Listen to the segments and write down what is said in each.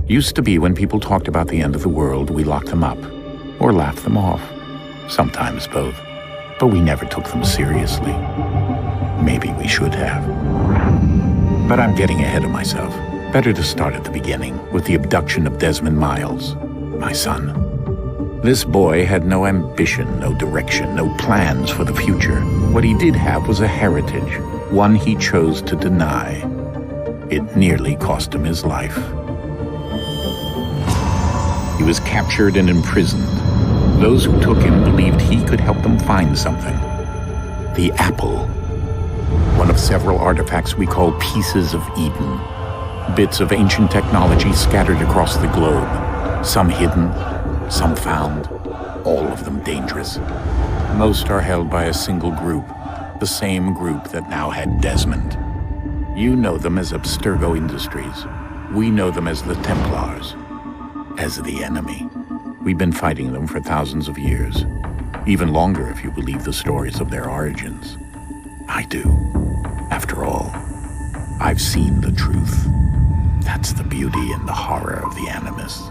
Used to be when people talked about the end of the world, we locked them up, or laughed them off. Sometimes both. But we never took them seriously. Maybe we should have. But I'm getting ahead of myself. Better to start at the beginning, with the abduction of Desmond Miles, my son. This boy had no ambition, no direction, no plans for the future. What he did have was a heritage, one he chose to deny. It nearly cost him his life. He was captured and imprisoned. Those who took him believed he could help them find something. The apple. One of several artifacts we call pieces of Eden. Bits of ancient technology scattered across the globe. Some hidden, some found, all of them dangerous. Most are held by a single group, the same group that now had Desmond. You know them as Abstergo Industries. We know them as the Templars. As the enemy. We've been fighting them for thousands of years. Even longer if you believe the stories of their origins. I do. After all, I've seen the truth. That's the beauty and the horror of the Animus.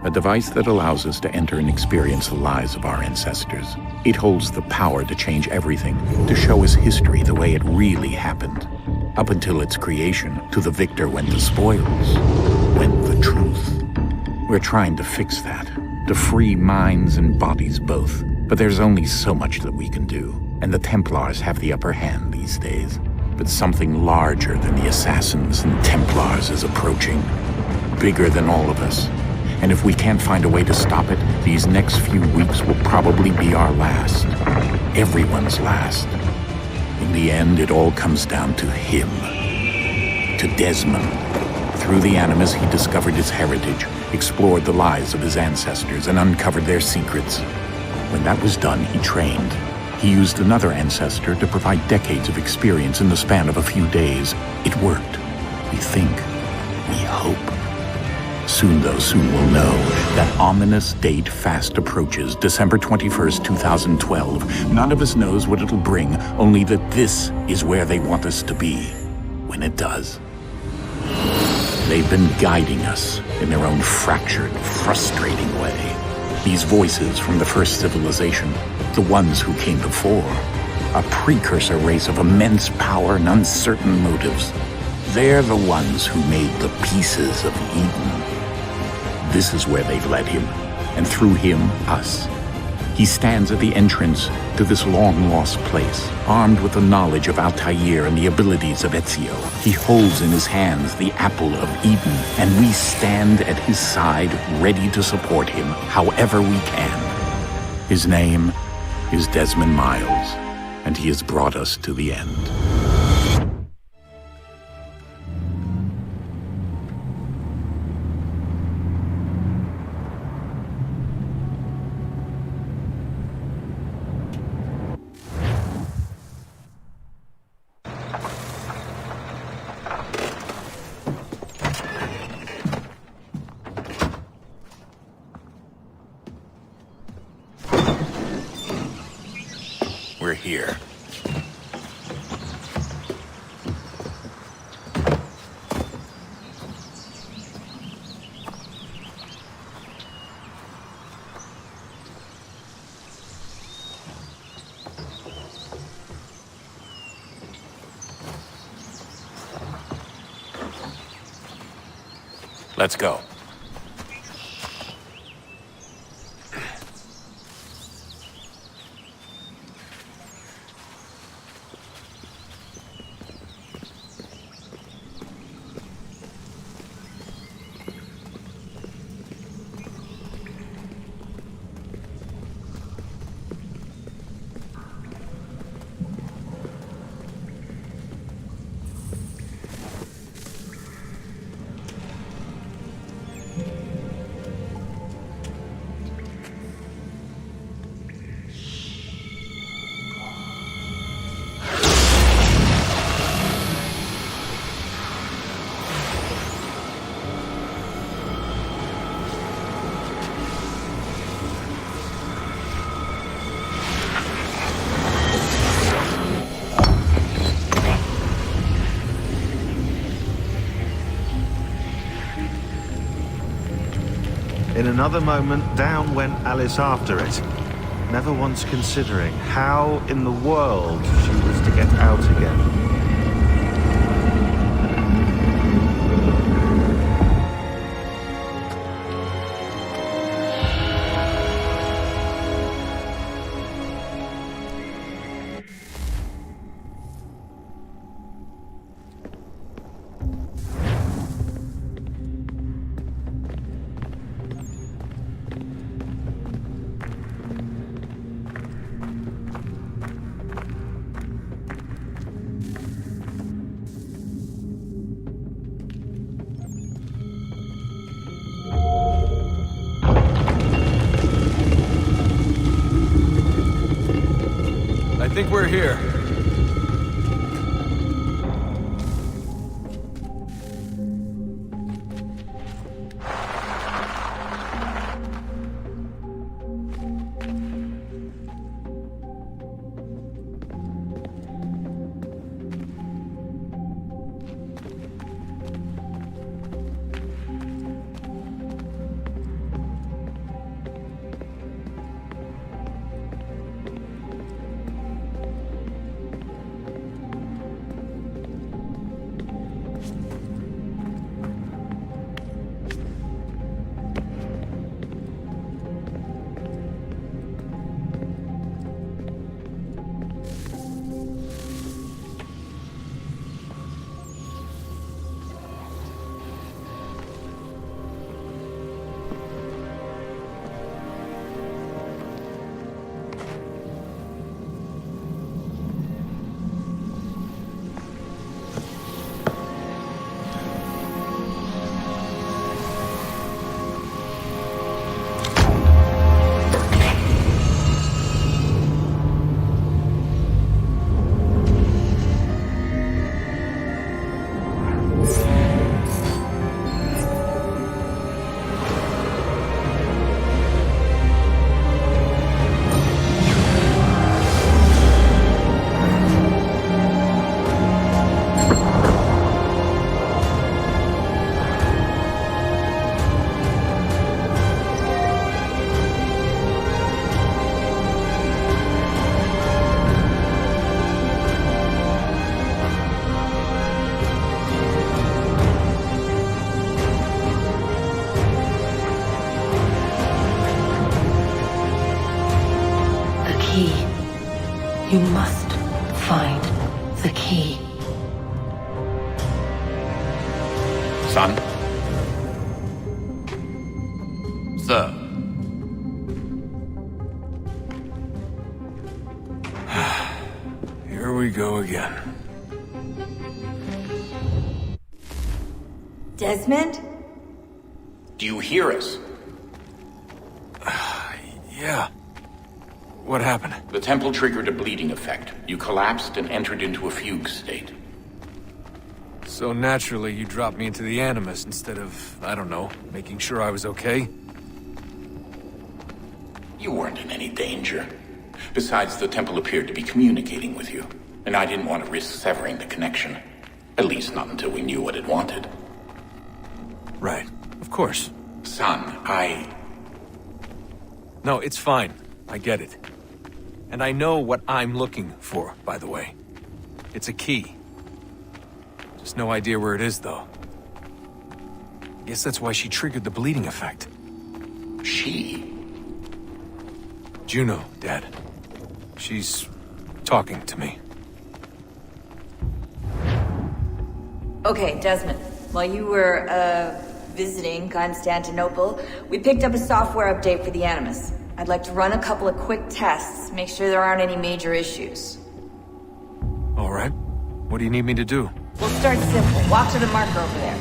A device that allows us to enter and experience the lives of our ancestors. It holds the power to change everything, to show us history the way it really happened. Up until its creation, to the victor went the spoils, went the truth. We're trying to fix that, to free minds and bodies both. But there's only so much that we can do, and the Templars have the upper hand these days. But something larger than the Assassins and Templars is approaching, bigger than all of us. And if we can't find a way to stop it, these next few weeks will probably be our last. Everyone's last. In the end, it all comes down to him. To Desmond. Through the Animus, he discovered his heritage, explored the lives of his ancestors, and uncovered their secrets. When that was done, he trained. He used another ancestor to provide decades of experience in the span of a few days. It worked. We think. We hope. Soon, though, soon we'll know. That ominous date fast approaches, December 21st, 2012. None of us knows what it'll bring, only that this is where they want us to be, when it does. They've been guiding us in their own fractured, frustrating way. These voices from the first civilization, the ones who came before, a precursor race of immense power and uncertain motives. They're the ones who made the pieces of Eden. This is where they've led him, and through him, us. He stands at the entrance to this long-lost place, armed with the knowledge of Altair and the abilities of Ezio. He holds in his hands the apple of Eden, and we stand at his side, ready to support him however we can. His name is Desmond Miles, and he has brought us to the end. We're here. Let's go. In another moment, down went Alice after it, never once considering how in the world she was to get out again. I think we're here. You must find the key. Son? Sir. Here we go again. Desmond? Do you hear us? Yeah. What happened? The temple triggered a bleeding effect. You collapsed and entered into a fugue state. So naturally, you dropped me into the Animus instead of, I don't know, making sure I was okay? You weren't in any danger. Besides, the temple appeared to be communicating with you, and I didn't want to risk severing the connection. At least not until we knew what it wanted. Right. Of course. Son, No, it's fine. I get it. And I know what I'm looking for, by the way. It's a key. Just no idea where it is, though. I guess that's why she triggered the bleeding effect. She? Juno, Dad. She's talking to me. Okay, Desmond. While you were, visiting Constantinople, we picked up a software update for the Animus. I'd like to run a couple of quick tests, make sure there aren't any major issues. All right. What do you need me to do? We'll start simple. Walk to the marker over there.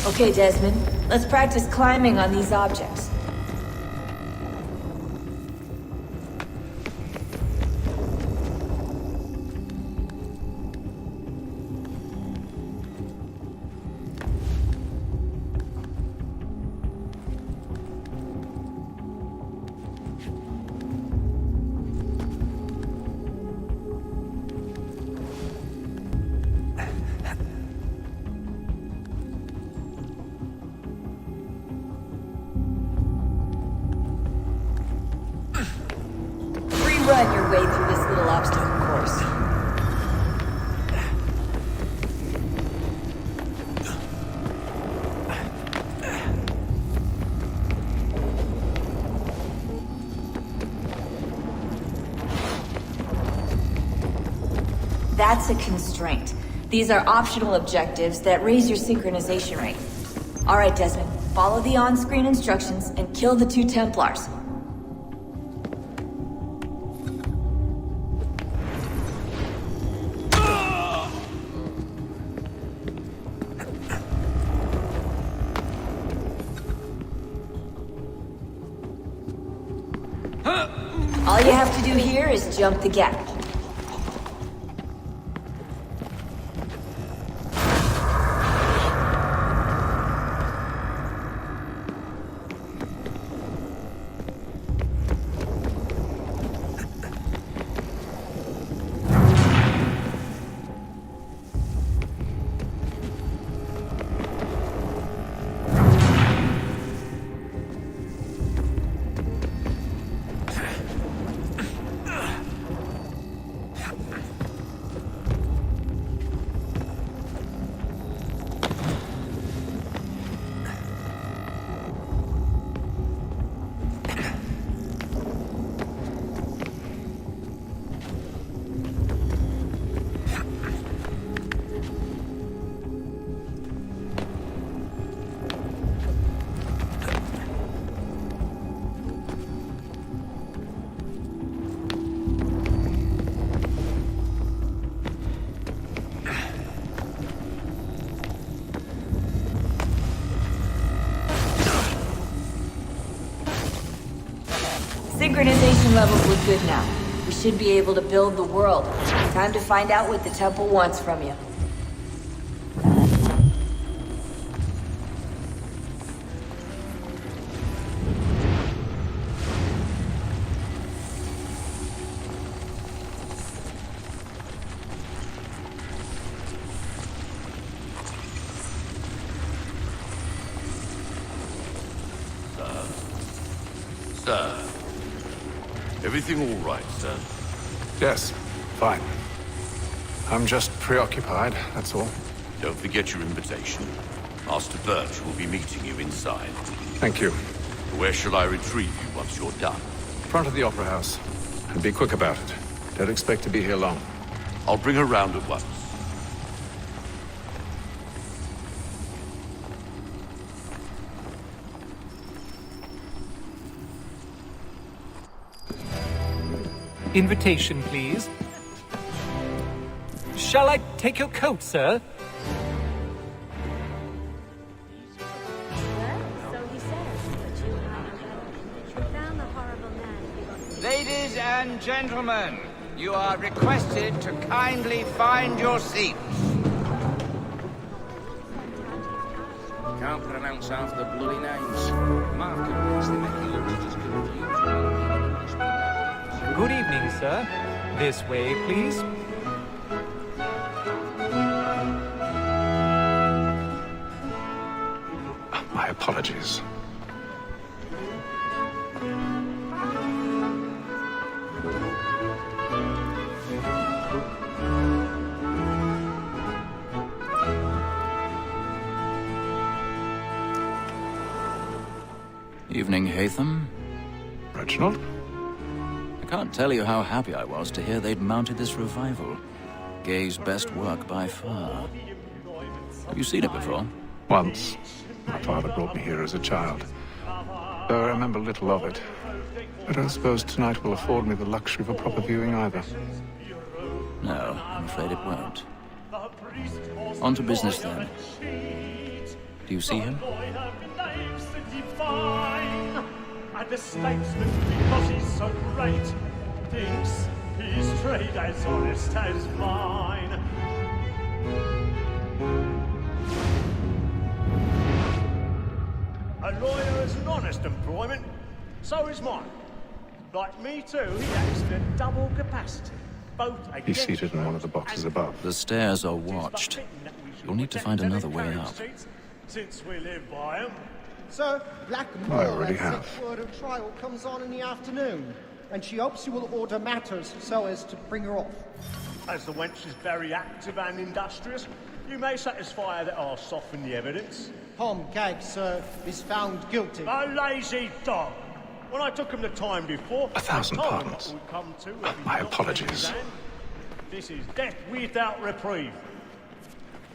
Okay, Desmond. Let's practice climbing on these objects. That's a constraint. These are optional objectives that raise your synchronization rate. Alright, Desmond. Follow the on-screen instructions and kill the 2 Templars. All you have to do here is jump the gap. Synchronization levels look good now. We should be able to build the world. Time to find out what the temple wants from you. Sir. Everything all right, sir? Yes, fine. I'm just preoccupied, that's all. Don't forget your invitation. Master Birch will be meeting you inside. Thank you. Where shall I retrieve you once you're done? Front of the Opera House. And be quick about it. Don't expect to be here long. I'll bring her round at once. Invitation, please. Shall I take your coat, sir? Ladies and gentlemen, you are requested to kindly find your seats. Can't pronounce half the bloody names. Markets, they make you look as confused. Good evening, sir. This way, please. My apologies. Evening, Hatham. Reginald? I can't tell you how happy I was to hear they'd mounted this revival. Gay's best work by far. Have you seen it before? Once. My father brought me here as a child. Though I remember little of it. I don't suppose tonight will afford me the luxury of a proper viewing either. No, I'm afraid it won't. On to business then. Do you see him? And the statesman, because he's so great, thinks his trade as honest as mine. A lawyer is an honest employment, so is mine. Like me too, he acts in a double capacity. He's seated in one of the boxes above. The stairs are watched. You'll need to find another way up. Since we live by them. Sir, Black I already have. word of trial comes on in the afternoon, and she hopes you will order matters so as to bring her off. As the wench is very active and industrious, you may satisfy her that I'll soften the evidence. Tom Gag, sir, is found guilty. A lazy dog! When I took him the time before, 1,000 I told him pardons. what we'd come to if he My knocked apologies. his hand. This is death without reprieve.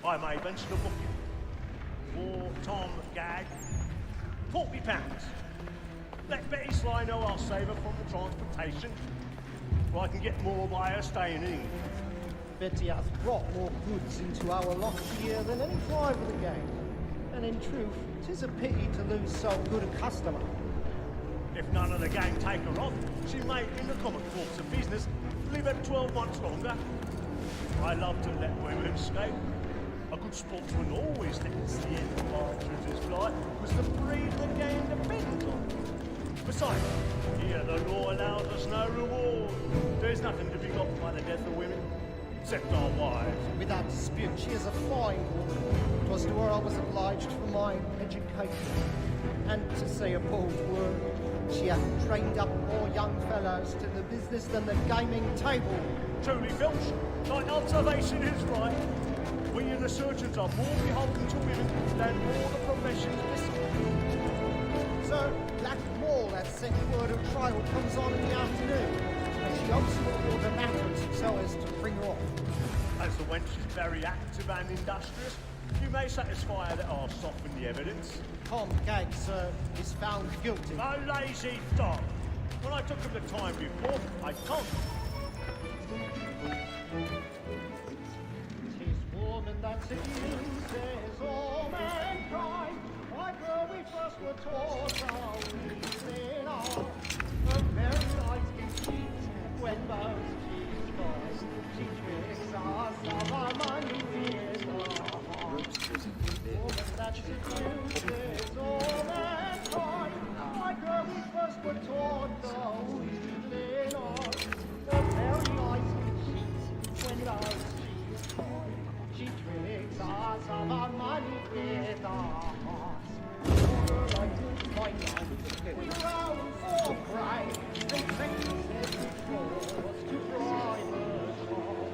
I may venture to book you. For Tom Gag, £40. Let Betty Sly know I'll save her from the transportation, or I can get more by her staying in. Betty has brought more goods into our loft here than any driver of the gang. And in truth, 'tis a pity to lose so good a customer. If none of the gang take her off, she may, in the common course of business, live at 12 months longer. I love to let women escape. A good sportsman always lets the end of partridges fly, because the breed the game depends on. Besides, here the law allows us no reward. There's nothing to be got by the death of women, except our wives. Without dispute, she is a fine woman. 'Twas to her I was obliged for my education. And to say a bold word, she hath trained up more young fellows to the business than the gaming table. Truly, Filch, thy observation is right. We and the surgeons are more beholden to women than all the professions missing. Sir, Black Mall has sent word of trial comes on in the afternoon, and she hopes will order matters so as to bring her off. As the wench is very active and industrious, you may satisfy her that I'll soften the evidence. Tom Gag, sir, is found guilty. A lazy dog! When I took him the time before, I told him. 'Tis woman that seduces all mankind. Like her we first were taught our reason are. Her very eyes can cheat when most cheats first. She tricks us of our money with her heart. Woman that seduces all mankind. Like her we first were taught our reason are. Her very eyes can cheat when most cheats first. She tricks us of our money with our hearts. My life, we round for pride, and practices before to drive us home.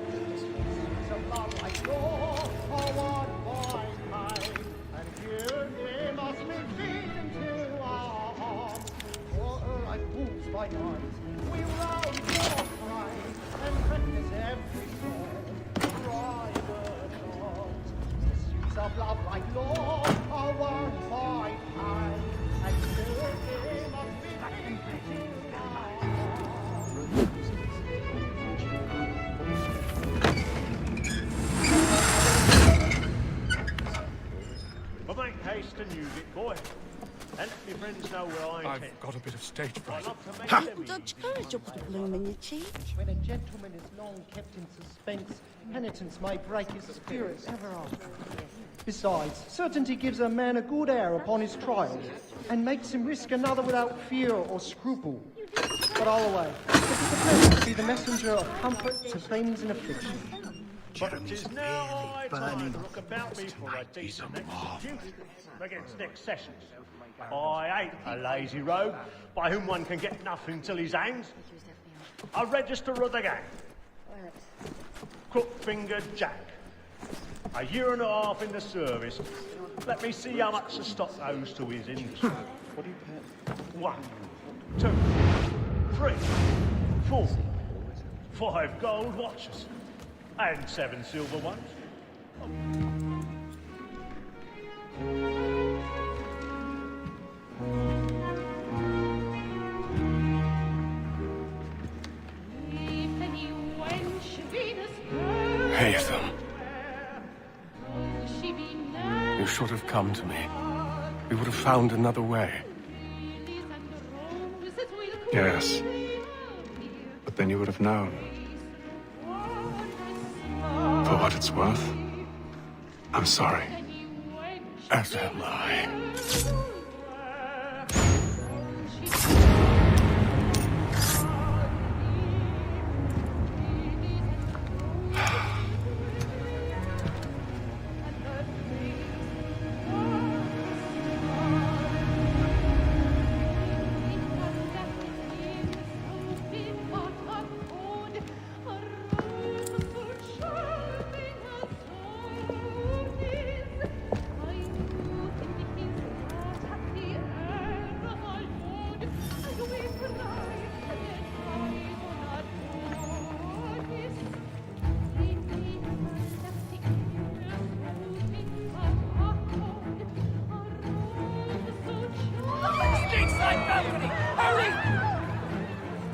So love like law, or what by kind, and here they must be feeding to our hearts. For her like wolves by night, we round for pride, and practice every form to drive us home. Pursuits of love like law, or one by kind, and here they must be feeding to our But make haste and use it, boy. And let my friends know where I intend. I've got a bit of stage I fright. love to make them Dodge courage, you'll put a bloom in your cheek. When a gentleman is long kept in suspense, penitence may break his spirit ever after. Besides, certainty gives a man a good air upon his trial, and makes him risk another without fear or scruple. But all away. It is a pleasure to be the messenger of comfort to things in affliction. But it is now high time to look about me for a decent execution against next sessions. I ain't a lazy rogue by whom one can get nothing till his hangs. A register of the gang. Crook-fingered Jack. A year and a half in the service. Let me see how much the stock owes to his industry. 1, 2, 3, 4, 5 gold watches. And 7 silver ones. Haytham. You should have come to me. We would have found another way. Yes. But then you would have known. For what it's worth, I'm sorry. As am I.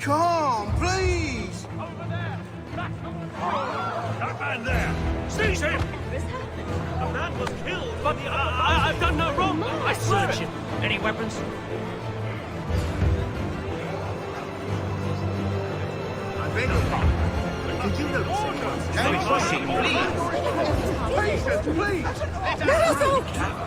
Calm, please! That man there! Seize him! A man was killed, but I've done no wrong! I swear it! Any weapons? I beg your pardon, but did you notice anyone standing by him? Patience, please! There is no danger!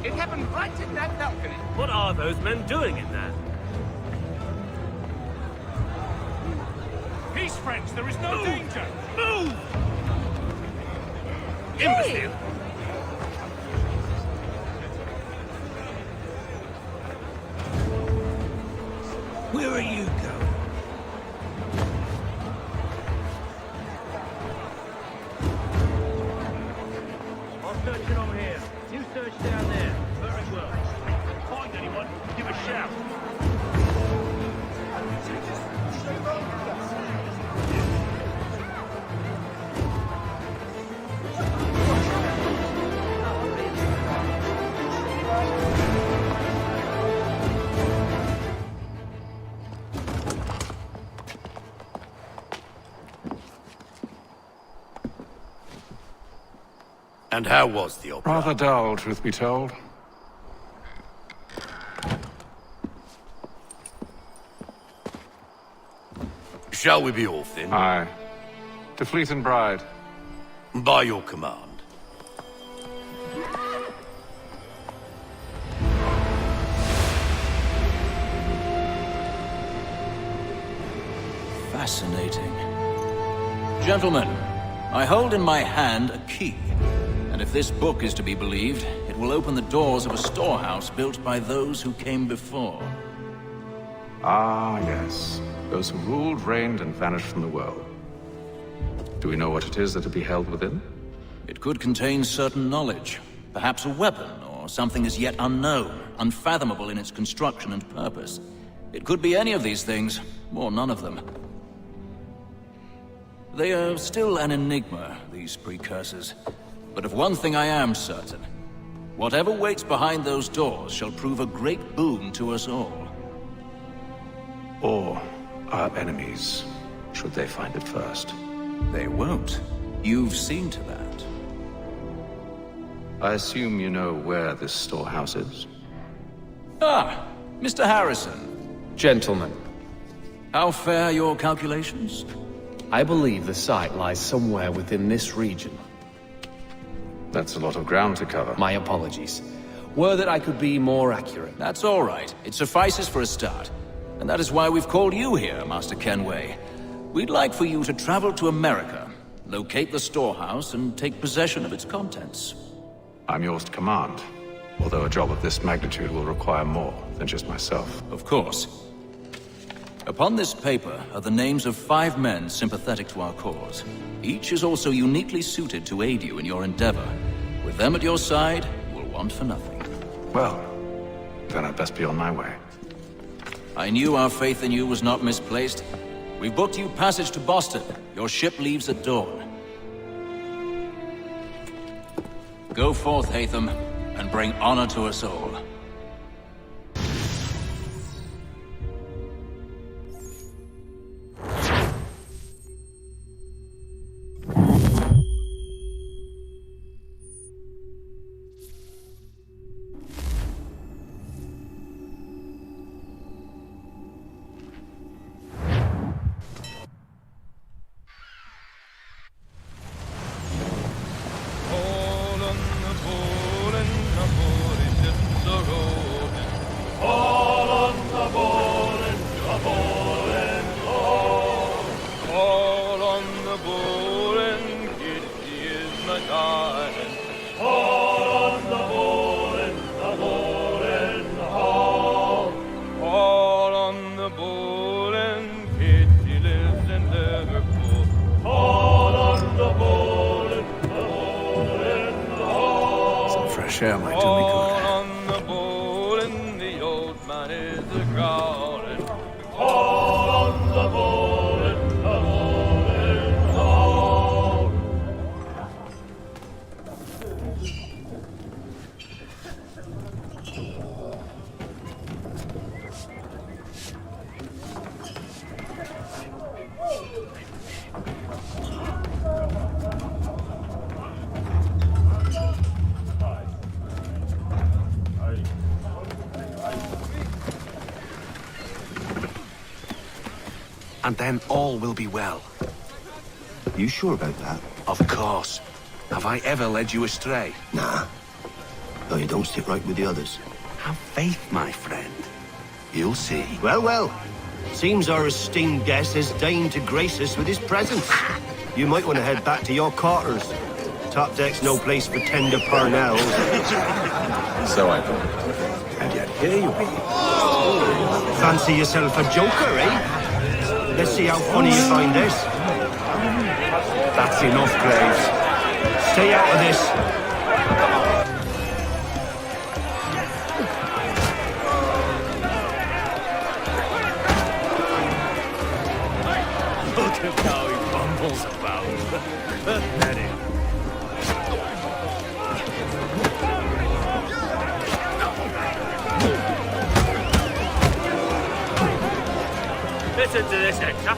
It happened right in that balcony. What are those men doing in there? Peace, friends, there is no danger! Move! Imbecile! Where are you going? I'm searching on here. You search down there. Very well. Find anyone, give a shout. And how was the opera? Rather dull, truth be told. Shall we be off then? Aye. To Fleet and Bride. By your command. Fascinating. Gentlemen, I hold in my hand a key. And if this book is to be believed, it will open the doors of a storehouse built by those who came before. Ah, yes. Those who ruled, reigned, and vanished from the world. Do we know what it is that to be held within? It could contain certain knowledge. Perhaps a weapon, or something as yet unknown, unfathomable in its construction and purpose. It could be any of these things, or none of them. They are still an enigma, these precursors. But of one thing I am certain. Whatever waits behind those doors shall prove a great boon to us all. Or our enemies, should they find it first. They won't. You've seen to that. I assume you know where this storehouse is? Ah, Mr. Harrison. Gentlemen, How fare your calculations? I believe the site lies somewhere within this region. That's a lot of ground to cover. My apologies. Were that I could be more accurate. That's all right. It suffices for a start. And that is why we've called you here, Master Kenway. We'd like for you to travel to America, locate the storehouse, and take possession of its contents. I'm yours to command, although a job of this magnitude will require more than just myself. Of course. Upon this paper are the names of 5 men sympathetic to our cause. Each is also uniquely suited to aid you in your endeavor. With them at your side, you will want for nothing. Well, then I'd best be on my way. I knew our faith in you was not misplaced. We've booked you passage to Boston. Your ship leaves at dawn. Go forth, Hatham, and bring honor to us all. Share might do me good. On the bowl and the old man is a-growling. All on the bowl and the bowl and all. and then all will be well. You sure about that? Of course. Have I ever led you astray? Nah. Though you don't stick right with the others. Have faith, my friend. You'll see. Well, well. Seems our esteemed guest has deigned to grace us with his presence. You might want to head back to your quarters. Top deck's no place for tender parnells. So I thought. And yet here you be. Fancy yourself a joker, eh? Let's see how funny you find this. That's enough, Graves. Stay out of this. Look at how he bumbles about. Pathetic. Listen to this, Hector.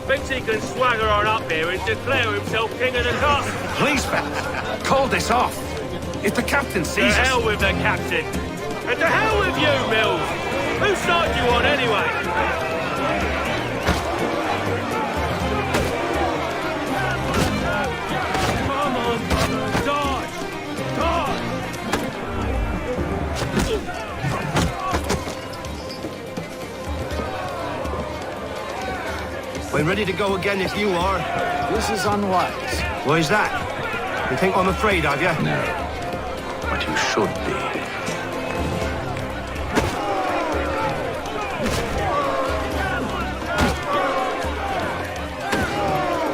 Thinks he can swagger on up here and declare himself king of the castle. Please, fellas, call this off. If the captain sees us... To hell with the captain. And to hell with you, Mills. Whose side do you on, anyway? We're ready to go again if you are. This is unwise. Why is that? You think I'm afraid of you? No. But you should be.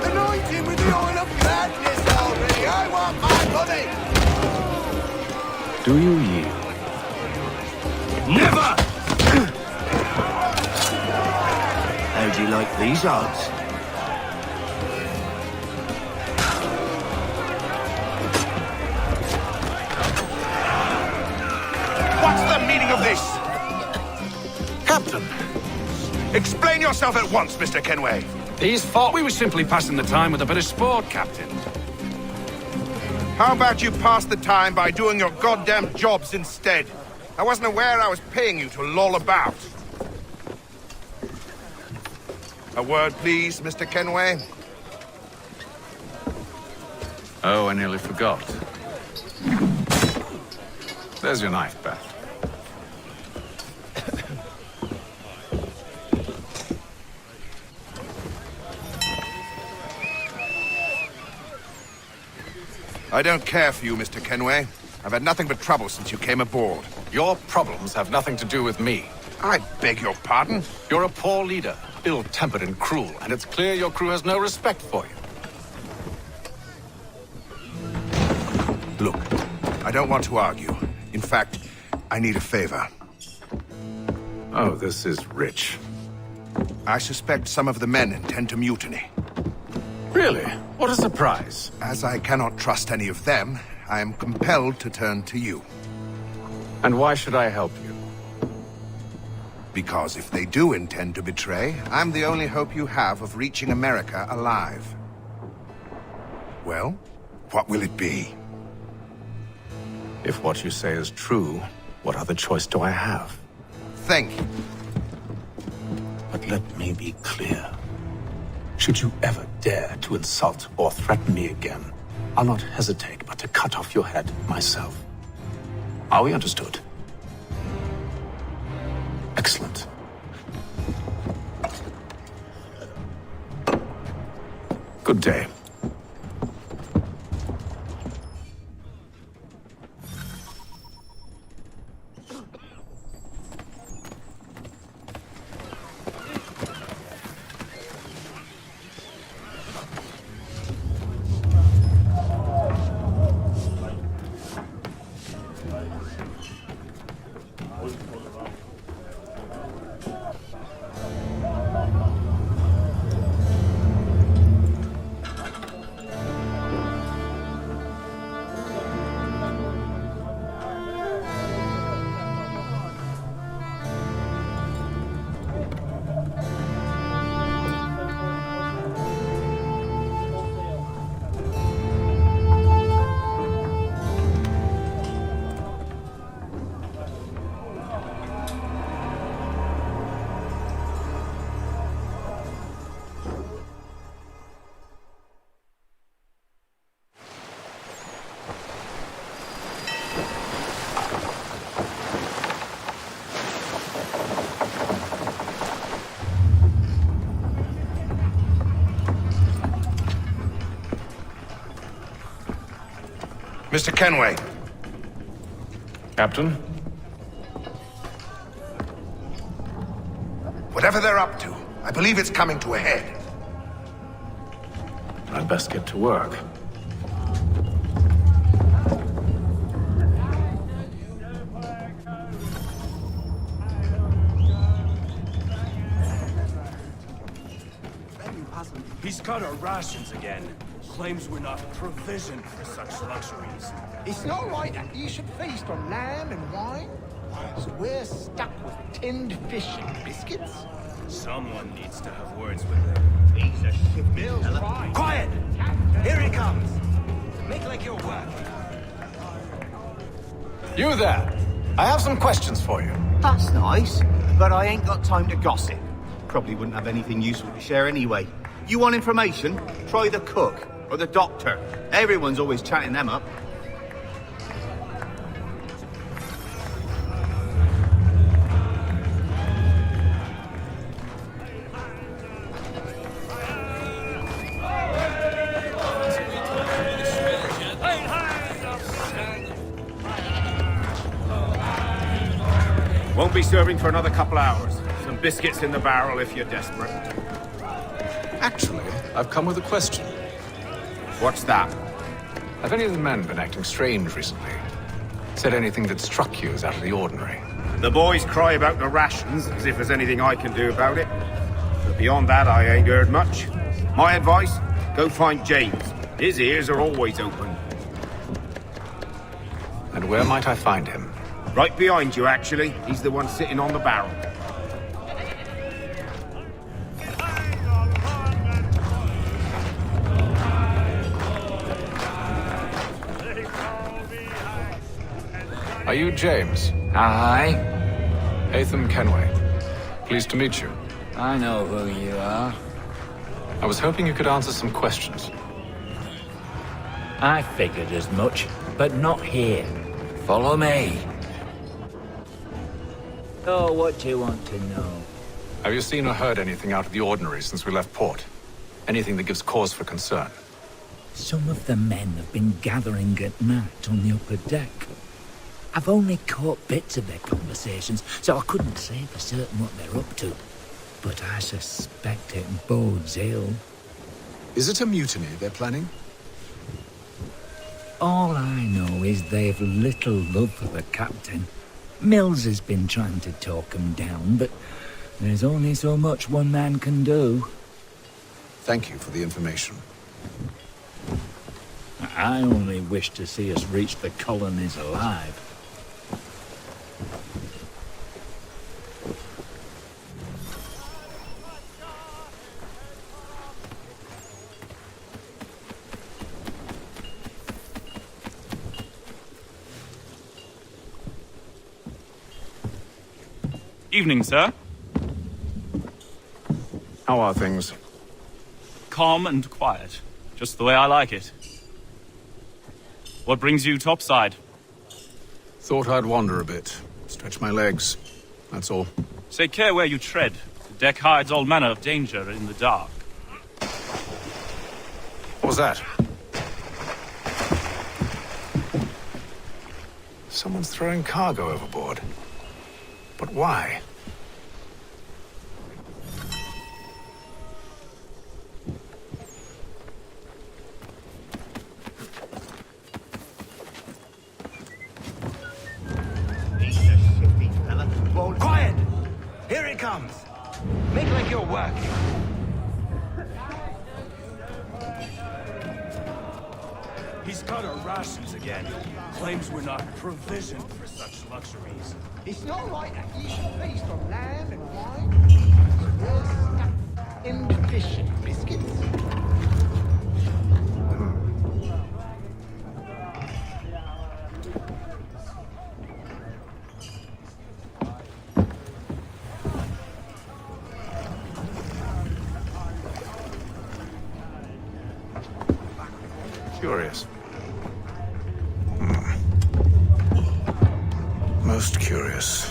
Anoint him with the oil of gladness already. I want my money. Do you yield? Never! How'd you like these odds? What's the meaning of this? Captain, Explain yourself at once, Mr. Kenway. these thought we were simply passing the time with a bit of sport, Captain. How about you pass the time by doing your goddamn jobs instead? I wasn't aware I was paying you to loll about. A word, please, Mr. Kenway. Oh, I nearly forgot. There's your knife, Beth. I don't care for you, Mr. Kenway. I've had nothing but trouble since you came aboard. Your problems have nothing to do with me. I beg your pardon? You're a poor leader, ill-tempered and cruel, and it's clear your crew has no respect for you. Look, I don't want to argue. In fact, I need a favor. Oh, this is rich. I suspect some of the men intend to mutiny. Really? What a surprise. As I cannot trust any of them, I am compelled to turn to you. And why should I help you? Because if they do intend to betray, I'm the only hope you have of reaching America alive. Well, what will it be? If what you say is true, what other choice do I have? Thank you. But let me be clear. Should you ever dare to insult or threaten me again, I'll not hesitate but to cut off your head myself. Are we understood? Excellent. Good day. Mr. Kenway. Captain? Whatever they're up to, I believe it's coming to a head. I'd best get to work. He's cut our rations again. Claims we're not provisioned for such luxuries. It's not right that you should feast on lamb and wine, whilst we're stuck with tinned fish and biscuits. Someone needs to have words with him. He's a shifty fella. Quiet! Here he comes. Make like you're working. You there! I have some questions for you. That's nice, but I ain't got time to gossip. Probably wouldn't have anything useful to share anyway. You want information? Try the cook or the doctor. Everyone's always chatting them up. Won't be serving for another couple hours. Some biscuits in the barrel if you're desperate. Actually, I've come with a question. What's that? Have any of the men been acting strange recently? Said anything that struck you as out of the ordinary? The boys cry about the rations, as if there's anything I can do about it. But beyond that, I ain't heard much. My advice, go find James. His ears are always open. And where might I find him? Right behind you, actually. He's the one sitting on the barrel. Are you James? Aye. Atham Kenway. Pleased to meet you. I know who you are. I was hoping you could answer some questions. I figured as much, but not here. Follow me. So, what do you want to know? Have you seen or heard anything out of the ordinary since we left port? Anything that gives cause for concern? Some of the men have been gathering at night on the upper deck. I've only caught bits of their conversations, so I couldn't say for certain what they're up to. But I suspect it bodes ill. Is it a mutiny they're planning? All I know is they've little love for the captain. Mills has been trying to talk him down, but there's only so much one man can do. Thank you for the information. I only wish to see us reach the colonies alive. Evening, sir. How are things? Calm and quiet. Just the way I like it. What brings you topside? Thought I'd wander a bit. Stretch my legs. That's all. Take care where you tread. The deck hides all manner of danger in the dark. What was that? Someone's throwing cargo overboard. But why? He's a shifty fella. Well, Quiet! Here he comes. Make like you're working. He's cut our rations again. Claims we're not provisioned for such luxuries. It's not right that you should feast on lamb and wine, whilst we're stuck in fish and biscuits. Curious. Most curious.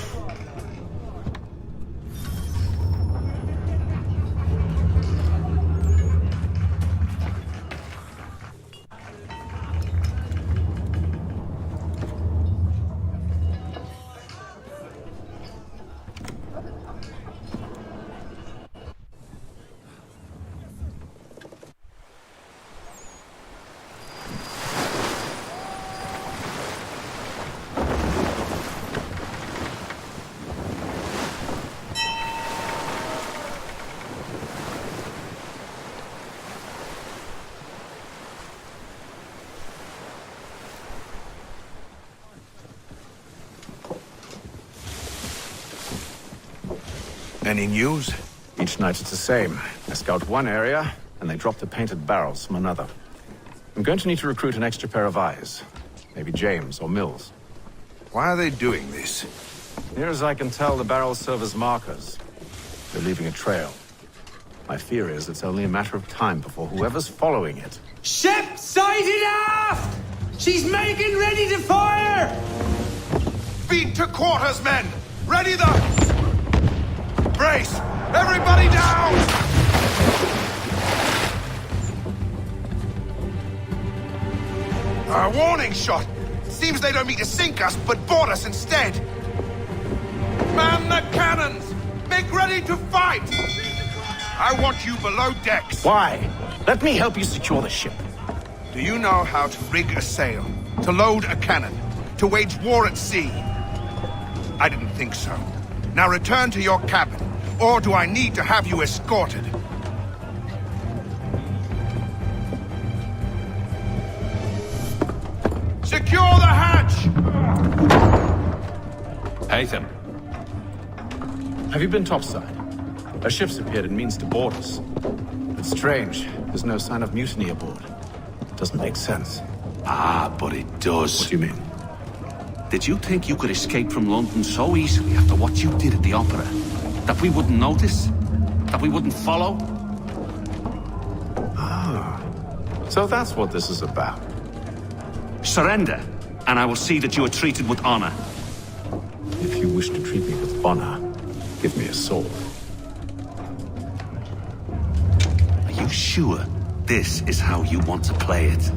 Any news? Each night it's the same. I scout one area, and they drop the painted barrels from another. I'm going to need to recruit an extra pair of eyes. Maybe James or Mills. Why are they doing this? Near as I can tell, the barrels serve as markers. They're leaving a trail. My fear is it's only a matter of time before whoever's following it. Ship sighted aft! She's making ready to fire! Beat to quarters, men! Ready the... Brace! Everybody down! A warning shot! Seems they don't mean to sink us, but board us instead! Man the cannons! Make ready to fight! I want you below decks. Why? Let me help you secure the ship. Do you know how to rig a sail? To load a cannon? To wage war at sea? I didn't think so. Now return to your cabin, or do I need to have you escorted? Secure the hatch! Haytham. Have you been topside? A ship's appeared and means to board us. It's strange. There's no sign of mutiny aboard. Doesn't make sense. Ah, but it does. What do you mean? Did you think you could escape from London so easily after what you did at the opera? That we wouldn't notice? That we wouldn't follow? Ah. So that's what this is about. Surrender, and I will see that you are treated with honor. If you wish to treat me with honor, give me a sword. Are you sure this is how you want to play it?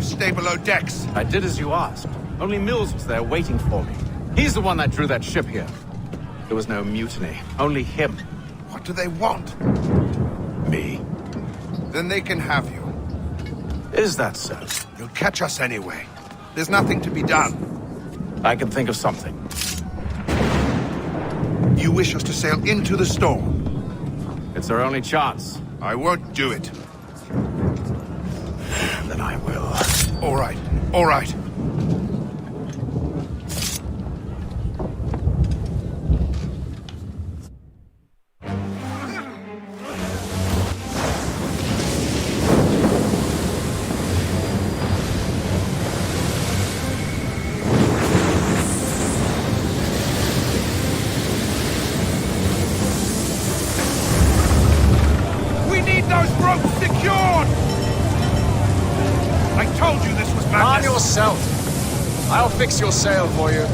Stay below decks. I did as you asked. Only Mills was there waiting for me. He's the one that drew that ship here. There was no mutiny, only him. What do they want? Me. Then they can have you. Is that so? You'll catch us anyway. There's nothing to be done. I can think of something. You wish us to sail into the storm? It's our only chance. I won't do it. Then I will. All right, all right. We need those ropes secured! I told you this was madness! Arm yourself! I'll fix your sail for you.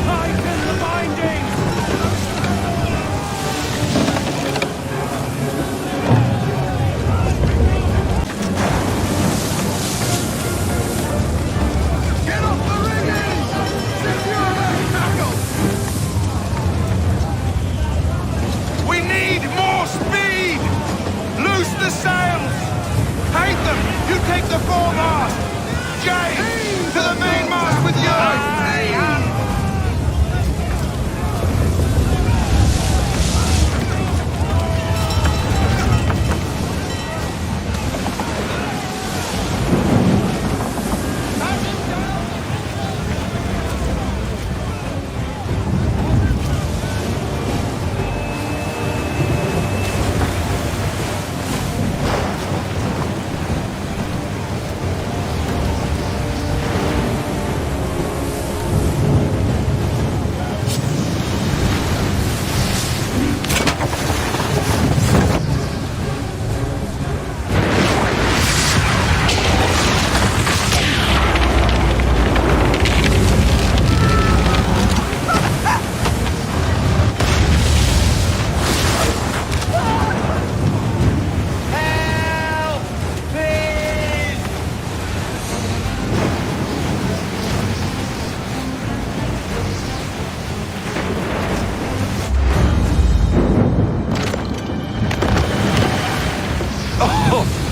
Tighten the binding! We need more speed! Loose the sails! Haytham, you take the foremast! James, to the mainmast with you!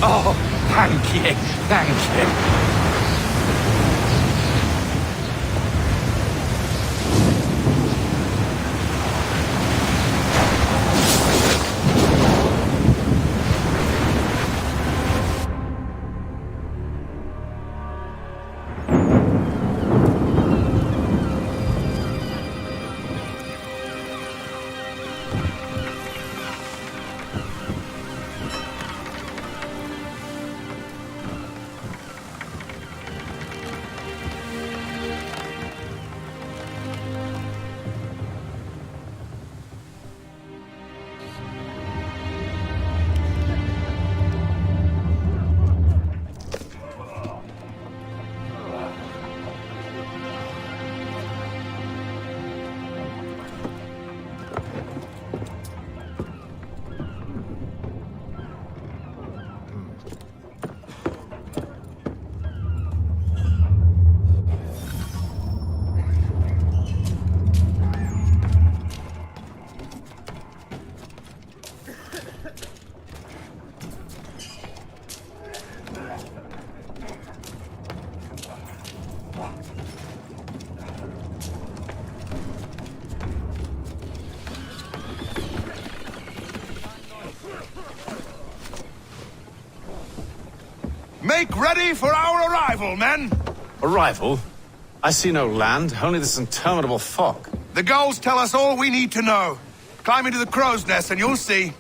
Oh, thank you, thank you. Make ready for our arrival, men! Arrival? I see no land, only this interminable fog. The gulls tell us all we need to know. Climb into the crow's nest and you'll see.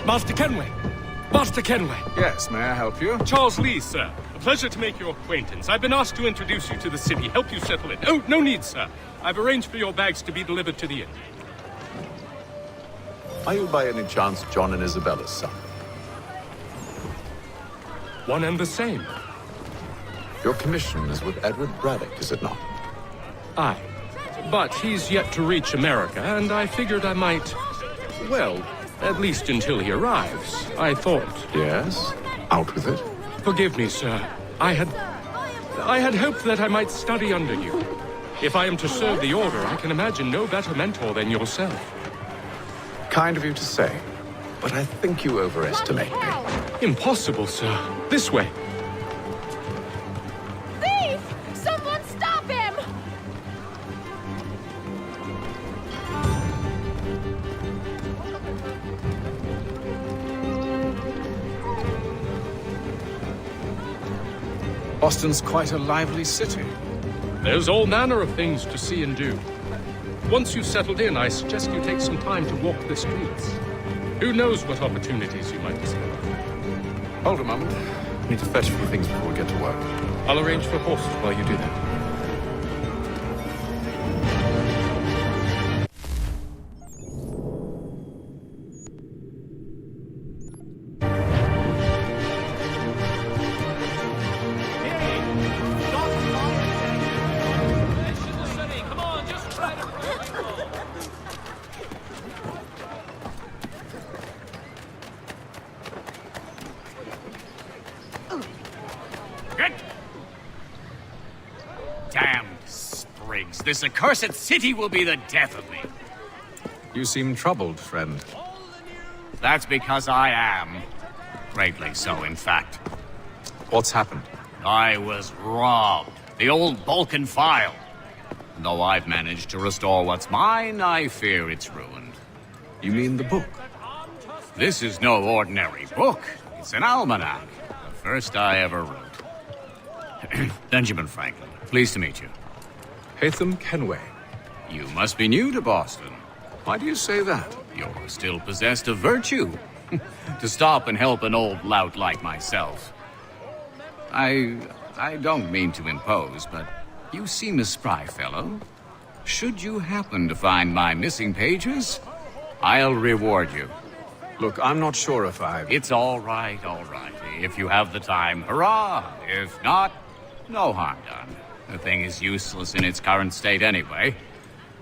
Master Kenway! Master Kenway! Yes, may I help you? Charles Lee, sir. A pleasure to make your acquaintance. I've been asked to introduce you to the city, help you settle in. Oh, no need, sir. I've arranged for your bags to be delivered to the inn. Are you by any chance John and Isabella's son? One and the same. Your commission is with Edward Braddock, is it not? Aye. But he's yet to reach America, and I figured I might... well, at least until he arrives, I thought. Yes? Out with it. Forgive me, sir. I had hoped that I might study under you. If I am to serve the Order, I can imagine no better mentor than yourself. Kind of you to say, but I think you overestimate me. Impossible, sir. This way. Thief! Someone stop him! Boston's quite a lively city. There's all manner of things to see and do. Once you've settled in, I suggest you take some time to walk the streets. Who knows what opportunities you might discover. Hold a moment. I need to fetch a few things before we get to work. I'll arrange for horses while you do that. Come on, just try to... Damned sprigs. This accursed city will be the death of me. You seem troubled, friend. That's because I am. Greatly so, in fact. What's happened? I was robbed. The old Balkan file. Though I've managed to restore what's mine, I fear it's ruined. You mean the book? This is no ordinary book. It's an almanac. The first I ever wrote. Benjamin Franklin, pleased to meet you. Haytham Kenway. You must be new to Boston. Why do you say that? You're still possessed of virtue. To stop and help an old lout like myself. I don't mean to impose, but you seem a spry fellow. Should you happen to find my missing pages, I'll reward you. Look, I'm not sure if I... It's all right. If you have the time, hurrah! If not, no harm done. The thing is useless in its current state anyway.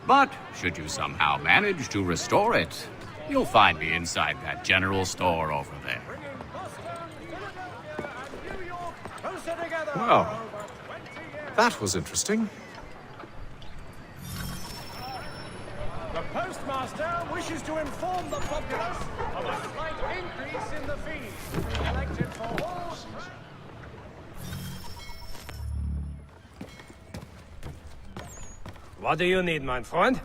But should you somehow manage to restore it, you'll find me inside that general store over there. Well, that was interesting. The postmaster wishes to inform the populace of a slight increase in the fees collected for horses. What do you need, my friend?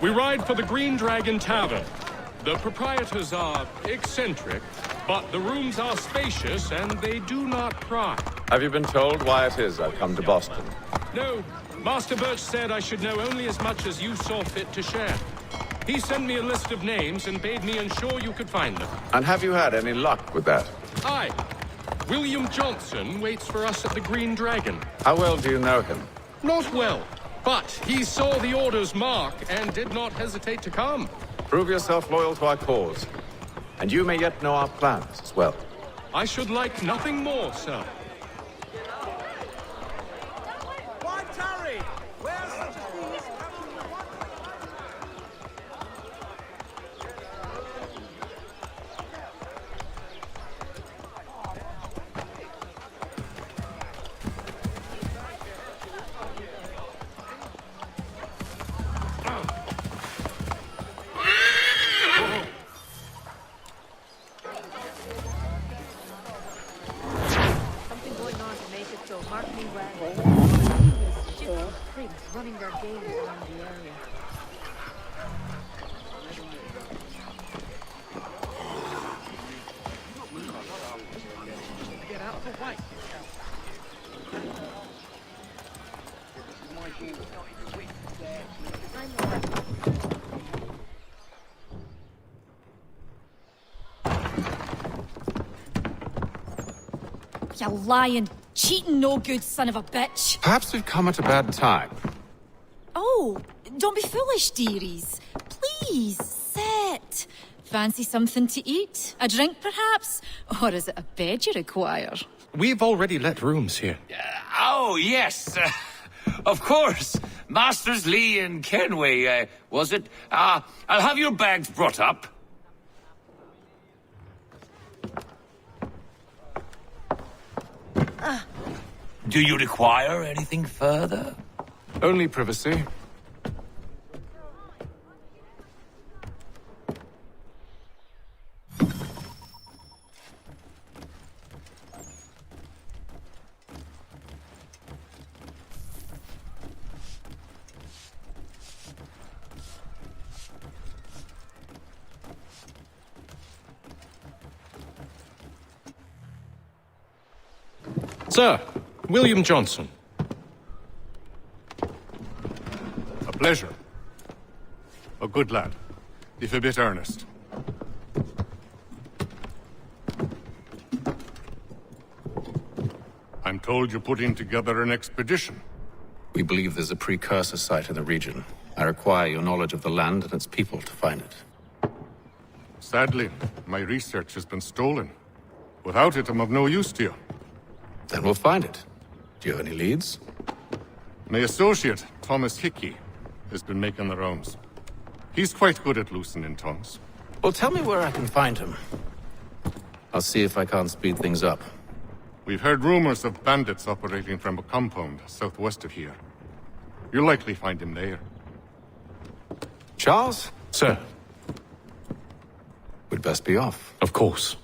We ride for the Green Dragon Tavern. The proprietors are eccentric, but the rooms are spacious and they do not pry. Have you been told why it is I've come to Boston? No, Master Birch said I should know only as much as you saw fit to share. He sent me a list of names and bade me ensure you could find them. And have you had any luck with that? Aye. William Johnson waits for us at the Green Dragon. How well do you know him? Not well, but he saw the order's mark and did not hesitate to come. Prove yourself loyal to our cause, and you may yet know our plans as well. I should like nothing more, sir. Why tarry? Where's such a thing as running their games around the area. Get out of the way. You lying, cheating, no good son of a bitch. Perhaps we've come at a bad time. Oh, don't be foolish, dearies. Please, sit. Fancy something to eat? A drink, perhaps? Or is it a bed you require? We've already let rooms here. Oh, yes. Of course. Masters Lee and Kenway, was it? I'll have your bags brought up. Do you require anything further? Only privacy. Sir, William Johnson. Pleasure. A good lad, if a bit earnest. I'm told you're putting together an expedition. We believe there's a precursor site in the region. I require your knowledge of the land and its people to find it. Sadly, my research has been stolen. Without it, I'm of no use to you. Then we'll find it. Do you have any leads? My associate, Thomas Hickey, has been making the rounds. He's quite good at loosening tongues. Well, tell me where I can find him. I'll see if I can't speed things up. We've heard rumors of bandits operating from a compound southwest of here. You'll likely find him there. Charles? Sir. We'd best be off. Of course.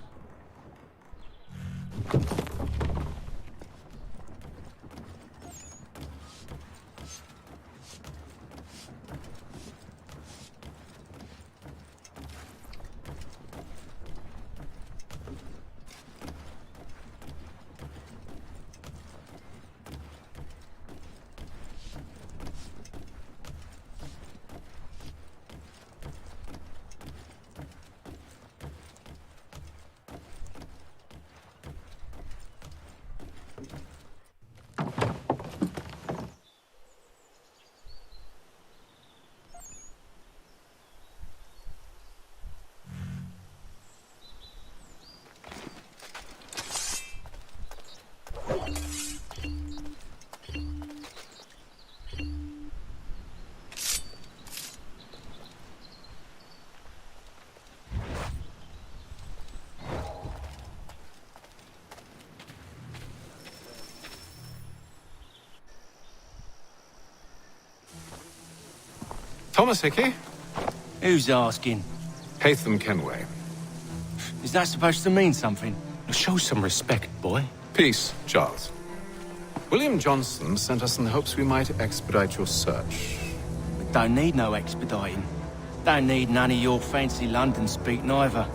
Thomas Hickey? Who's asking? Haytham Kenway. Is that supposed to mean something? Show some respect, boy. Peace, Charles. William Johnson sent us in the hopes we might expedite your search. We don't need no expediting. Don't need none of your fancy London speak neither.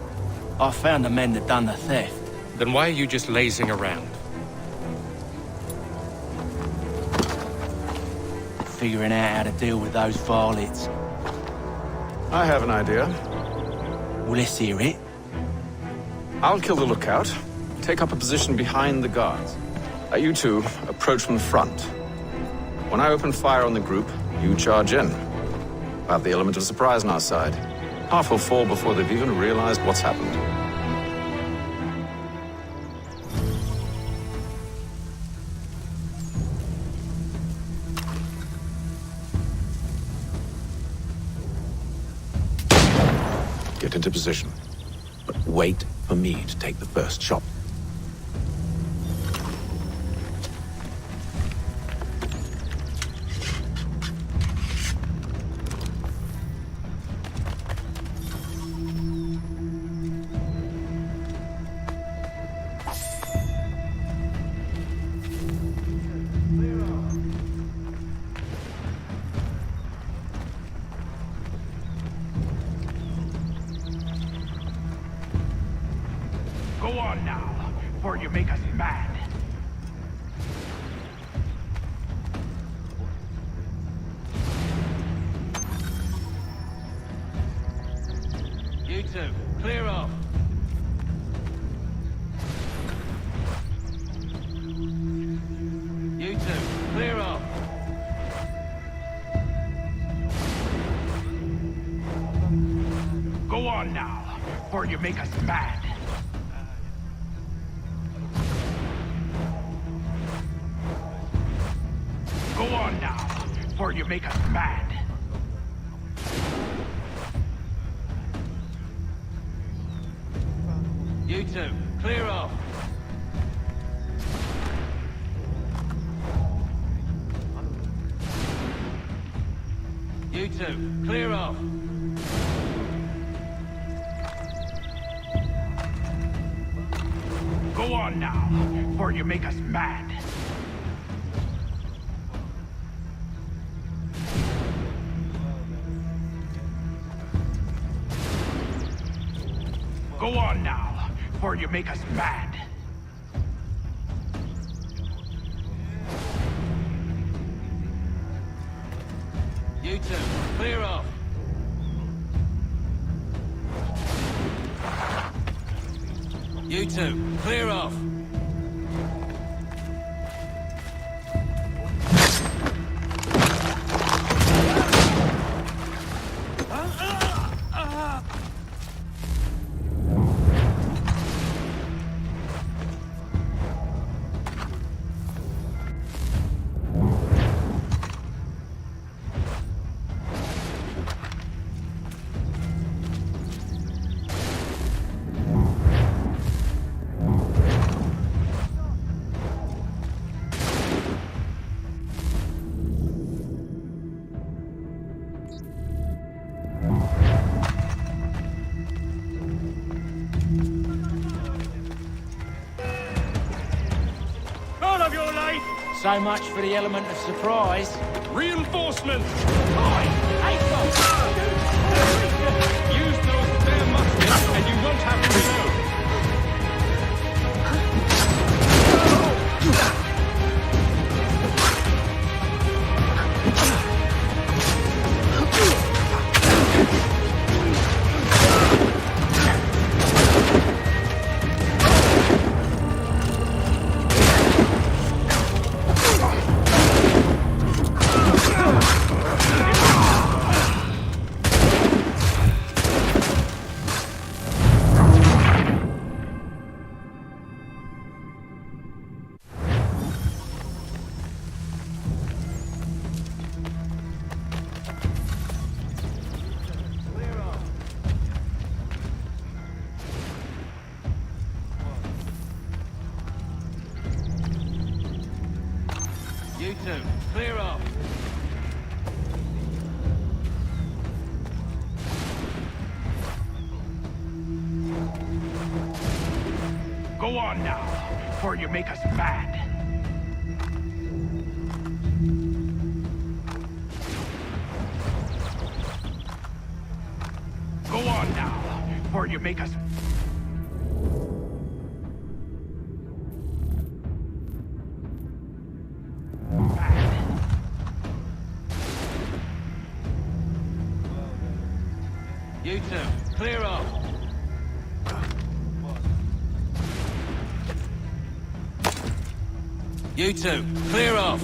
I found the men that done the theft. Then why are you just lazing around? Figuring out how to deal with those varlets. I have an idea. Well, let's hear it. I'll kill the lookout. Take up a position behind the guards. You two approach from the front. When I open fire on the group, you charge in. We'll have the element of surprise on our side. Half will fall before they've even realized what's happened. Get into position. But wait for me to take the first shot. Go on now, before you make us mad. You two, clear off. You two, clear off. Go on now, before you make us mad. Go on now, before you make us mad. You two, clear off. You two, clear off. Go on now, before you make us mad. Go on now, before you make us mad. You You two, clear off. You two, clear off. So much for the element of surprise. Reinforcements! Use those spare muskets and you won't have to reload. You two, clear off. Go on now, before you make us mad. Go on now, before you make us... You two, clear off. You two, clear off.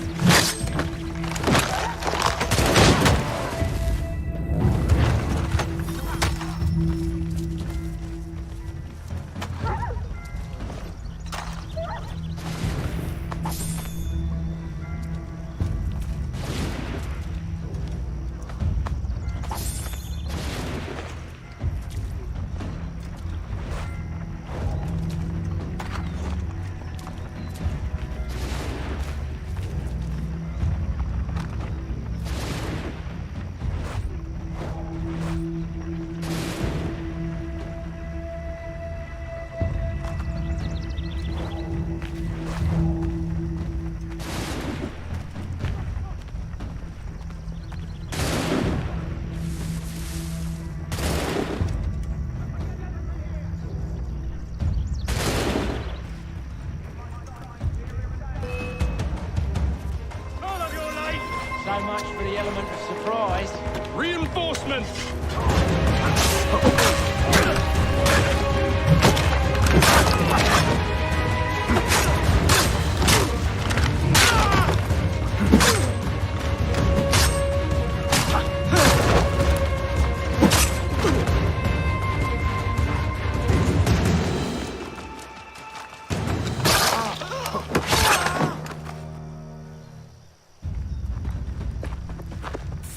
So much for the element of surprise. Reinforcements!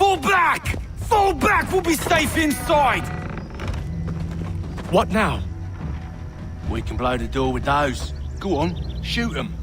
Fall back! Fall back! We'll be safe inside! What now? We can blow the door with those. Go on, shoot them.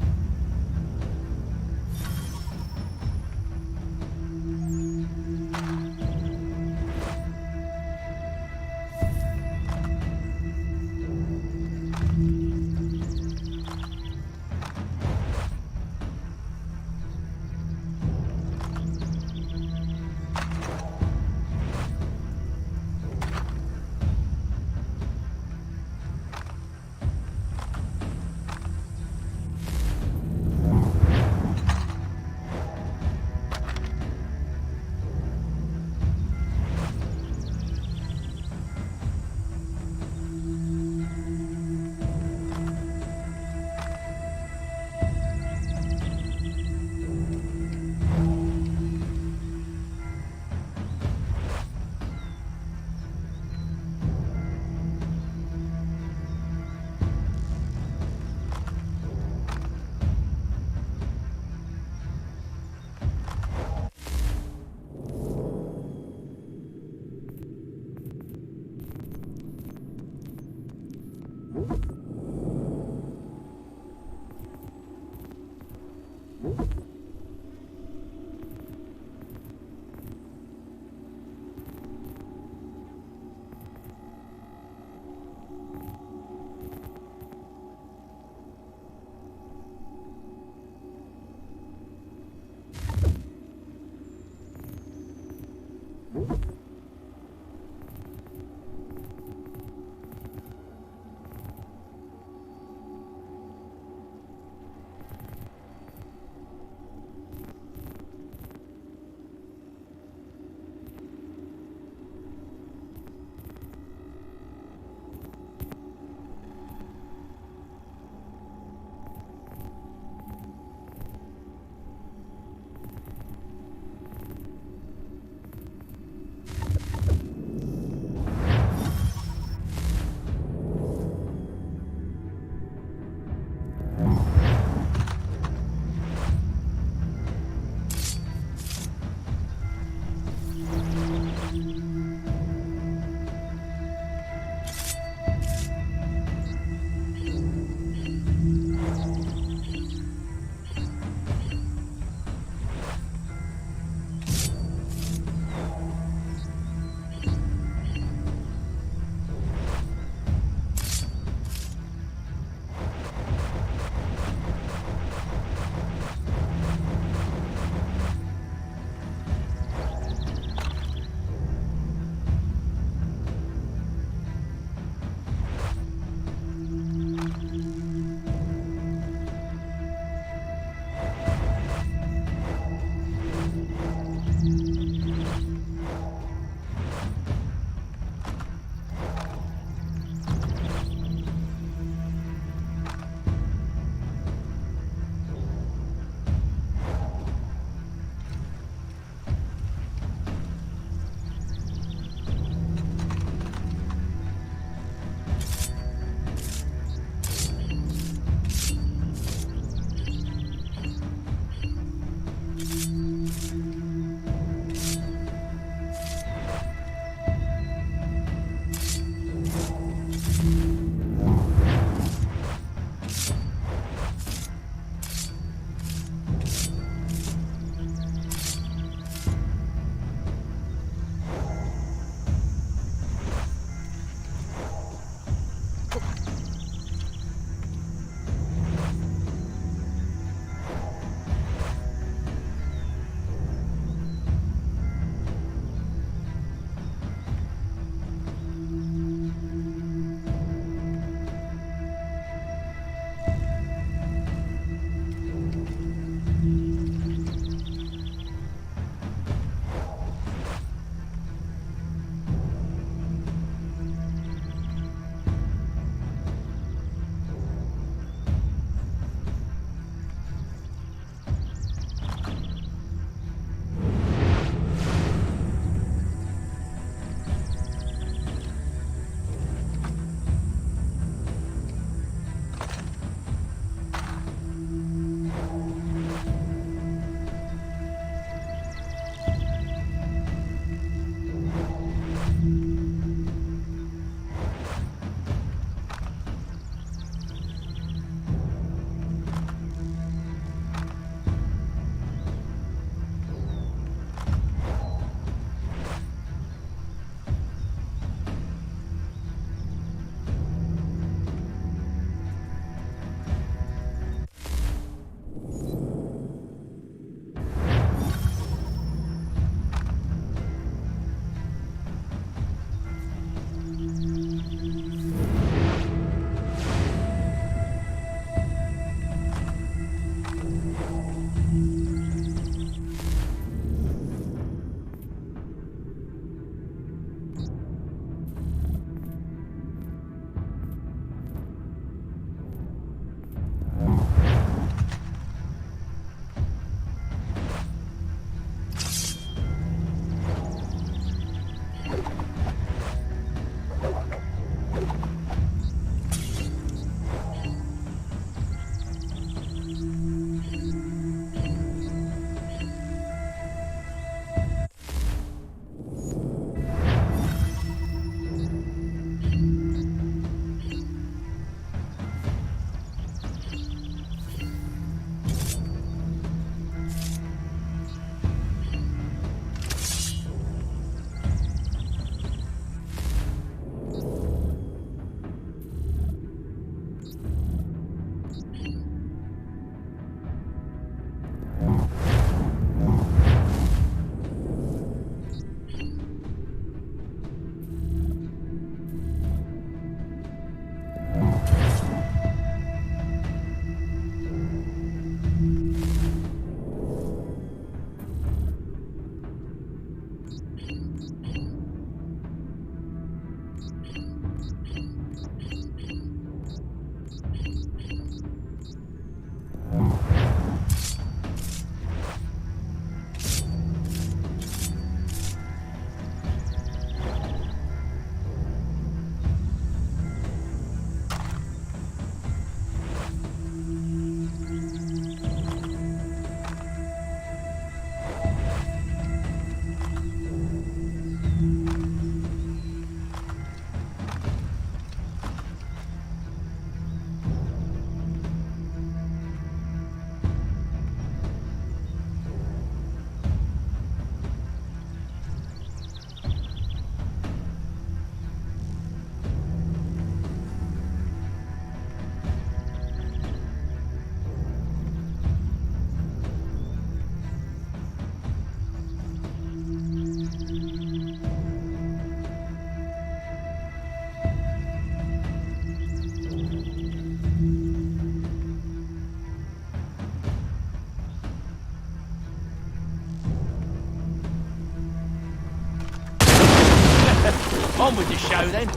On with the show, then.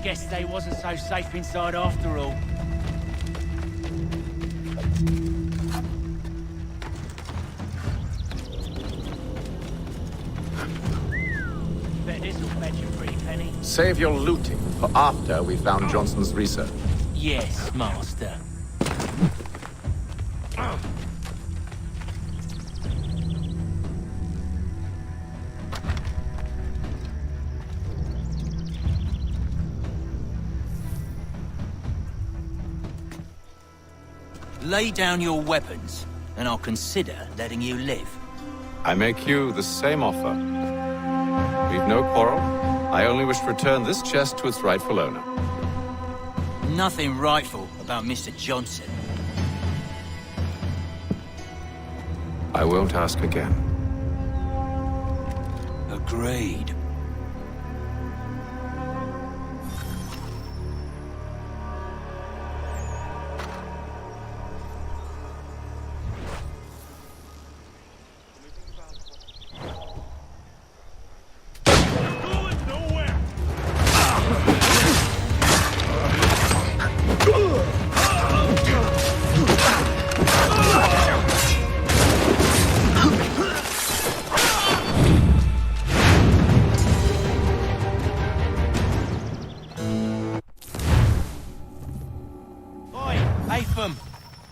Guess they wasn't so safe inside after all. Bet this'll fetch a pretty penny. Save your looting for after we found Johnson's research. Yes, master. Lay down your weapons, and I'll consider letting you live. I make you the same offer. We've no quarrel. I only wish to return this chest to its rightful owner. Nothing rightful about Mr. Johnson. I won't ask again. Agreed.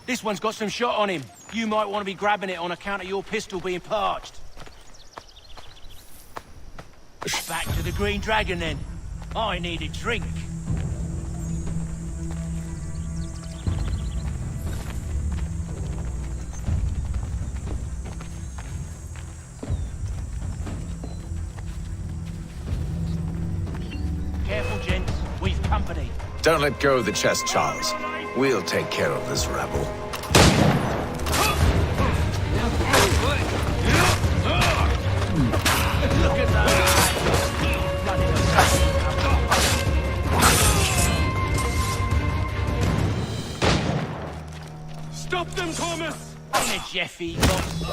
This one's got some shot on him. You might want to be grabbing it on account of your pistol being parched. Back to the Green Dragon, then. I need a drink. Careful, gents. We've company. Don't let go of the chest, Charles. We'll take care of this rabble. Look at that! Stop them, Thomas! In a Jeffy, boss.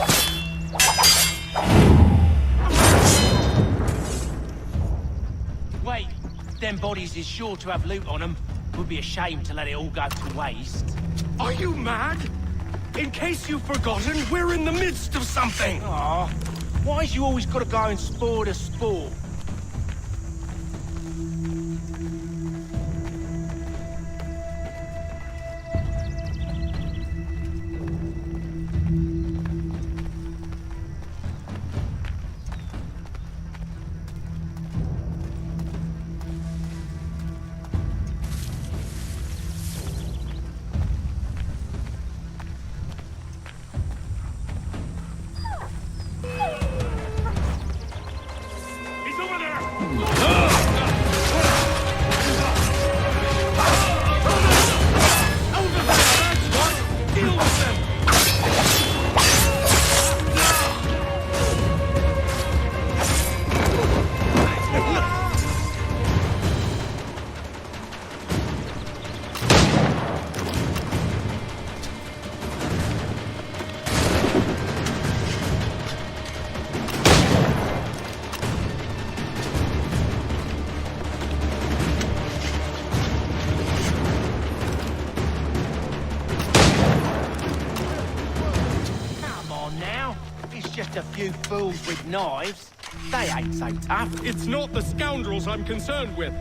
Wait, them bodies is sure to have loot on them. Would be a shame to let it all go to waste. Are you mad? In case you've forgotten, we're in the midst of something! Aw, why's you always gotta go and spore the sport? Just a few fools with knives. They ain't so tough. It's not the scoundrels I'm concerned with.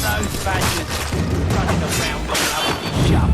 those badgers running around all over the shop.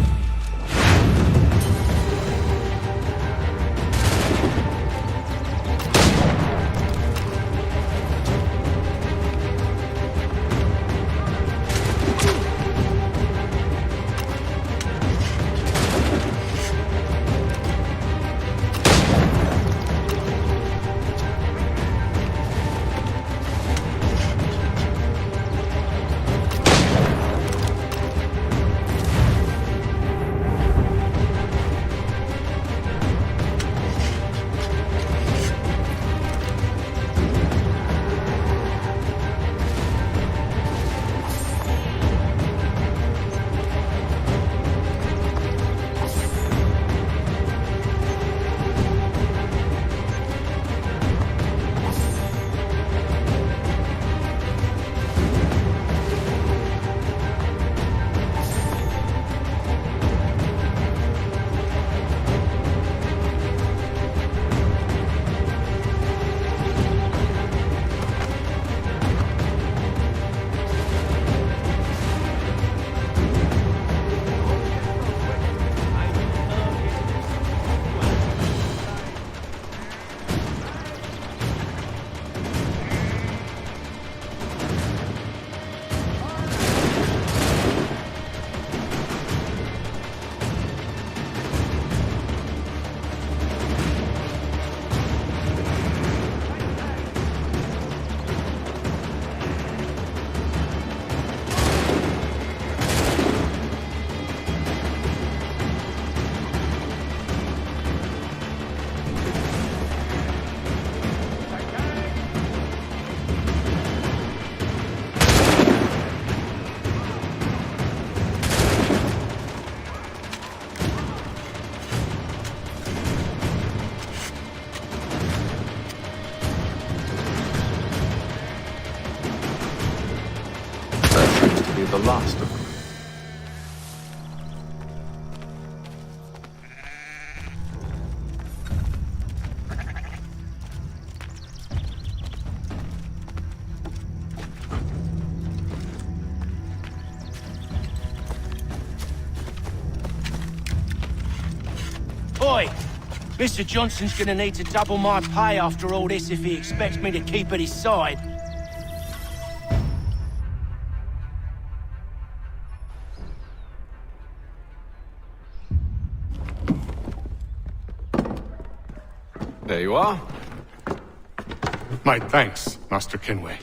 The last of them. Oi! Mr. Johnson's gonna need to double my pay after all this if he expects me to keep at his side. There you are. My thanks, Master Kenway.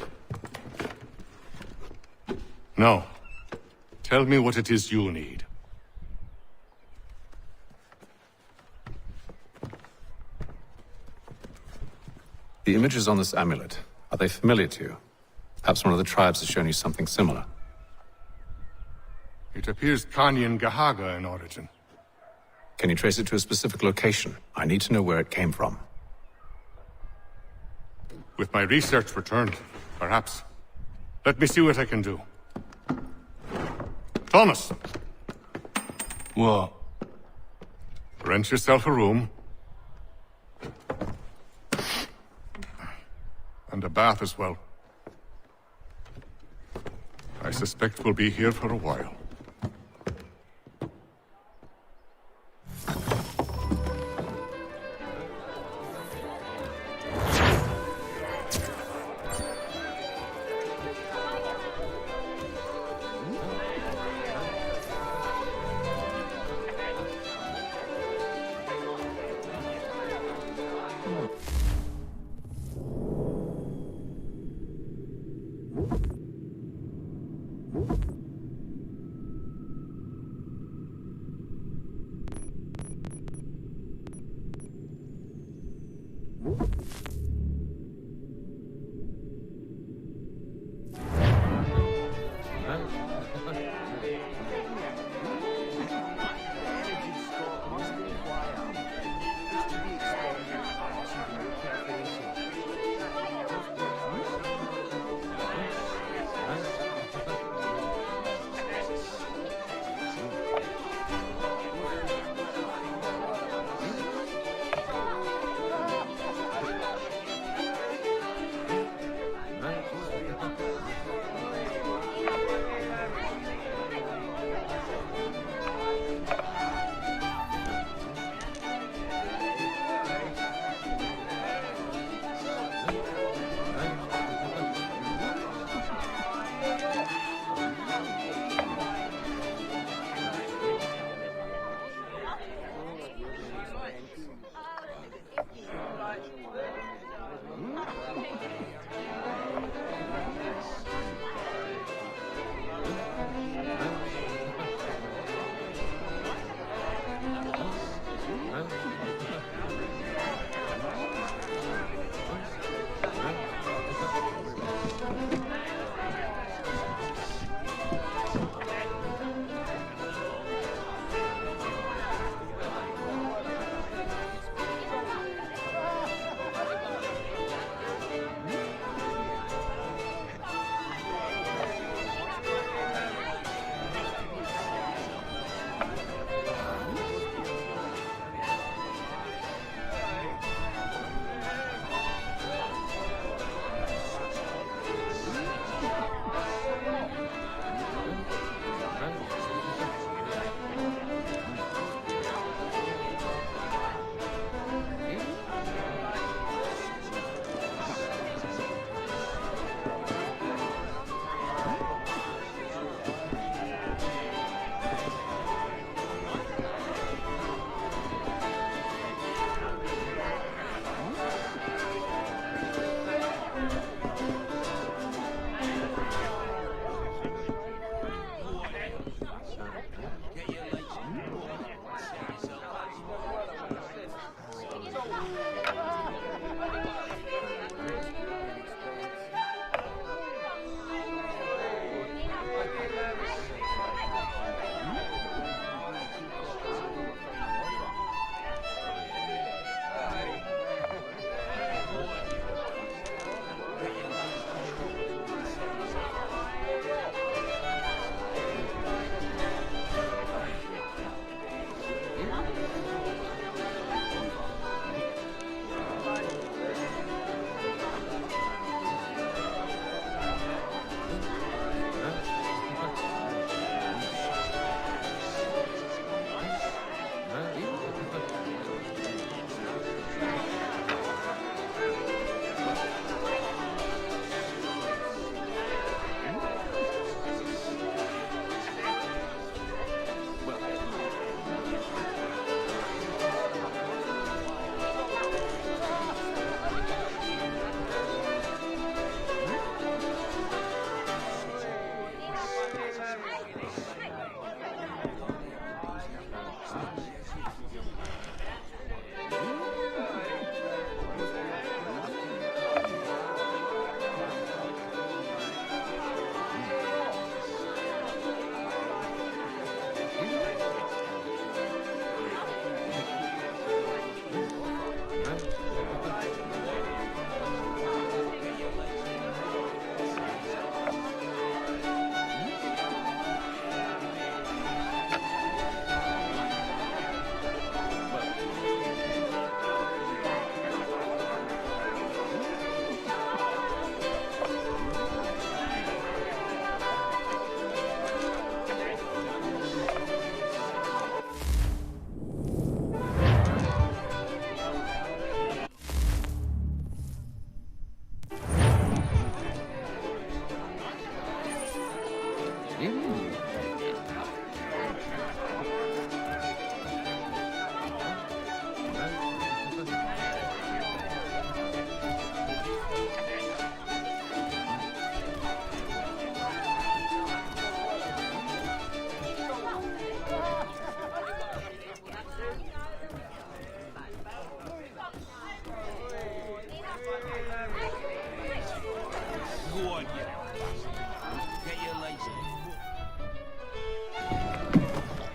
Now, tell me what it is you need. The images on this amulet, are they familiar to you? Perhaps one of the tribes has shown you something similar. It appears Kanyan Gahaga in origin. Can you trace it to a specific location? I need to know where it came from. With my research returned, perhaps. Let me see what I can do. Thomas! What? Rent yourself a room. And a bath as well. I suspect we'll be here for a while.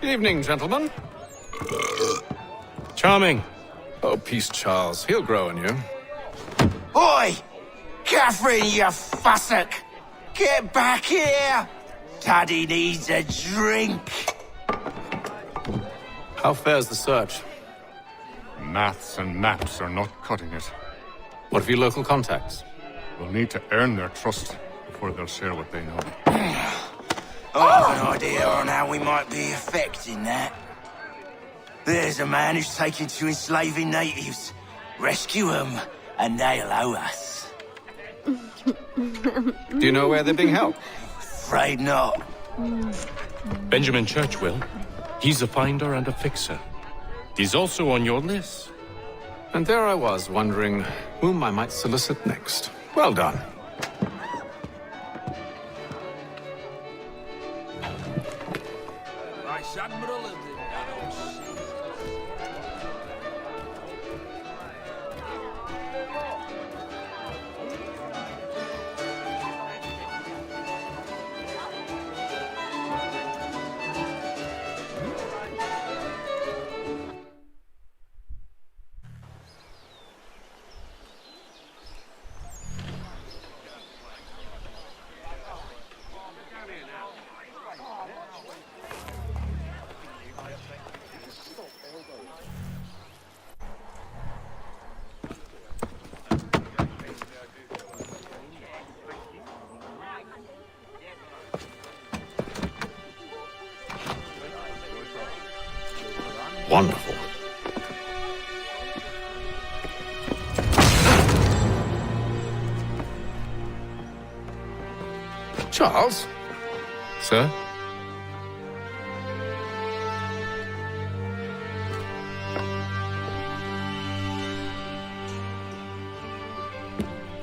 Evening, gentlemen. Charming. Oh, peace, Charles. He'll grow on you. Oi! Catherine, you fussock! Get back here! Daddy needs a drink! How fares the search? Maths and maps are not cutting it. What of your local contacts? We'll need to earn their trust before they'll share what they know. I have an idea on how we might be affecting that. There's a man who's taken to enslaving natives. Rescue them, and they'll owe us. Do you know where they're being held? Afraid not. Benjamin Church will. He's a finder and a fixer. He's also on your list. And there I was, wondering whom I might solicit next. Well done. Vice Admiral of the Wonderful. Charles? Sir?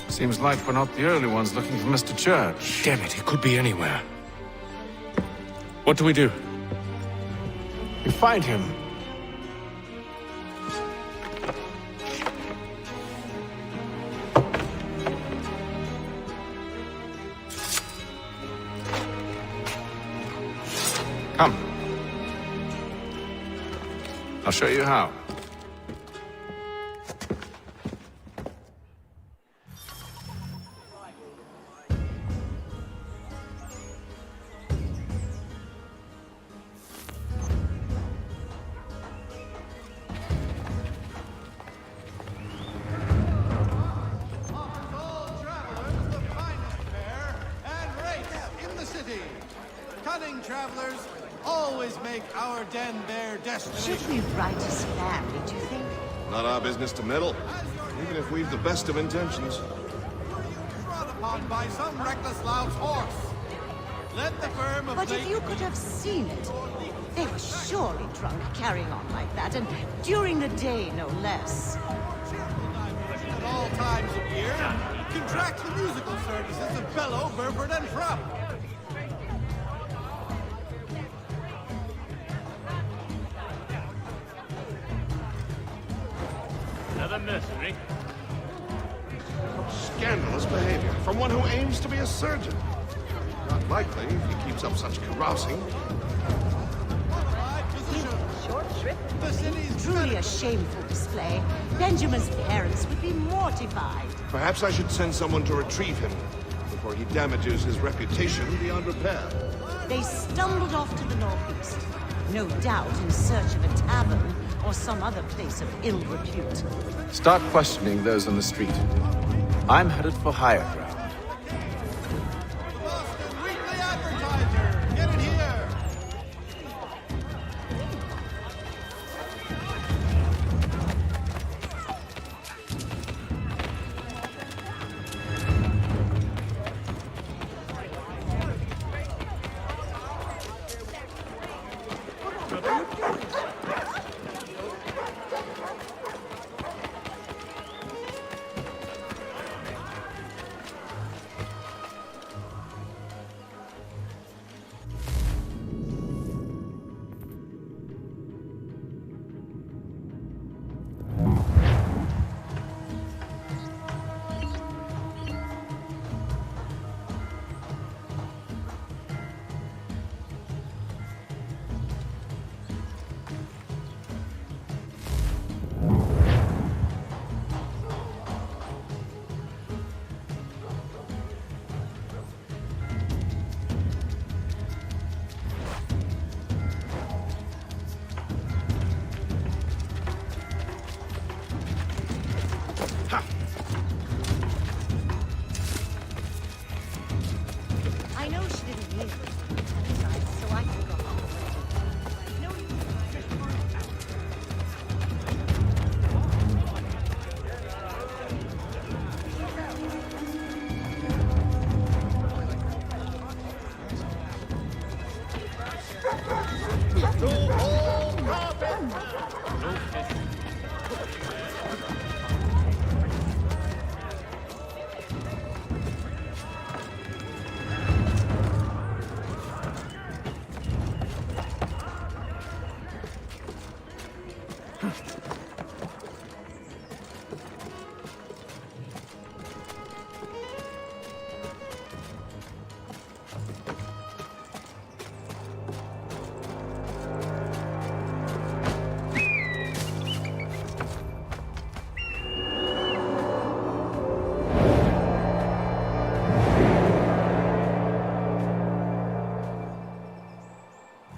Seems like we're not the only ones looking for Mr. Church. Damn it, he could be anywhere. What do we do? You find him. Come. I'll show you how. Cunning travelers always make our den their destination. Should we write his family, do you think? Not our business to meddle, even if we've the best of intentions. Trod upon by some reckless lout's horse. Let the firm of But if you could have seen it, they were surely drunk carrying on like that, and during the day, no less. At all times of year, contract the musical services of Bellow, Burford, and Frump. Another mercenary. Scandalous behavior from one who aims to be a surgeon. Not likely if he keeps up such carousing. Short trip. Truly a shameful display. Benjamin's parents would be mortified. Perhaps I should send someone to retrieve him before he damages his reputation beyond repair. They stumbled off to the northeast, no doubt in search of a tavern or some other place of ill repute. Start questioning those on the street. I'm headed for higher ground. Weekly Advertiser, get it here.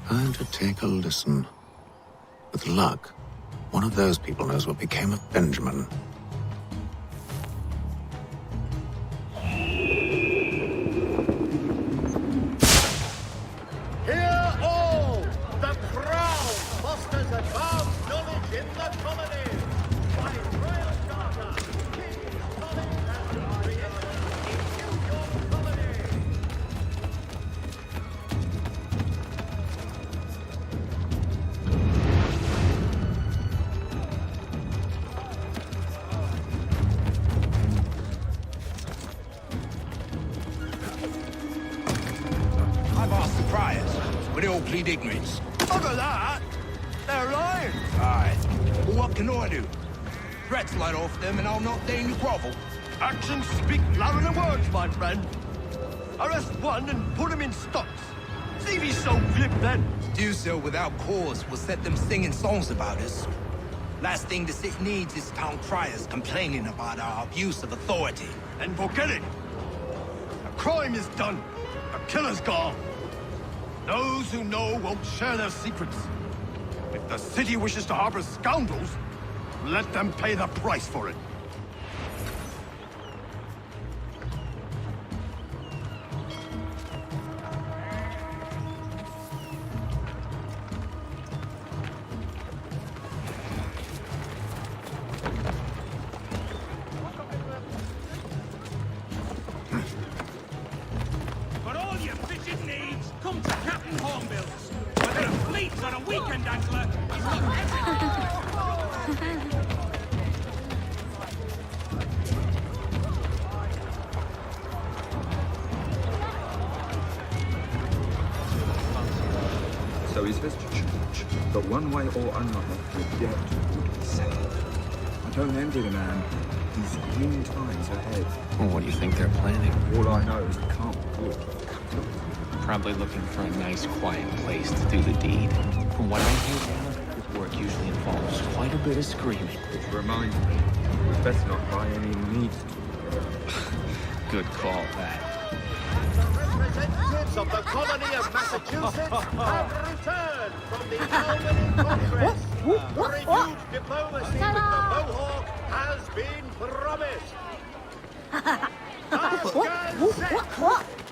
Time to take a listen. With luck, one of those people knows what became of Benjamin. Hear all! The Crown fosters advanced knowledge in the colony! By royal charter, kings, colonies, and creators issue your colony! I've asked the priors, but they all plead ignorance. Bugger that! They're lying! Aye. Well, what can I do? Threats light off them and I'll not deign to grovel. Actions speak louder than words, my friend. Arrest one and put him in stocks. See if he's so glib then. To do so without cause will set them singing songs about us. Last thing the city needs is town criers complaining about our abuse of authority. And forget it. A crime is done. A killer's gone. Those who know won't share their secrets. If the city wishes to harbor scoundrels, let them pay the price for it. For all your fishing needs, come to Captain Hornbill's. Whether a fleet or a weekend angler, he's got everything. So he says to church, but one way or another, the debt would be settled. I don't envy the man. He's green times ahead. Well, what do you think they're planning? All I know is it can't be good. Probably looking for a nice, quiet place to do the deed. From what I hear, Dad, this work usually involves quite a bit of screaming. Which reminds me, we'd better not by any means. Good call, that. Representatives of the colony of Massachusetts have returned from the Albany Congress. Renewed diplomacy with the Mohawk has been promised. Task set.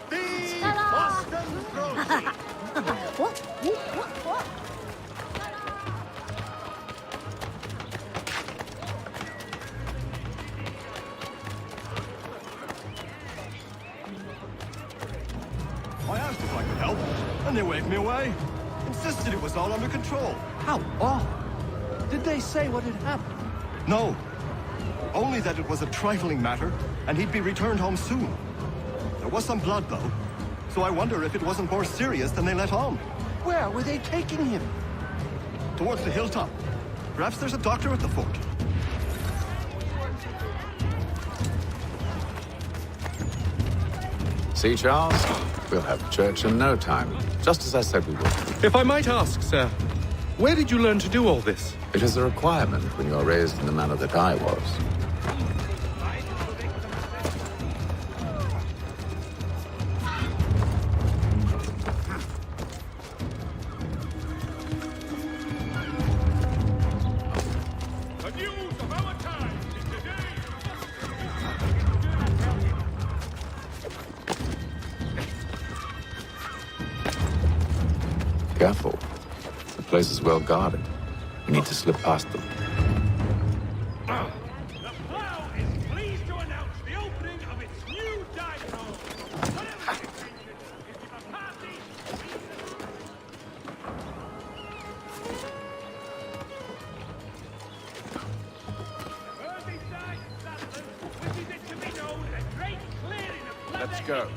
The Boston Crossing. I asked if I could help, and they waved me away. Insisted it was all under control. How odd. Did they say what had happened? No. Only that it was a trifling matter, and he'd be returned home soon. There was some blood, though, so I wonder if it wasn't more serious than they let on. Where were they taking him? Towards the hilltop. Perhaps there's a doctor at the fort. See, Charles? We'll have church in no time, just as I said we would. If I might ask, sir, where did you learn to do all this? It is a requirement when you are raised in the manner that I was. Careful. The place is well guarded. We need to slip past them. The Plough is pleased to announce the opening of its new dining hall. Whatever you think, if you've a party, go.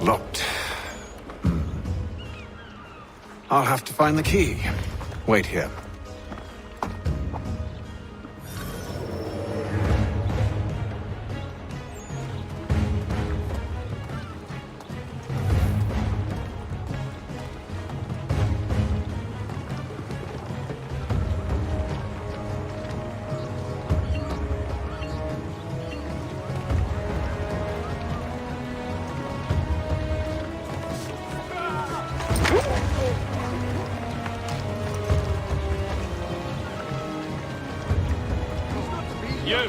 Locked. I'll have to find the key. Wait here. You!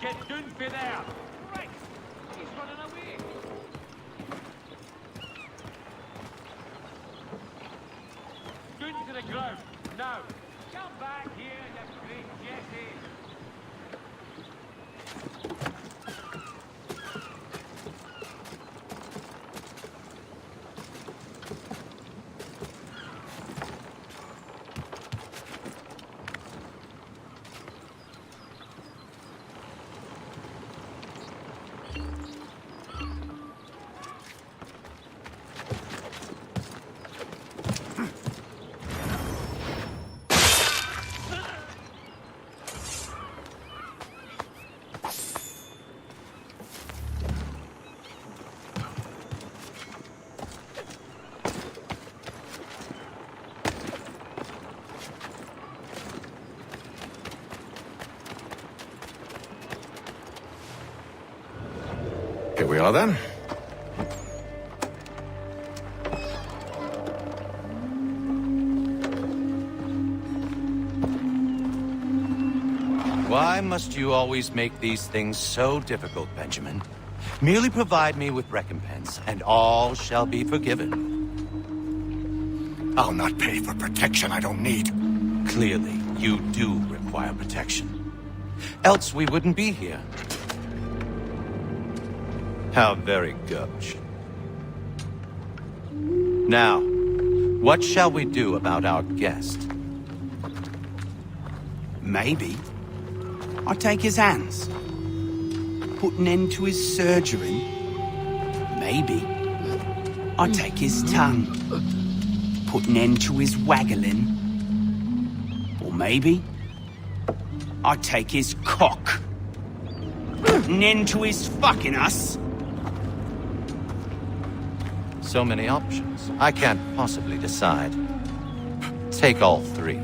Get Dunfin out! Right! He's running away! Dun to the ground! Now! Come back here, you great Jesse! Here we are then. Why, must you always make these things so difficult, Benjamin? Merely provide me with recompense, and all shall be forgiven. I'll not pay for protection I don't need. Clearly, you do require protection. Else we wouldn't be here. How very gauche. Now, what shall we do about our guest? Maybe I take his hands, put an end to his surgery. Maybe I take his tongue, put an end to his waggling. Or maybe I take his cock, an end to his fucking us. So many options. I can't possibly decide. Take all three.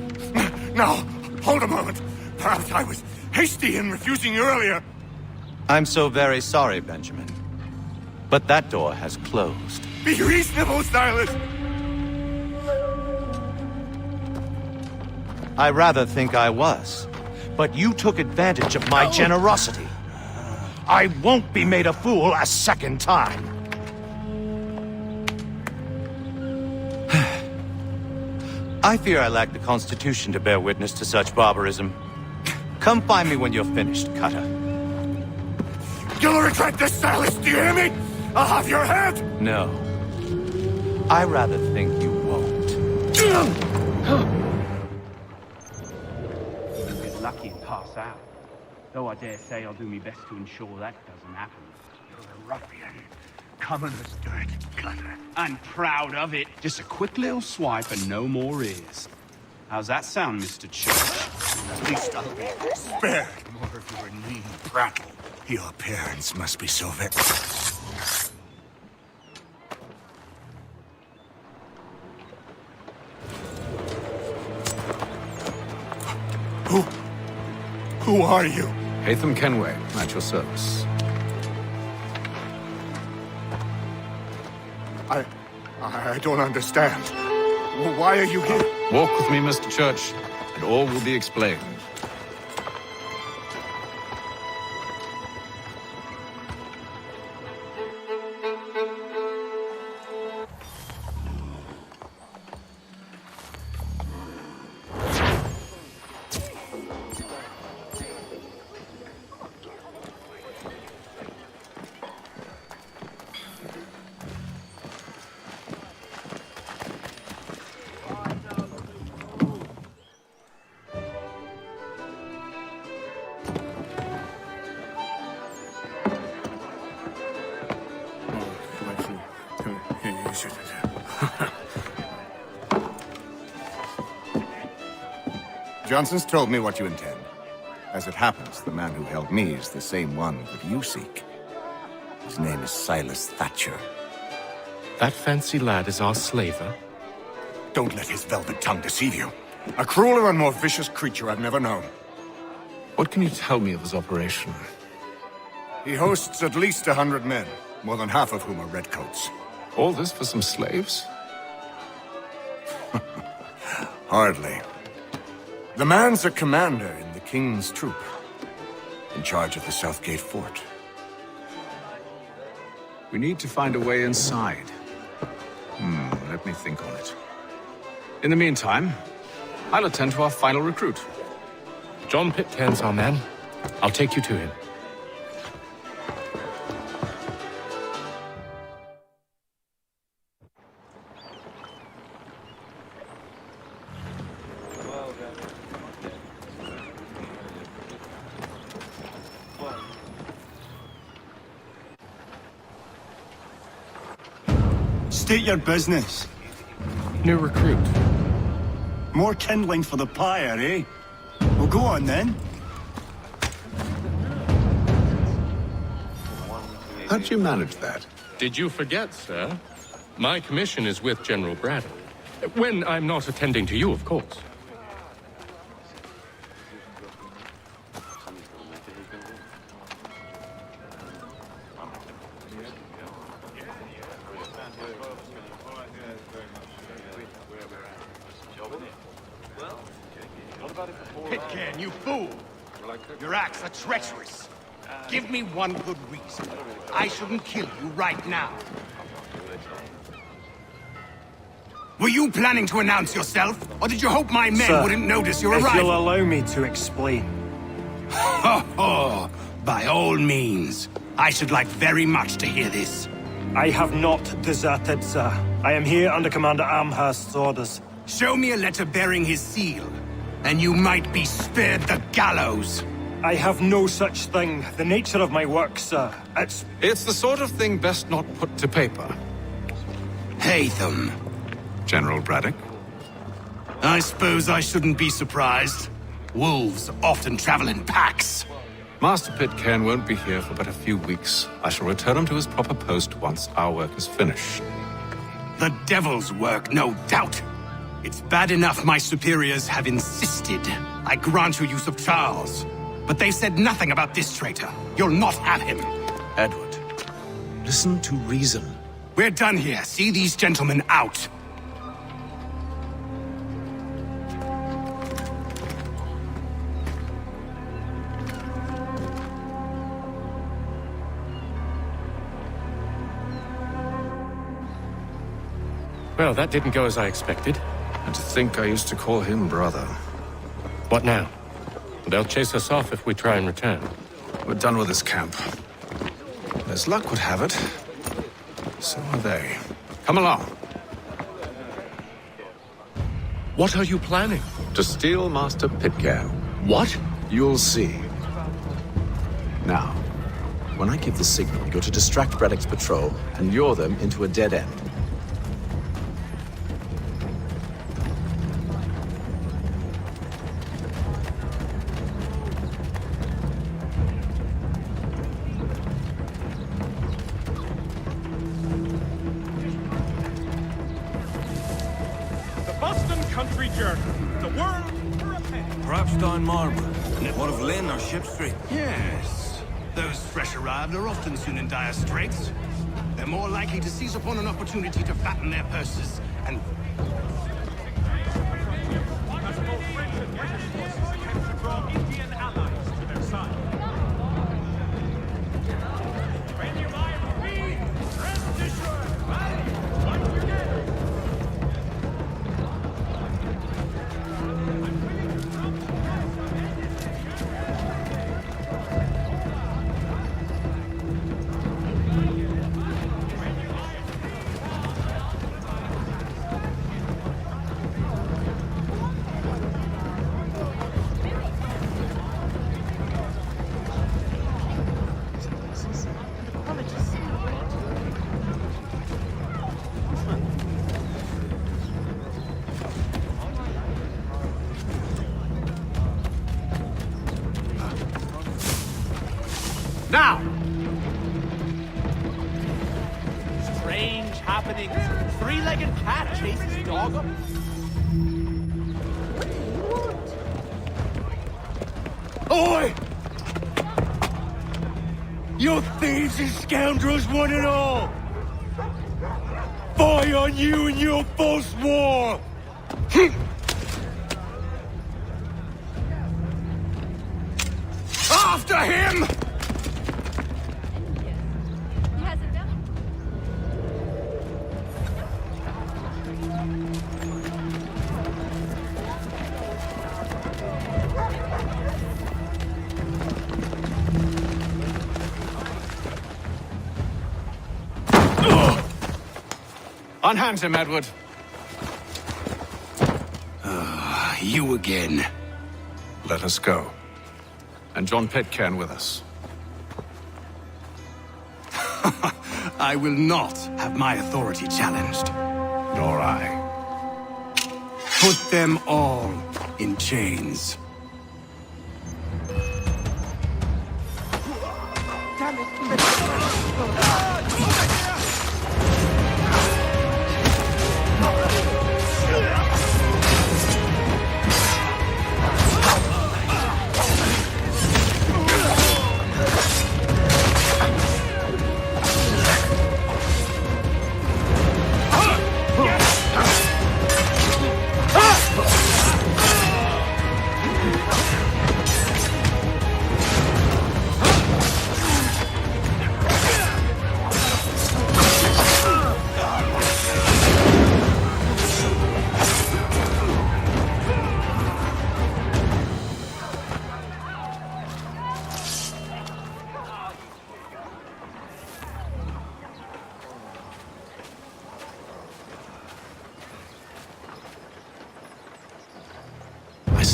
No, hold a moment. Perhaps I was hasty in refusing you earlier. I'm so very sorry, Benjamin. But that door has closed. Be reasonable, Silas. I rather think I was. But you took advantage of my generosity. I won't be made a fool a second time. I fear I lack the constitution to bear witness to such barbarism. Come find me when you're finished, Cutter. You'll regret this, Silas, do you hear me? I'll have your head! No. I rather think you won't. You'll get lucky and pass out. Though I dare say I'll do my best to ensure that doesn't happen. You're a ruffian. Common as dirt, Cutter. I'm proud of it. Just a quick little swipe and no more is. How's that sound, Mr. Church? At least I'll be spared more of your lean prattle. Your appearance must be so very... Who are you? Hatham Kenway, at your service. I don't understand. Why are you here? Walk with me, Mr. Church, and all will be explained. Johnson's told me what you intend. As it happens, the man who held me is the same one that you seek. His name is Silas Thatcher. That fancy lad is our slaver? Don't let his velvet tongue deceive you. A crueler and more vicious creature I've never known. What can you tell me of his operation? He hosts at least 100 men, more than half of whom are redcoats. All this for some slaves? Hardly. The man's a commander in the King's troop, in charge of the Southgate Fort. We need to find a way inside. Let me think on it. In the meantime, I'll attend to our final recruit. John Pitcairn's our man. I'll take you to him. State your business. New recruit. More kindling for the pyre, eh? Well, go on then. How'd you manage that? Did you forget, sir? My commission is with General Braddock. When I'm not attending to you, of course. Pitcairn, you fool! Your acts are treacherous. Give me one good reason. I shouldn't kill you right now. Were you planning to announce yourself, or did you hope my men Sir, wouldn't notice your if arrival? you'll allow me to explain. Ho ho! By all means. I should like very much to hear this. I have not deserted, sir. I am here under Commander Amherst's orders. Show me a letter bearing his seal, and you might be spared the gallows. I have no such thing. The nature of my work, sir. It's the sort of thing best not put to paper. Hatham. General Braddock? I suppose I shouldn't be surprised. Wolves often travel in packs. Master Pitcairn won't be here for but a few weeks. I shall return him to his proper post once our work is finished. The devil's work, no doubt. It's bad enough my superiors have insisted I grant you use of Charles. But they've said nothing about this traitor. You'll not have him. Edward, listen to reason. We're done here. See these gentlemen out. Well, that didn't go as I expected. And to think I used to call him brother. What now? They'll chase us off if we try and return. We're done with this camp. As luck would have it, so are they. Come along. What are you planning? To steal Master Pitcairn. What? You'll see. Now, when I give the signal, you're to distract Braddock's patrol and lure them into a dead end. What of Lynn or Ship Street? Yes. Those fresh arrived are often soon in dire straits. They're more likely to seize upon an opportunity to fatten their purses and... Indian allies to their side. When you buy from me, rest assured, once again. Now! Strange happenings. Three-legged cat chases dog up. Oi! You thieves and scoundrels, one and all! Fire on you and your false war! After him! Unhand him, Edward. You again. Let us go. And John Pitcairn with us. I will not have my authority challenged. Nor I. Put them all in chains.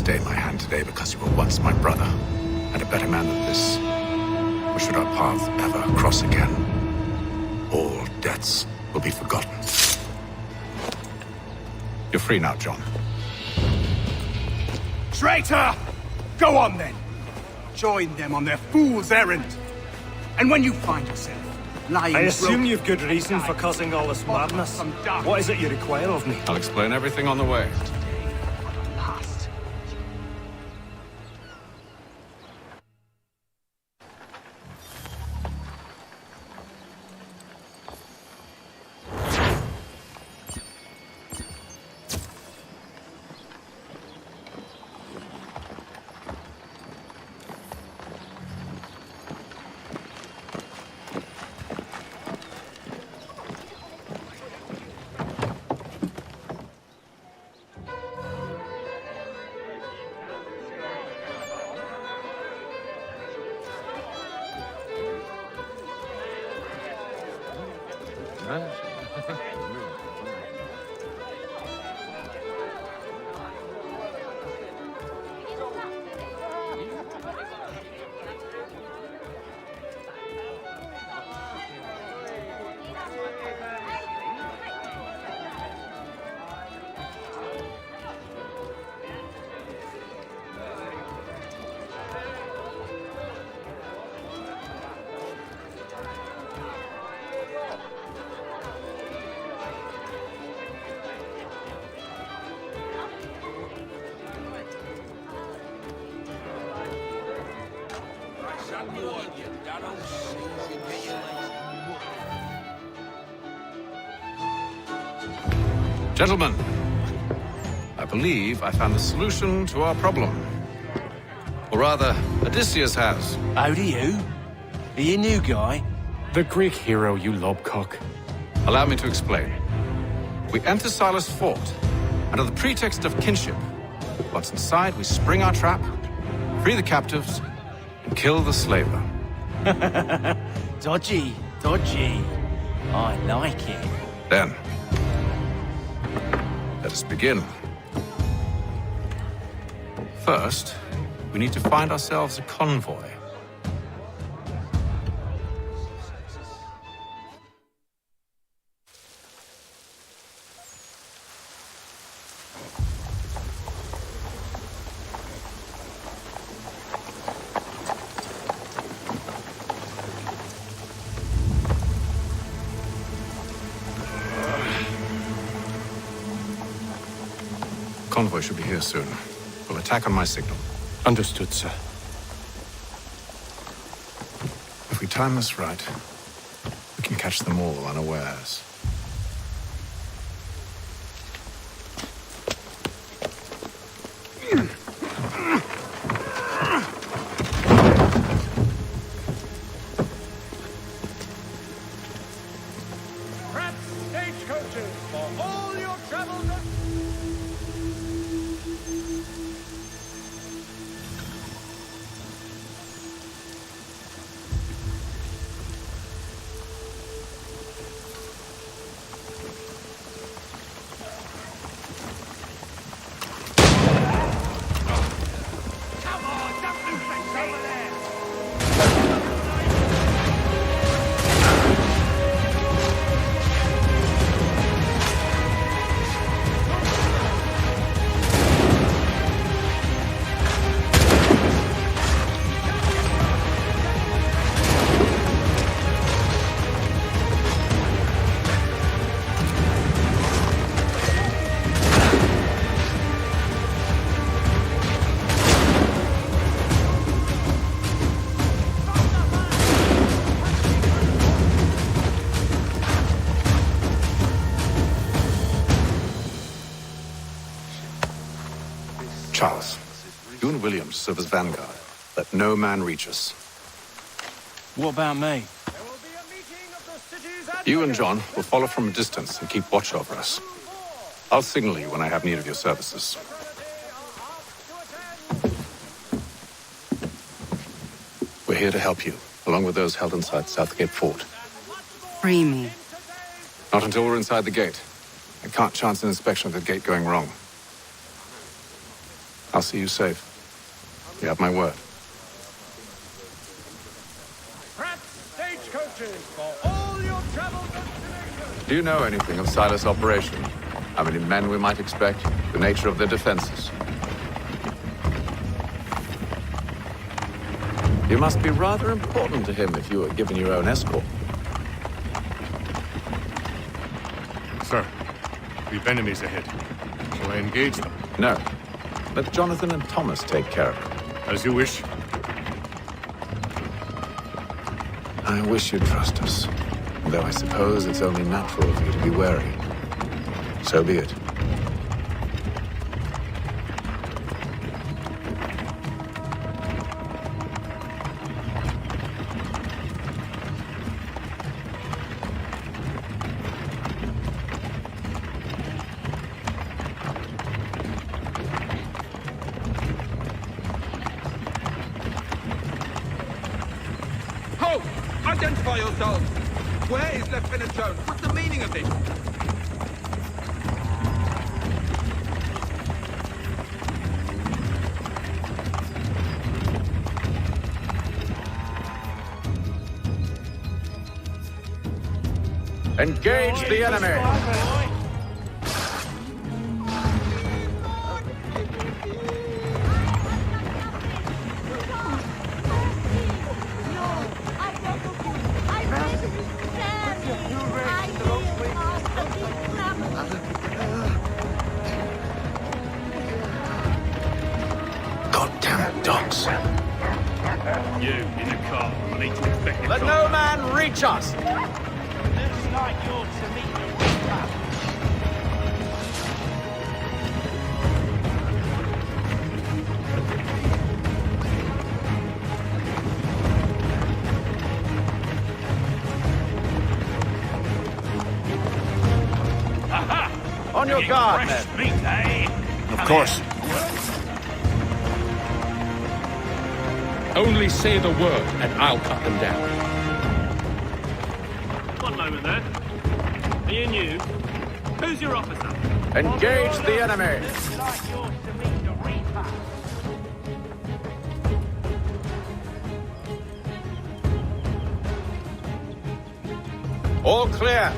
stay my hand today because you were once my brother, and a better man than this. Or should our paths ever cross again, all debts will be forgotten. You're free now, John. Traitor! Go on then. Join them on their fool's errand. And when you find yourself lying... I assume you've good reason for causing all this madness. What is it you require of me? I'll explain everything on the way. Gentlemen, I believe I found the solution to our problem. Or rather, Odysseus has. How do you? Are you a new guy? The Greek hero, you lobcock. Allow me to explain. We enter Silas' fort, under the pretext of kinship. Once inside, we spring our trap, free the captives, and kill the slaver. Dodgy, dodgy. I like it. Then, let us begin. First, we need to find ourselves a convoy. Convoy should be here soon. We'll attack on my signal. Understood, sir. If we time this right, we can catch them all unawares. Prep stagecoaches for all your travels. Charles, you and William serve as vanguard. Let no man reach us. What about me? You and John will follow from a distance and keep watch over us. I'll signal you when I have need of your services. We're here to help you, along with those held inside Southgate Fort. Free me. Not until we're inside the gate. I can't chance an inspection of the gate going wrong. I'll see you safe. You have my word. Stagecoaches for all your travel destinations. Do you know anything of Silas' operation? How many men we might expect? The nature of their defenses? You must be rather important to him if you were given your own escort. Sir, we've enemies ahead. Shall I engage them? No. Let Jonathan and Thomas take care of it. As you wish. I wish you'd trust us. Though I suppose it's only natural for you to be wary. So be it. Halt! Identify yourselves! Where is Lieutenant Jones? What's the meaning of this? Engage the enemy! Goddamn dogs. You in the car. I need to inspect the Let car. no man reach us! Looks like you're to meet the Reaper. Aha! On your guard, men. Fresh meat, eh? Of course. Only say the word, and I'll cut them down. One moment there. Me and you. Who's your officer? Engage the enemy! Looks like you're to meet the Reaper. All clear!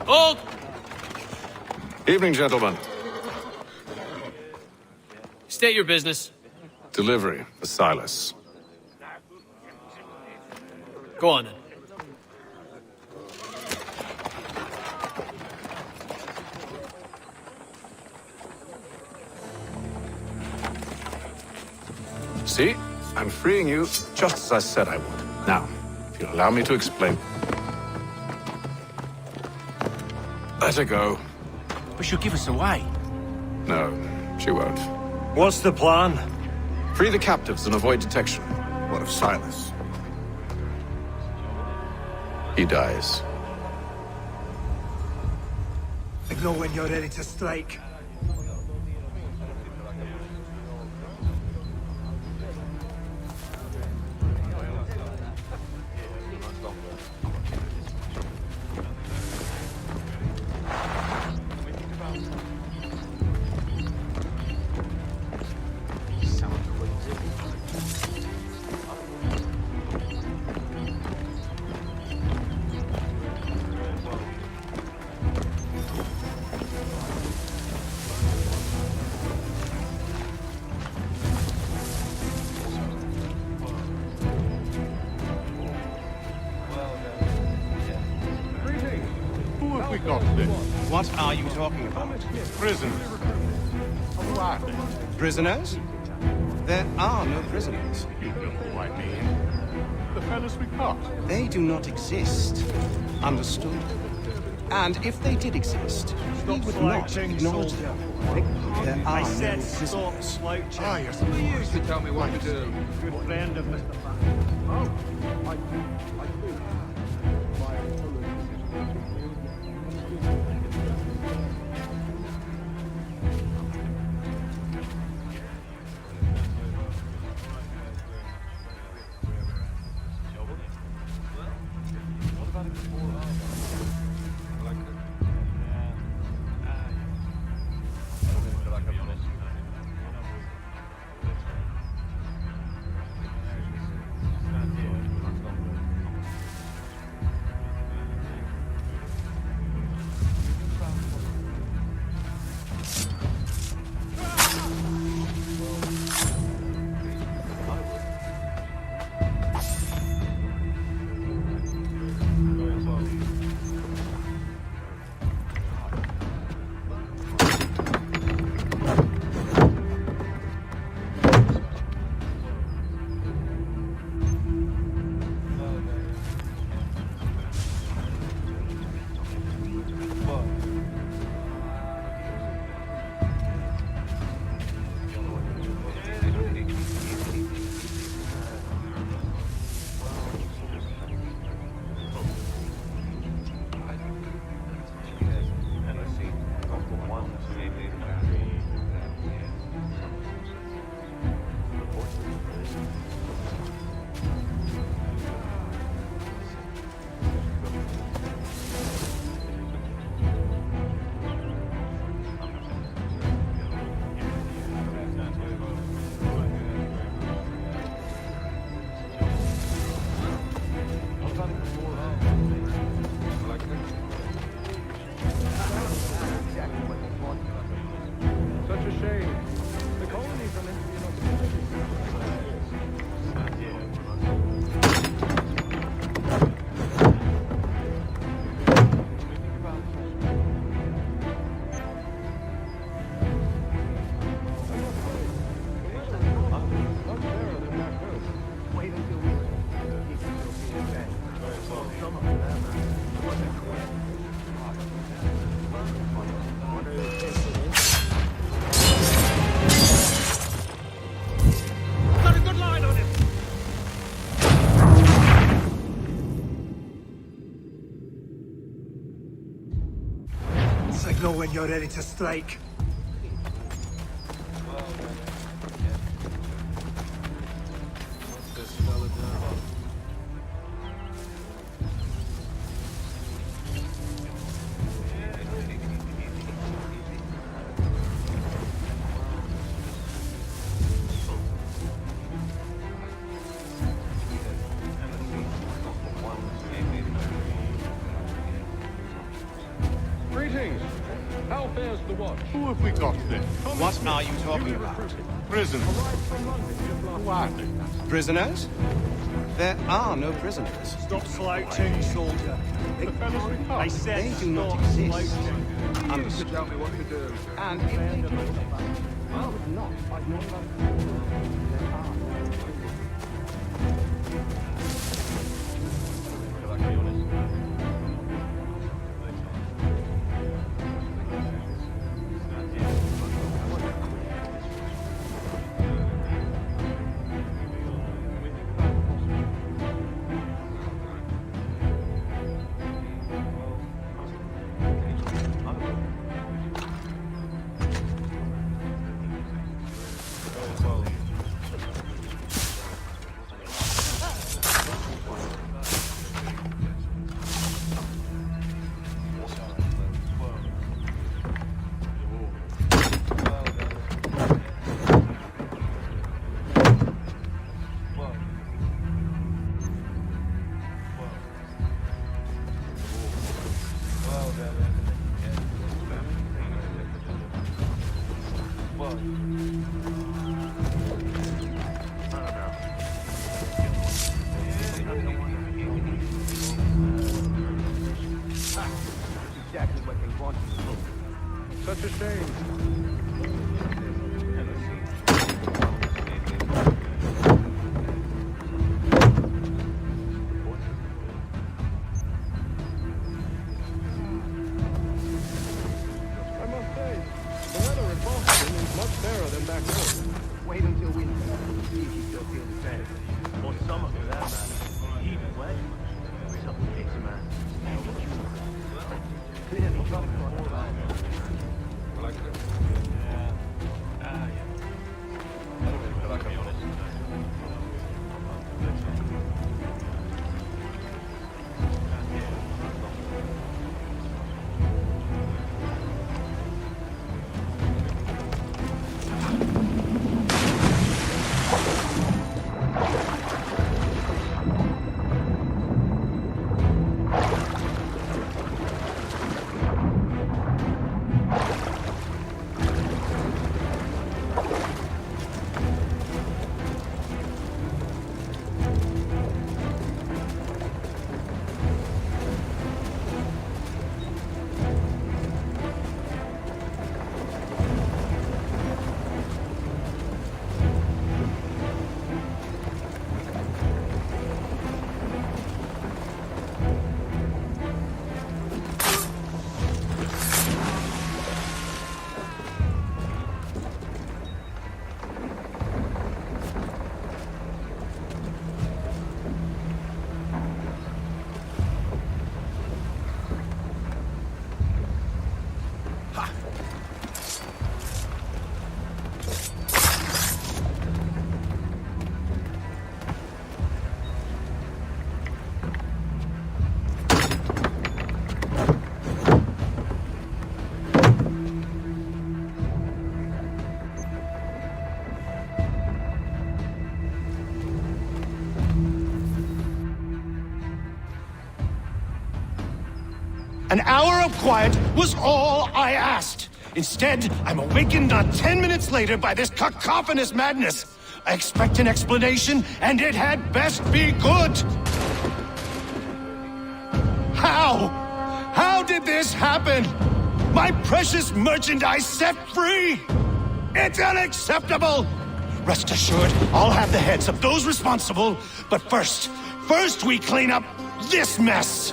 Hold! Evening, gentlemen. State your business. Delivery for Silas. Go on, then. See? I'm freeing you just as I said I would. Now, if you'll allow me to explain. Let her go. But she'll give us away. No, she won't. What's the plan? Free the captives and avoid detection. What of Silas? He dies. Signal when you're ready to strike. Who have we got then? What are you talking about? Prisoners. Who are they? Prisoners? There are no prisoners. You know who I mean. The fellas we caught. They do not exist. Understood? And if they did exist, we would not acknowledge them. There are no prisoners. Ah, yes. You used to tell me what to do. Good friend of Mr. Signal when you're ready to strike. Greetings. How fares the watch? Who have we got there? What are you talking about? Prisoners. Who are they? Prisoners? There are no prisoners. Stop slouching, soldier. The fellows we I caught. said They do not stop exist. slouching. You used to tell me what to do. And if they did exist, I would not acknowledge them. There are no Exactly what they wanted. Such a shame. Much fairer than back home. Wait until winter. See if you still feel the same. Or summer for that matter. Either way, something hits a man. Clearly, you've got more about it. I like it. An hour of quiet was all I asked. Instead, I'm awakened not 10 minutes later by this cacophonous madness. I expect an explanation, and it had best be good. How? How did this happen? My precious merchandise set free? It's unacceptable! Rest assured, I'll have the heads of those responsible, but first we clean up this mess!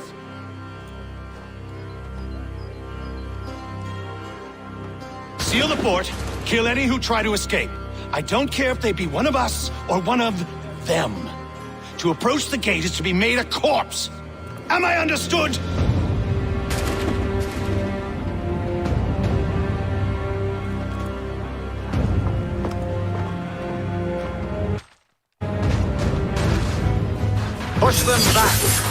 Seal the fort, kill any who try to escape. I don't care if they be one of us or one of them. To approach the gate is to be made a corpse. Am I understood? Push them back!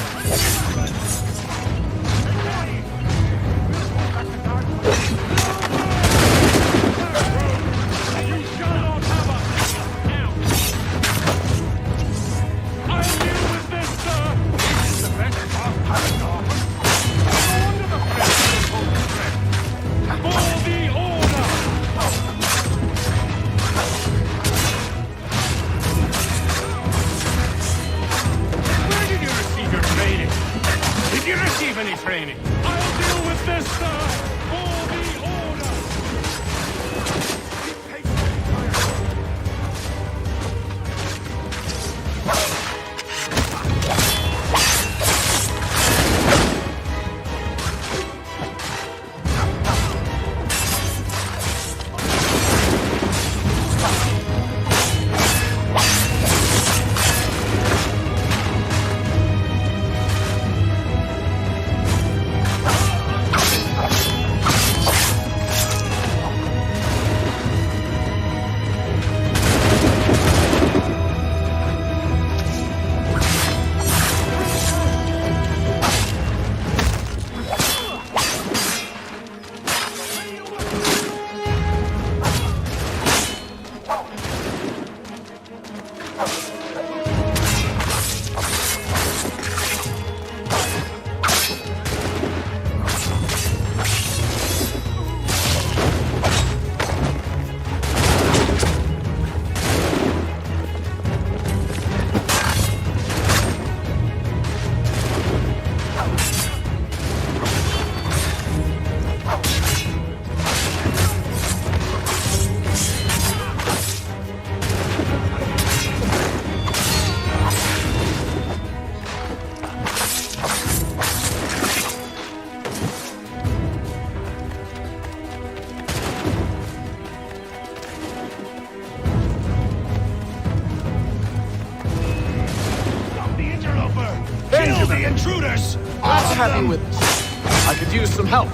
have you with us. I could use some help.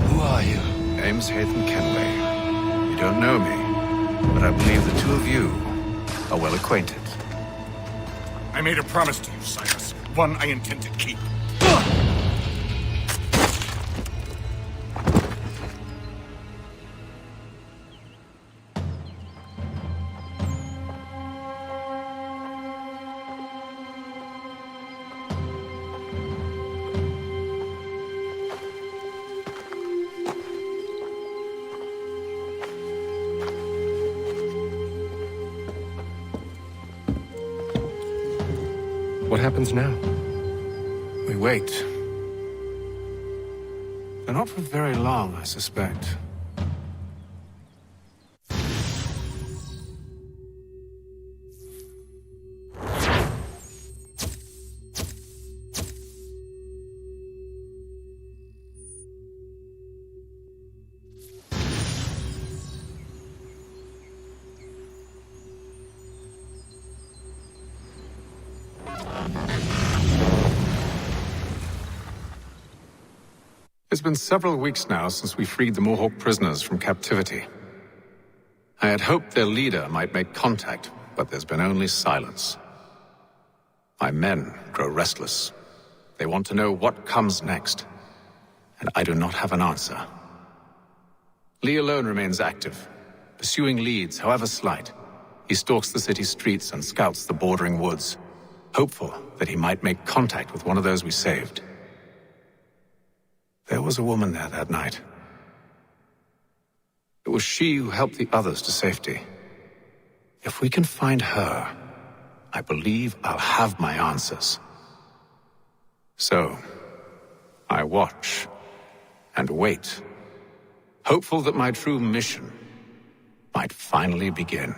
Who are you? Name's Haytham Kenway. You don't know me, but I believe the two of you are well acquainted. I made a promise to you, Cyrus. One I intend to keep. What happens now? We wait. But not for very long, I suspect. It's been several weeks now since we freed the Mohawk prisoners from captivity. I had hoped their leader might make contact, but there's been only silence. My men grow restless. They want to know what comes next, and I do not have an answer. Lee alone remains active, pursuing leads, however slight. He stalks the city streets and scouts the bordering woods, hopeful that he might make contact with one of those we saved. There was a woman there that night. It was she who helped the others to safety. If we can find her, I believe I'll have my answers. So, I watch and wait, hopeful that my true mission might finally begin.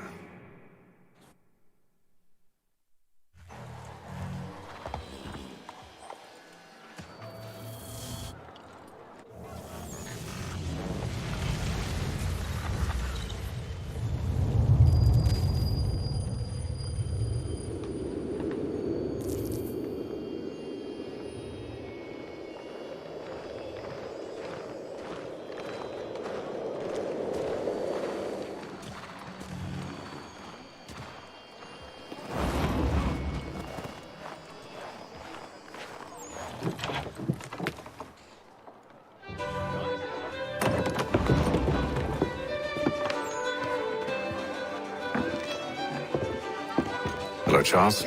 Hello, Charles.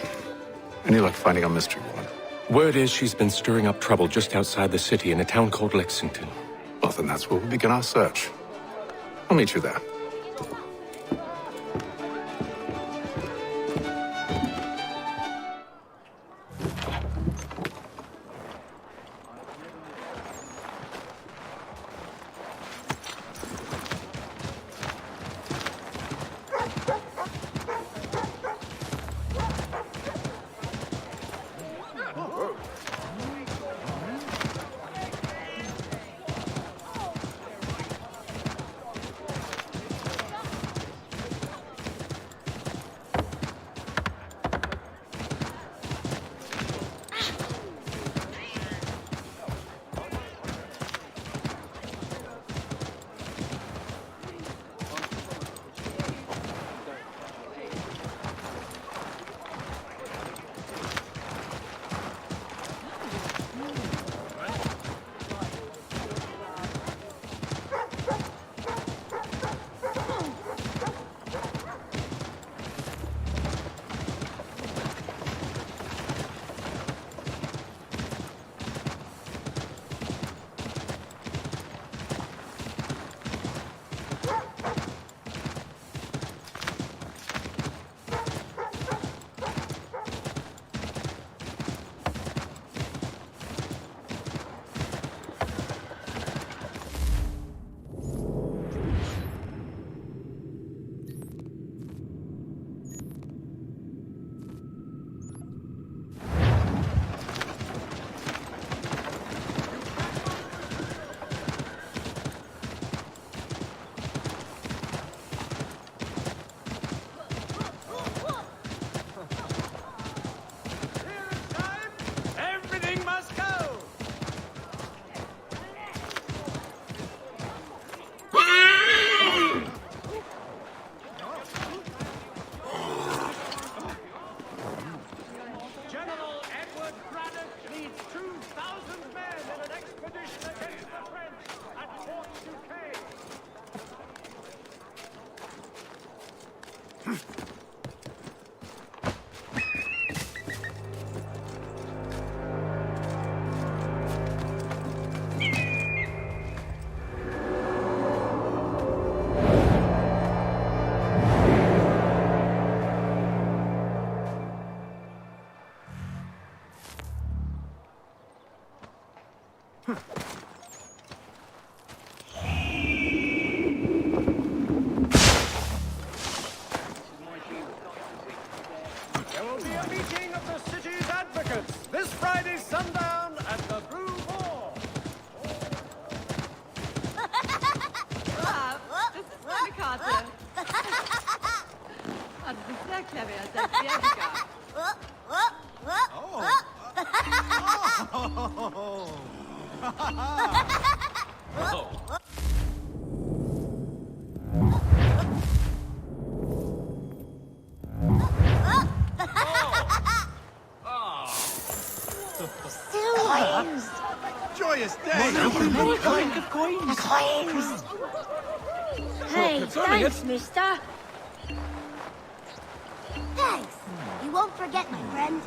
Any luck finding our mystery woman? Word is she's been stirring up trouble just outside the city in a town called Lexington. Well, then that's where we'll begin our search. I'll meet you there. There will be a meeting of the city's advocates this Friday sundown at the Brew Hall. Das ist meine Karte. Ah, du bist sehr clever, sehr clever. Coins! Joyous day! Coins! Hey, thanks, mister. Thanks. You won't forget, my friend.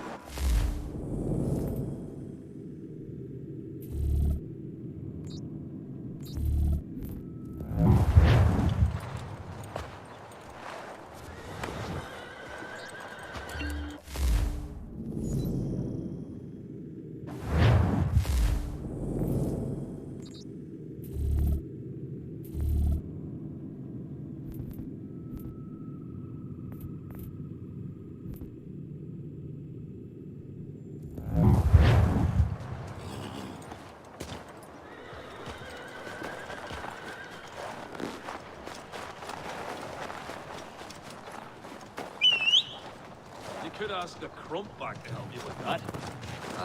You could ask the Crumpback to help you with that.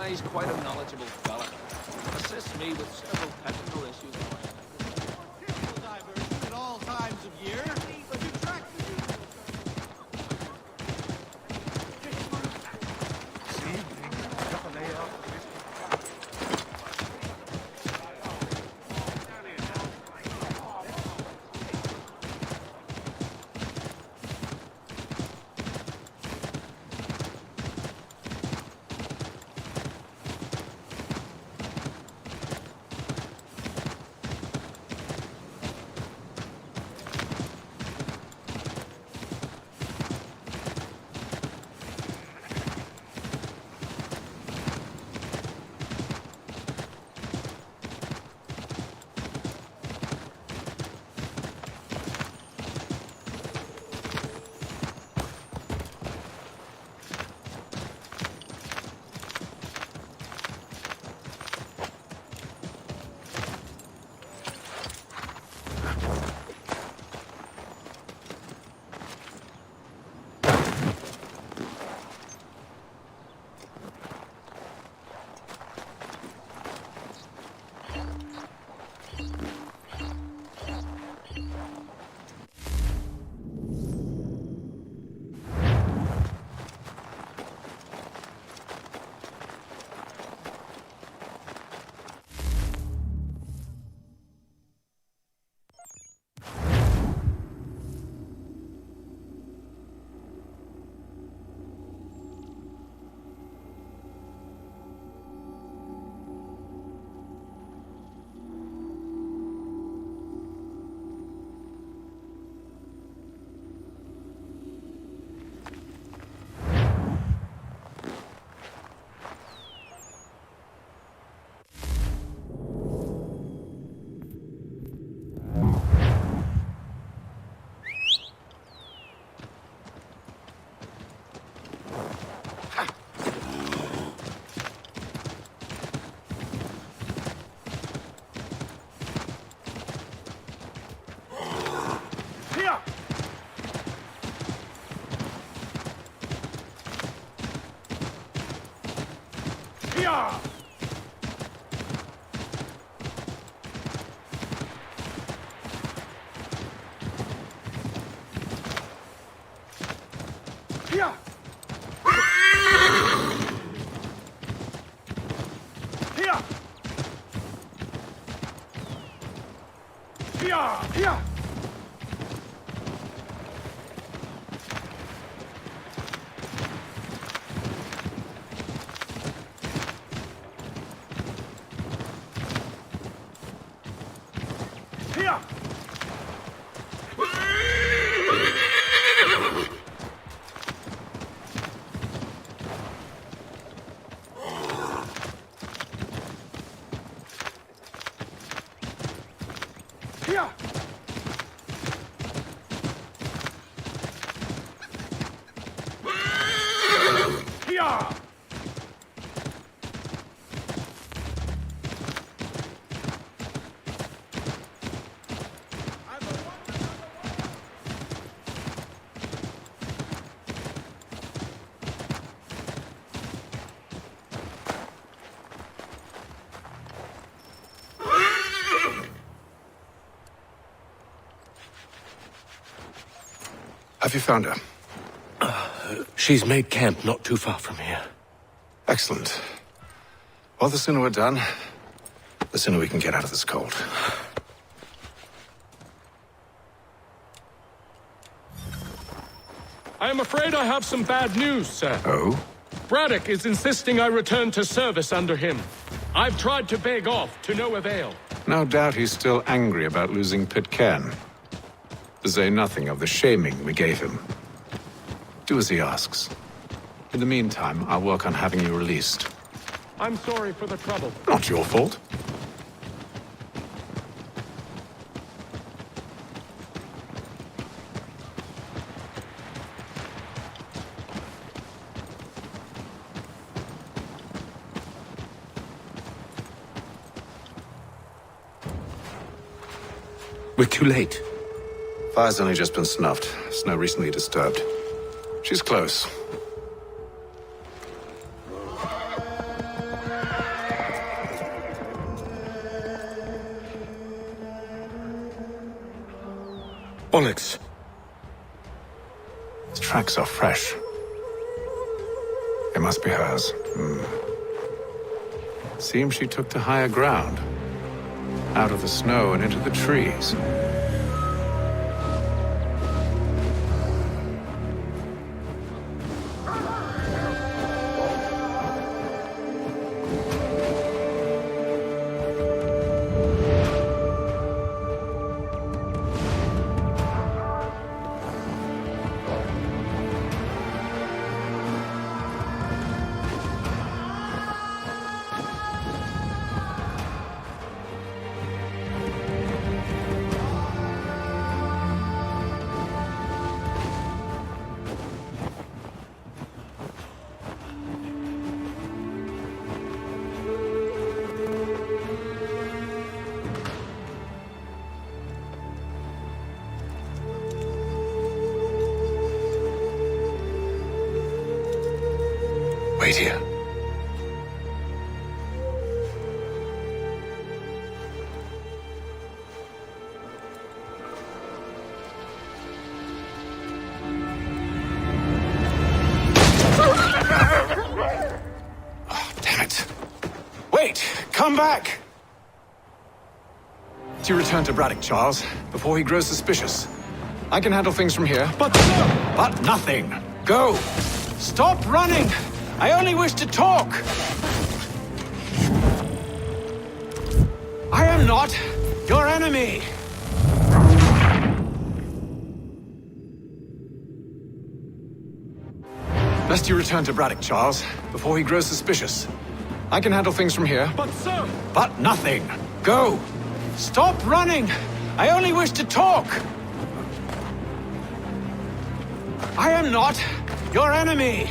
He's quite a knowledgeable fella. Assists me with several technical issues. Divers at all times of year. you found her? She's made camp not too far from here. Excellent. Well, the sooner we're done, the sooner we can get out of this cold. I am afraid I have some bad news, sir. Oh? Braddock is insisting I return to service under him. I've tried to beg off, to no avail. No doubt he's still angry about losing Pitcairn. To say nothing of the shaming we gave him. Do as he asks. In the meantime, I'll work on having you released. I'm sorry for the trouble. Not your fault. We're too late. Fire's only just been snuffed. Snow recently disturbed. She's close. Bollocks. The tracks are fresh. They must be hers. Seems she took to higher ground. Out of the snow and into the trees. Wait here. Oh, damn it. Wait! Come back! You return to Braddock, Charles, before he grows suspicious. I can handle things from here. But nothing! Go! Stop running! I only wish to talk! I am not your enemy! Best you return to Braddock, Charles, before he grows suspicious. I can handle things from here. But sir! But nothing! Go! Stop running! I only wish to talk! I am not your enemy!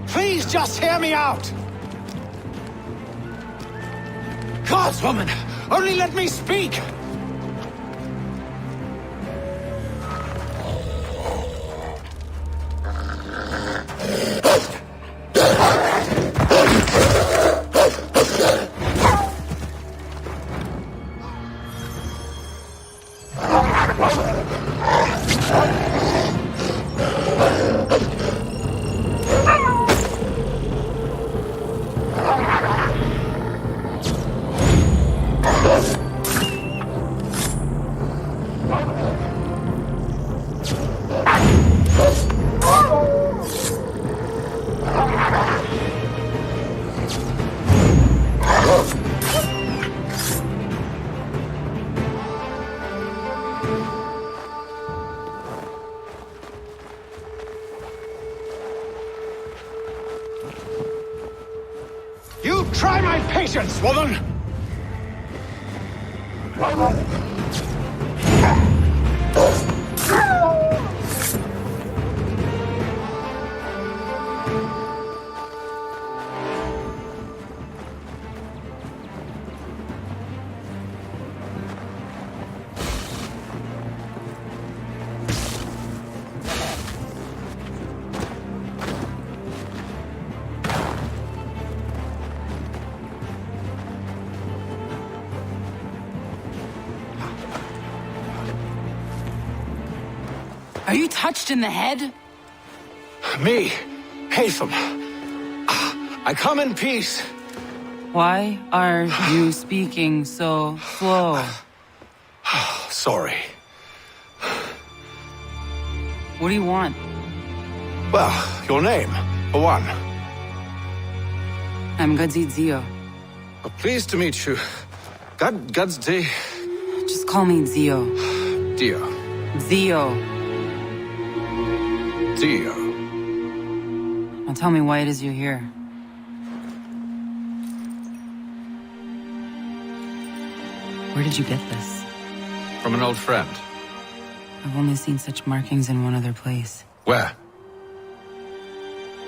Please just hear me out! Guardswoman, only let me speak! You try my patience, woman! Are you touched in the head? Me, Haytham. I come in peace. Why are you speaking so slow? Sorry. What do you want? Well, your name, for one. I'm Gadzit Zio. Pleased to meet you. Gadsdi. Just call me Zio. Dio. Zio. Dio. Now tell me why it is you're here. Where did you get this? From an old friend. I've only seen such markings in one other place. Where?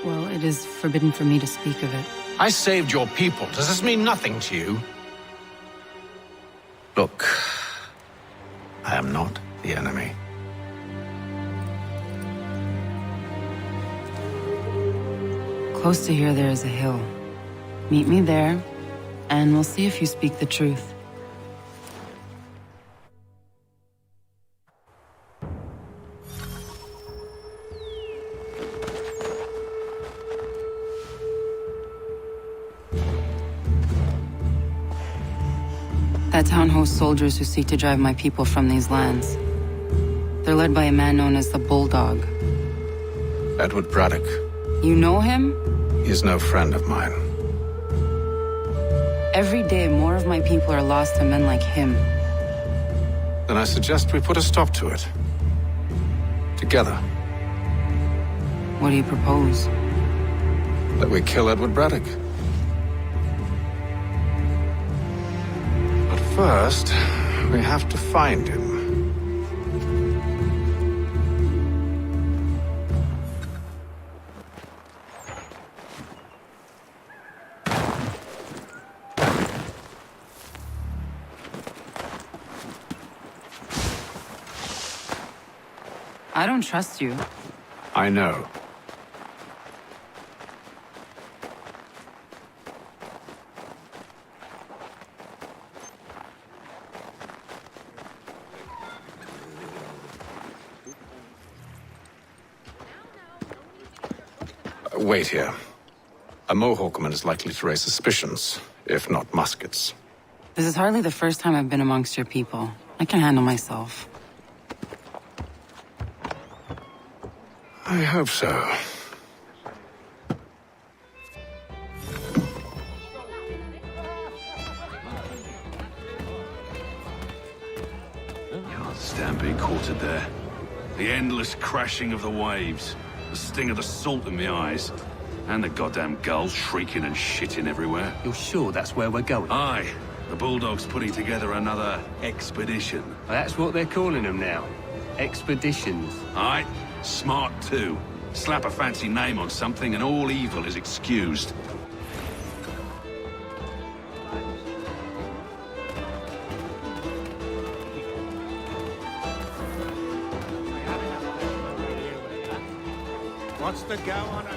Well, it is forbidden for me to speak of it. I saved your people. Does this mean nothing to you? Look, I am not the enemy. Close to here, there is a hill. Meet me there, and we'll see if you speak the truth. That town hosts soldiers who seek to drive my people from these lands. They're led by a man known as the Bulldog. Edward Braddock. You know him? He is no friend of mine. Every day, more of my people are lost to men like him. Then I suggest we put a stop to it. Together. What do you propose? That we kill Edward Braddock. But first, we have to find him. I don't trust you. I know. Wait here. A Mohawkman is likely to raise suspicions, if not muskets. This is hardly the first time I've been amongst your people. I can handle myself. I hope so. God, Stampede quartered there. The endless crashing of the waves, the sting of the salt in the eyes, and the goddamn gulls shrieking and shitting everywhere. You're sure that's where we're going? Aye. The Bulldog's putting together another expedition. Well, that's what they're calling them now. Expeditions. Aye. Smart too. Slap a fancy name on something and all evil is excused. What's the go on up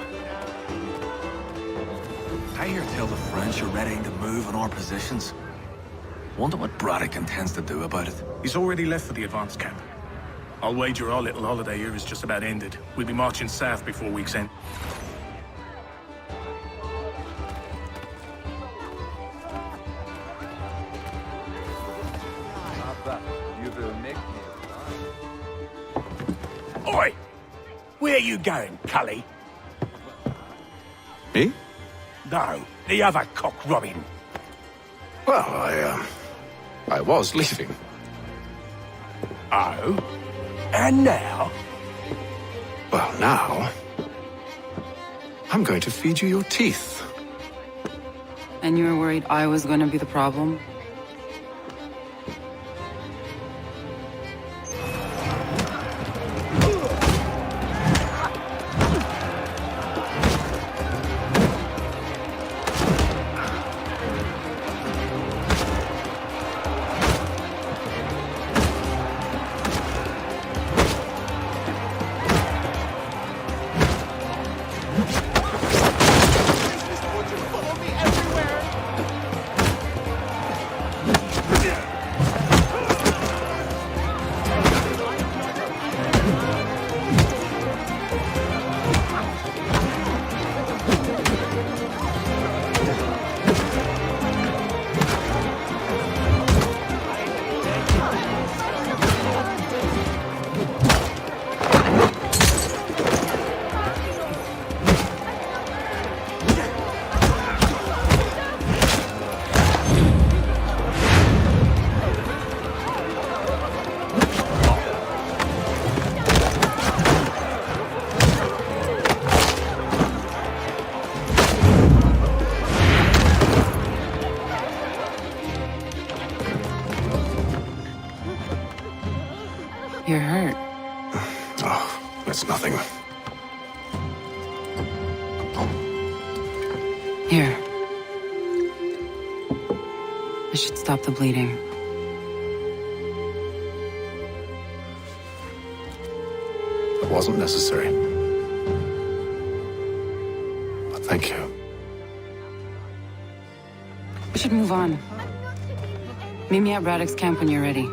I hear tell the French are ready to move on our positions. Wonder what Braddock intends to do about it. He's already left for the advance camp. I'll wager our little holiday here is just about ended. We'll be marching south before week's end. Oi! Where you going, Cully? Me? No, the other cock Robin. Well, I was leaving. Oh? And now? Well, now... I'm going to feed you your teeth. And you were worried I was going to be the problem? That's nothing. Here. This should stop the bleeding. It wasn't necessary. But thank you. We should move on. Meet me at Braddock's camp when you're ready.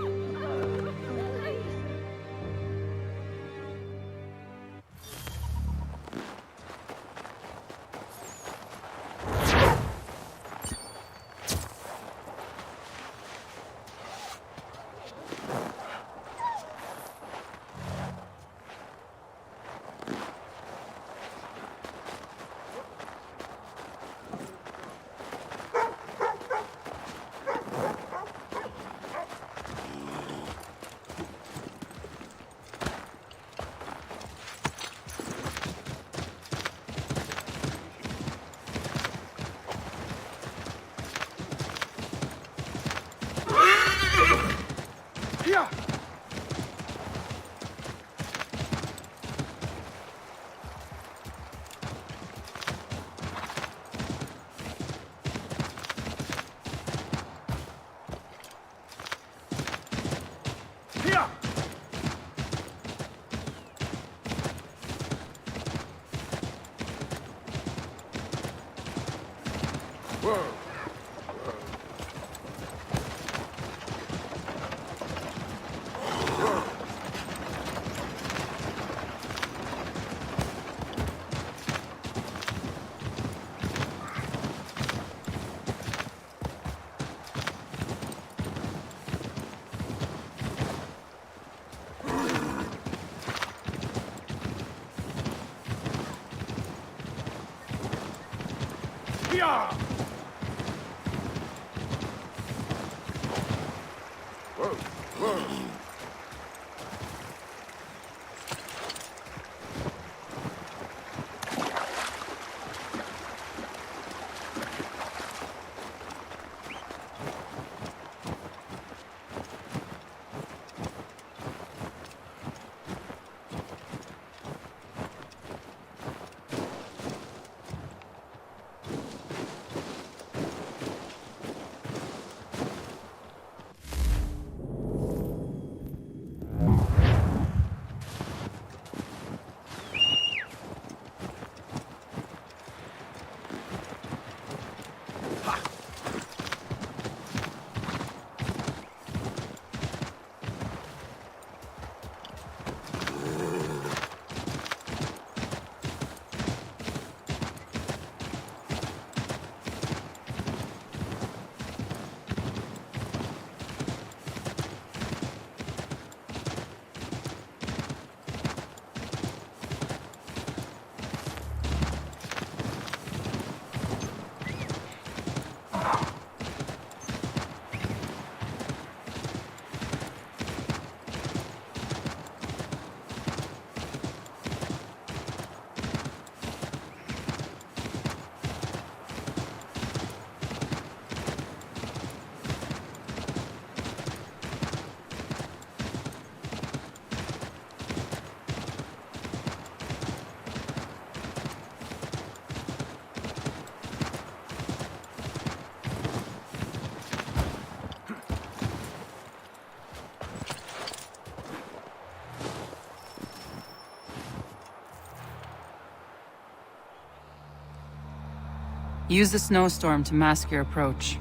Use the snowstorm to mask your approach.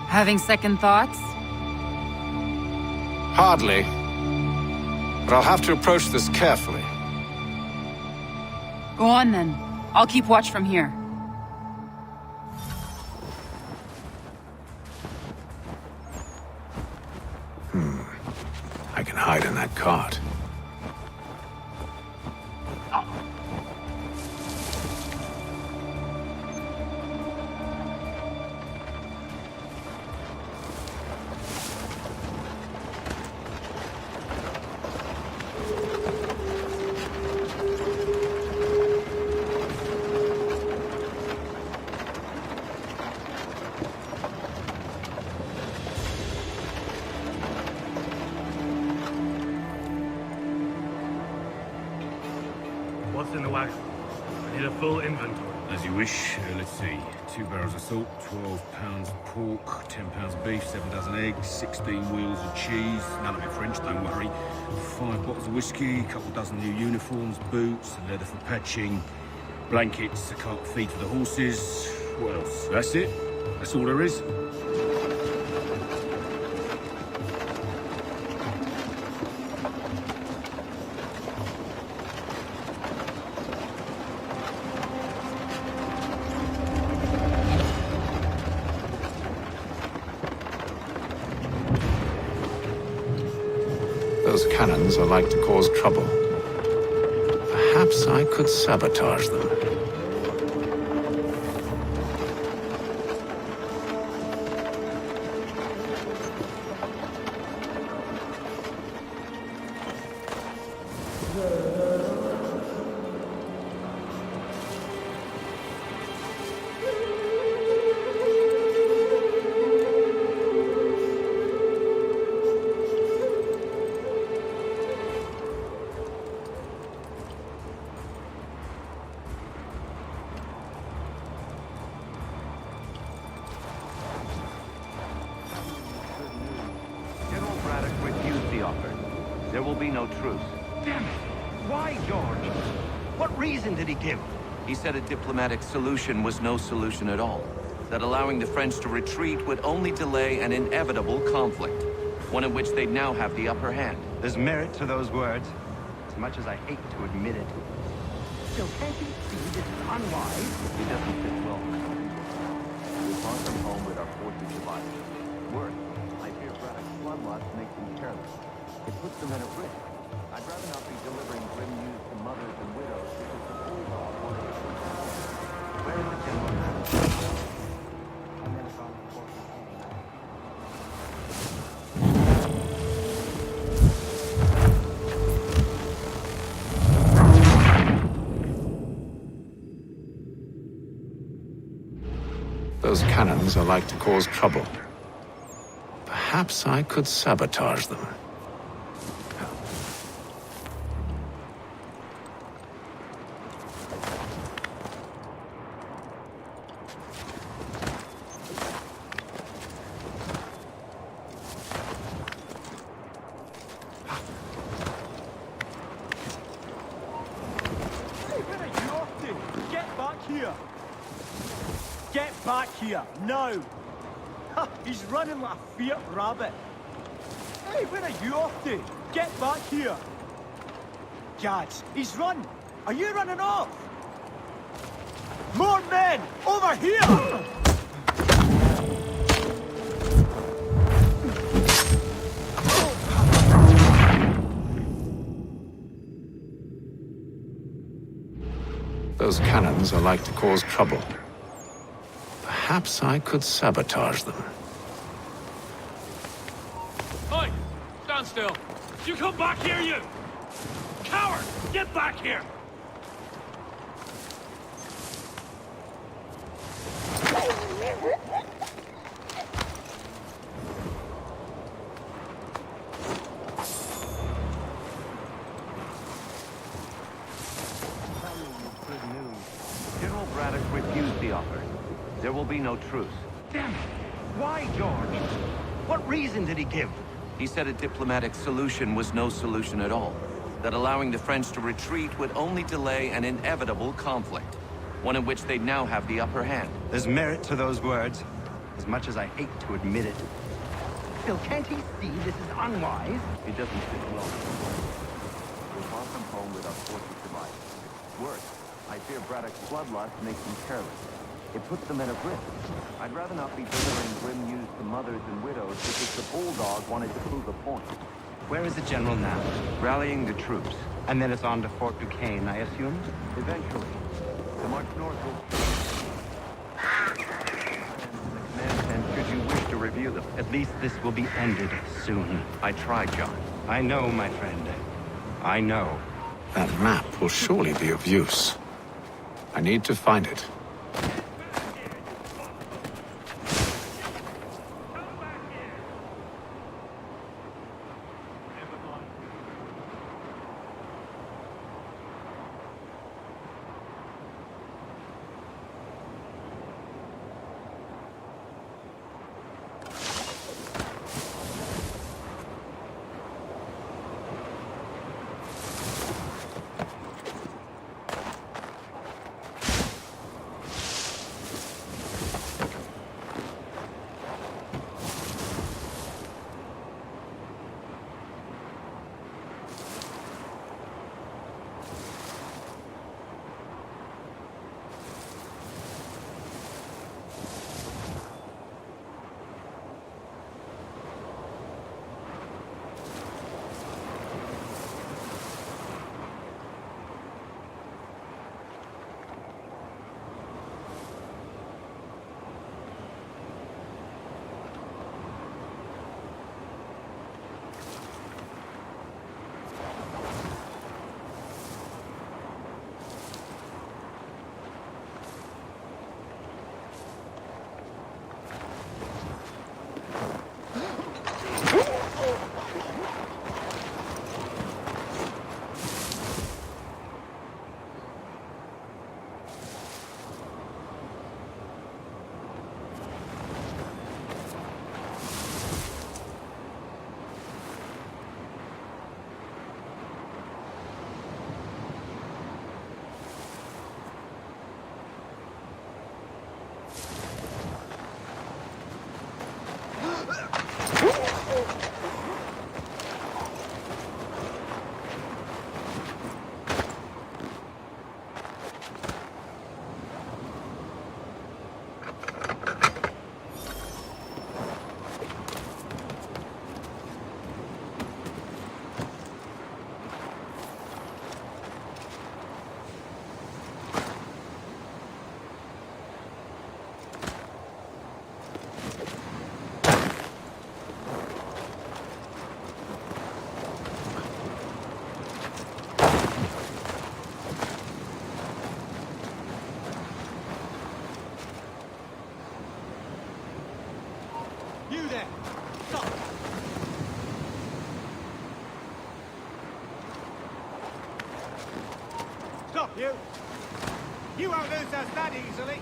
Having second thoughts? Hardly. But I'll have to approach this carefully. Go on then. I'll keep watch from here. I can hide in that cart. in the wagon. I need a full inventory. As you wish. Let's see. 2 barrels of salt, 12 pounds of pork, 10 pounds of beef, 7 dozen eggs, 16 wheels of cheese, none of it French, don't worry. 5 bottles of whiskey, a couple dozen new uniforms, boots, leather for patching, blankets, a cart feed for the horses. What else? That's it. That's all there is. Those cannons are like to cause trouble. Perhaps I could sabotage them. There will be no truce. Damn it! Why, George? What reason did he give? He said a diplomatic solution was no solution at all. That allowing the French to retreat would only delay an inevitable conflict. One in which they'd now have the upper hand. There's merit to those words, as much as I hate to admit it. Still, can't you see this is unwise? He doesn't fit well. We're far from home with our forces divided. Worse, I fear Braddock's bloodlust makes them careless. It puts them at a risk. I'd rather not be delivering grim news to mothers and widows because the bulldog wants to shoot down. Where is the general now? And then it's on the court. Those cannons are like to cause trouble. Perhaps I could sabotage them. Get back here, now! Ha, he's running like a fierce rabbit. Hey, where are you off to? Get back here! Gads, he's run! Are you running off? More men! Over here! Those cannons are like to cause trouble. Perhaps I could sabotage them. Oi! Stand still! You come back here, you! Coward! Get back here! Good news. General Braddock refused the offer. There will be no truce. Damn it! Why, George? What reason did he give? He said a diplomatic solution was no solution at all. That allowing the French to retreat would only delay an inevitable conflict. One in which they'd now have the upper hand. There's merit to those words, as much as I hate to admit it. Still, can't he see this is unwise? He doesn't fit well. We're far from home with our forces divided. Worse, I fear Braddock's bloodlust makes them careless. It puts them at a risk. I'd rather not be delivering grim news to mothers and widows because the bulldog wanted to prove a point. Where is the general now? Rallying the troops. And then it's on to Fort Duquesne, I assume? Eventually. The march north will... The command tent, should you wish to review them. At least this will be ended soon. I tried, John. I know, my friend. I know. That map will surely be of use. I need to find it. there! Stop! Stop, you! You won't lose us that easily!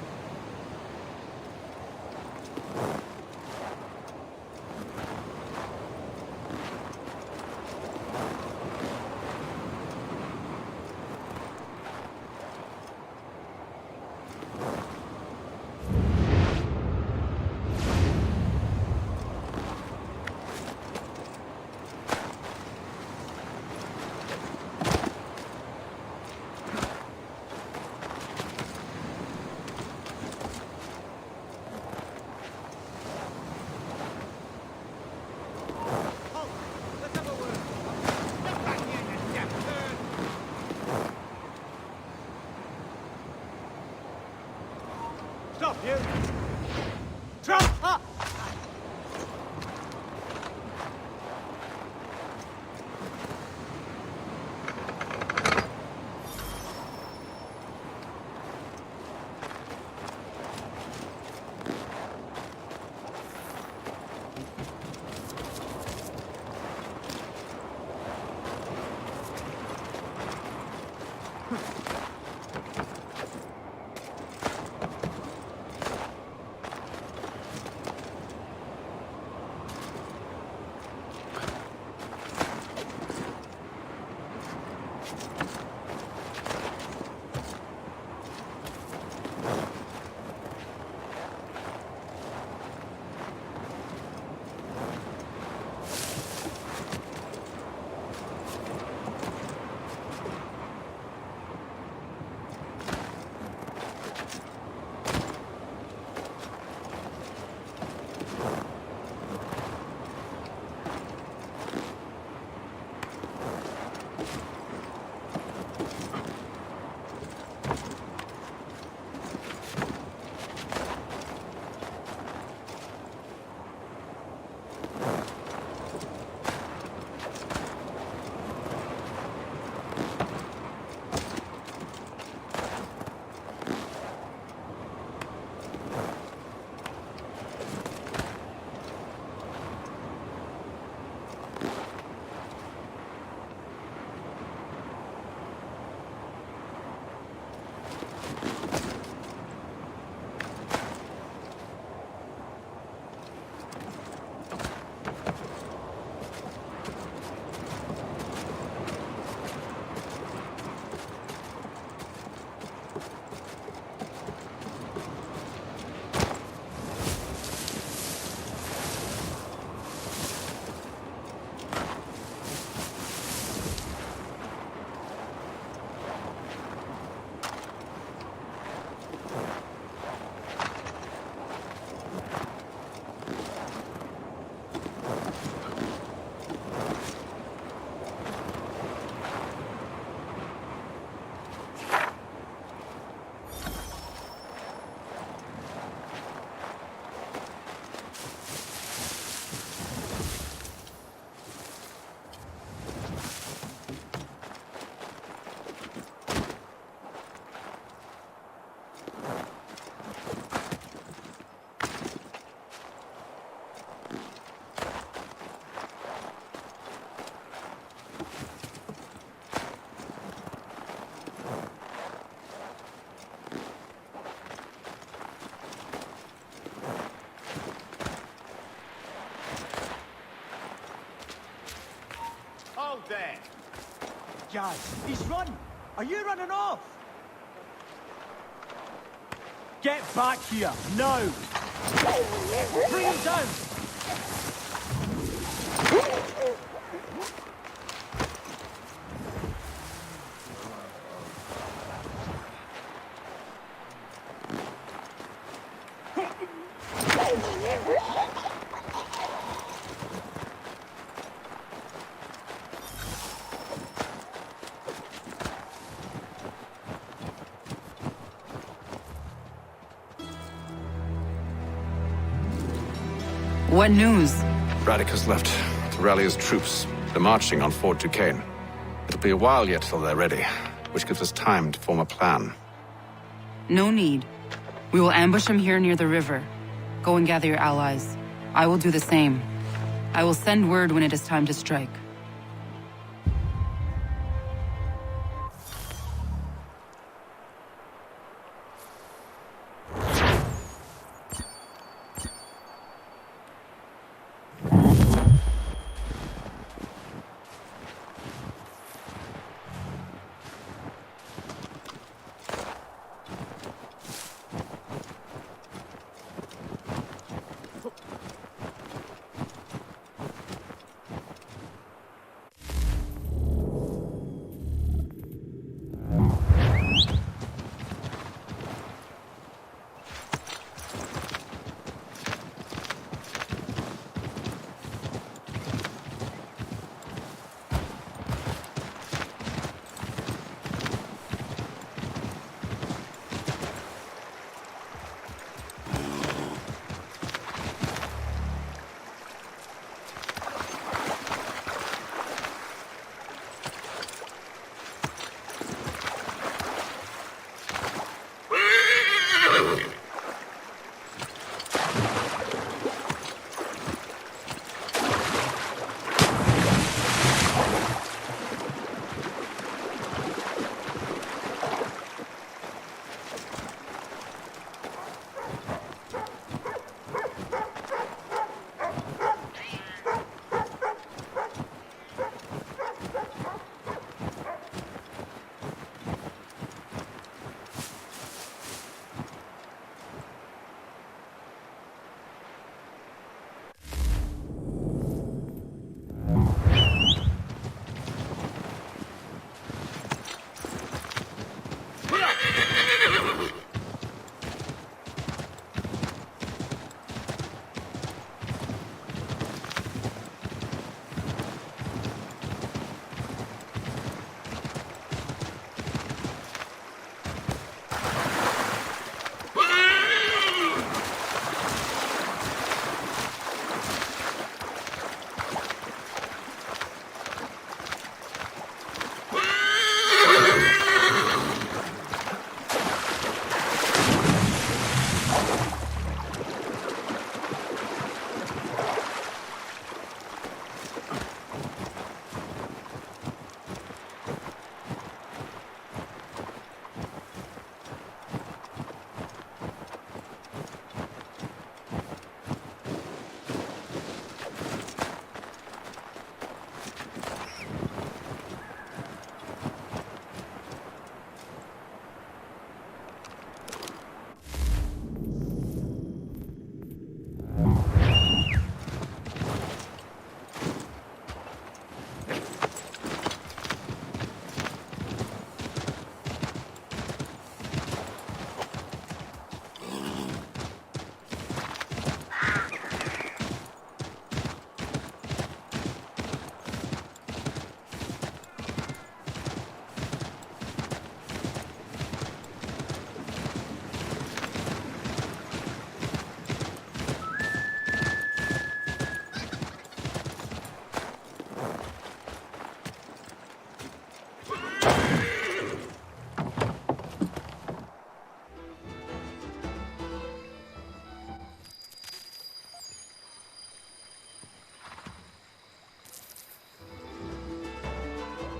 Stop, you! Drop! Up! There! Jazz, he's run! Are you running off? Get back here, now! Bring him down! What news? Braddock has left to rally his troops. They're marching on Fort Duquesne. It'll be a while yet till they're ready, which gives us time to form a plan. No need. We will ambush him here near the river. Go and gather your allies. I will do the same. I will send word when it is time to strike.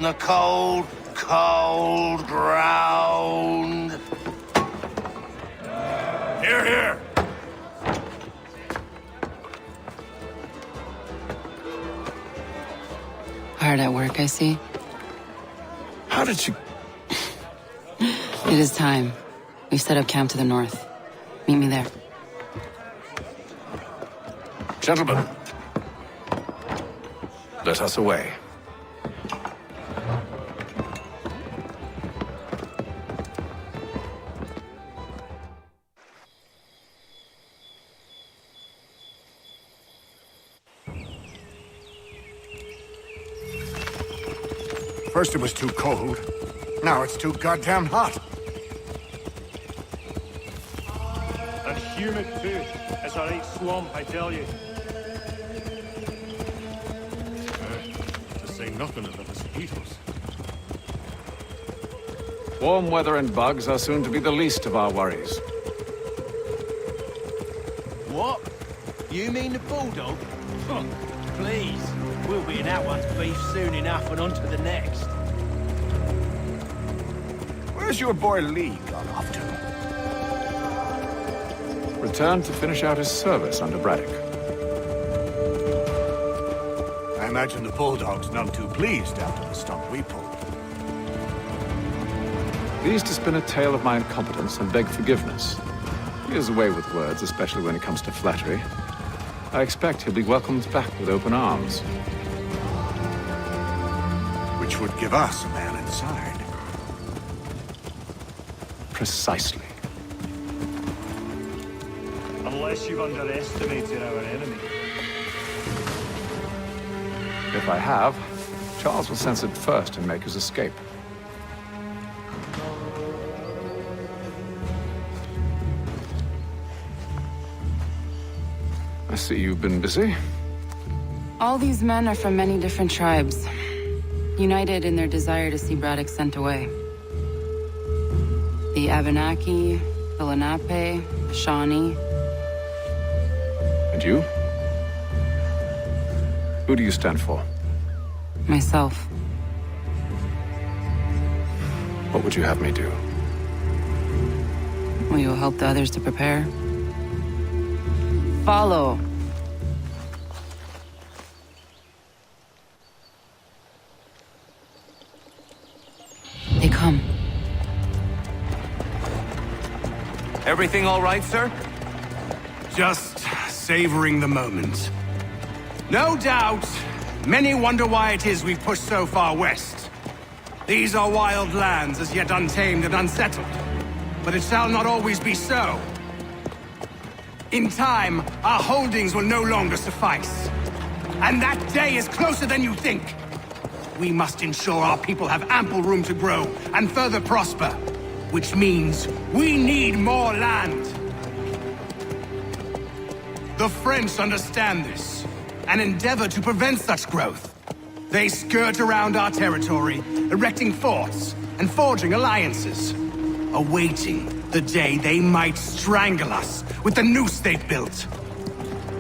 The cold, cold ground. Here, here. Hard at work, I see. How did you... It is time. We've set up camp to the north. Meet me there. Gentlemen, let us away. First it was too cold. Now it's too goddamn hot. And humid too. It's a right swamp, I tell you. To say nothing of the mosquitoes. Warm weather and bugs are soon to be the least of our worries. What? You mean the bulldog? Huh, please. We'll be in that one's beef soon enough and on to the next. Where's your boy Lee gone off to? Returned to finish out his service under Braddock. I imagine the bulldog's none too pleased after the stunt we pulled. Pleased to spin a tale of my incompetence and beg forgiveness. He is away with words, especially when it comes to flattery. I expect he'll be welcomed back with open arms. Which would give us a man inside. Precisely. Unless you've underestimated our enemy. If I have, Charles will sense it first and make his escape. I see you've been busy. All these men are from many different tribes, united in their desire to see Braddock sent away. The Abenaki, the Lenape, the Shawnee. And you? Who do you stand for? Myself. What would you have me do? Will you help the others to prepare? Follow. They come. Everything all right, sir? Just savoring the moment. No doubt, many wonder why it is we've pushed so far west. These are wild lands, as yet untamed and unsettled. But it shall not always be so. In time, our holdings will no longer suffice. And that day is closer than you think. We must ensure our people have ample room to grow and further prosper. Which means we need more land. The French understand this, and endeavor to prevent such growth. They skirt around our territory, erecting forts and forging alliances, awaiting the day they might strangle us with the noose they've built.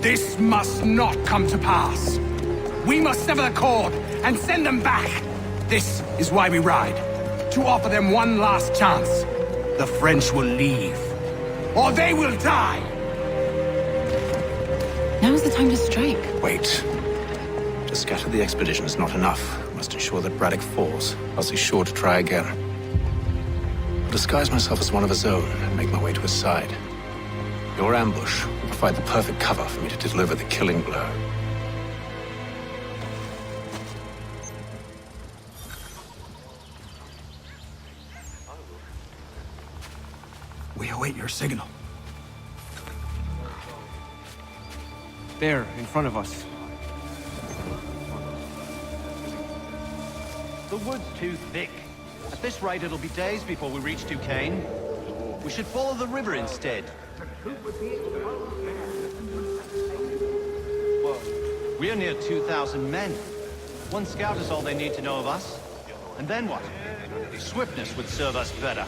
This must not come to pass. We must sever the cord and send them back. This is why we ride, to offer them one last chance. The French will leave, or they will die. Now is the time to strike. Wait. To scatter the expedition is not enough. We must ensure that Braddock falls, else he's sure to try again. I'll disguise myself as one of his own and make my way to his side. Your ambush will provide the perfect cover for me to deliver the killing blow. We await your signal. There, in front of us. The wood's too thick. At this rate, it'll be days before we reach Duquesne. We should follow the river instead. We're near 2,000 men. One scout is all they need to know of us. And then what? Swiftness would serve us better.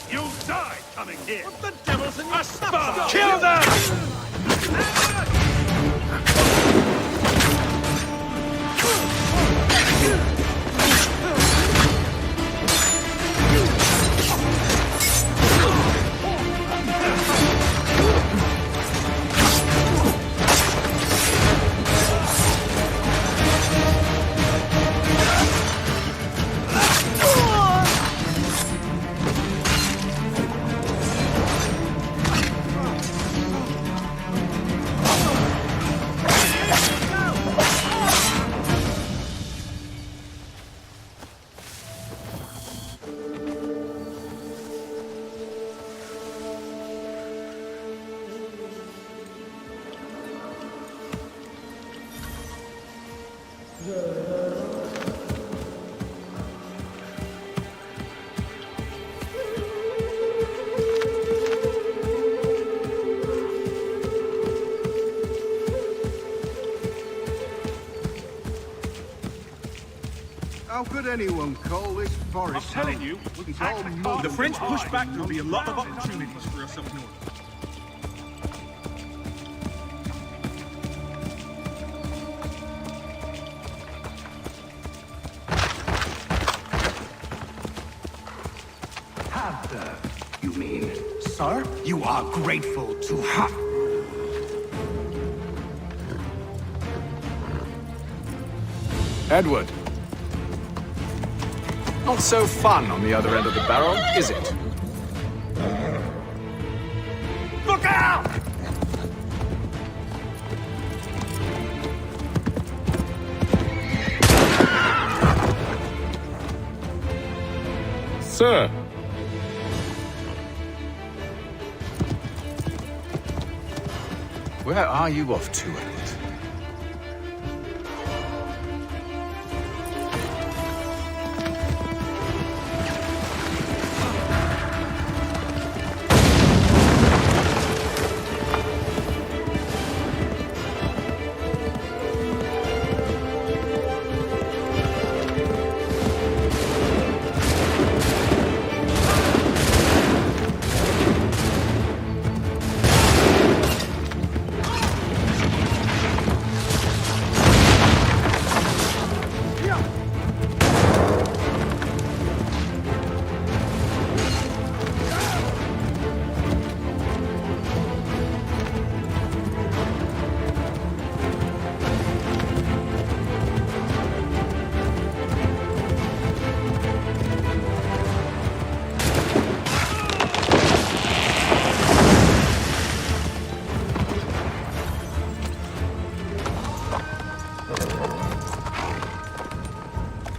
You'll die coming here! What the devil's in your stomach? Kill them! How could anyone call this forest? I'm telling you, we can act like if the French push back, there'll be a lot of opportunities for us up north. Panther, you mean? Sir, you are grateful to ha. Edward. Not so fun on the other end of the barrel, is it? Look out! Sir! Where are you off to, Edward?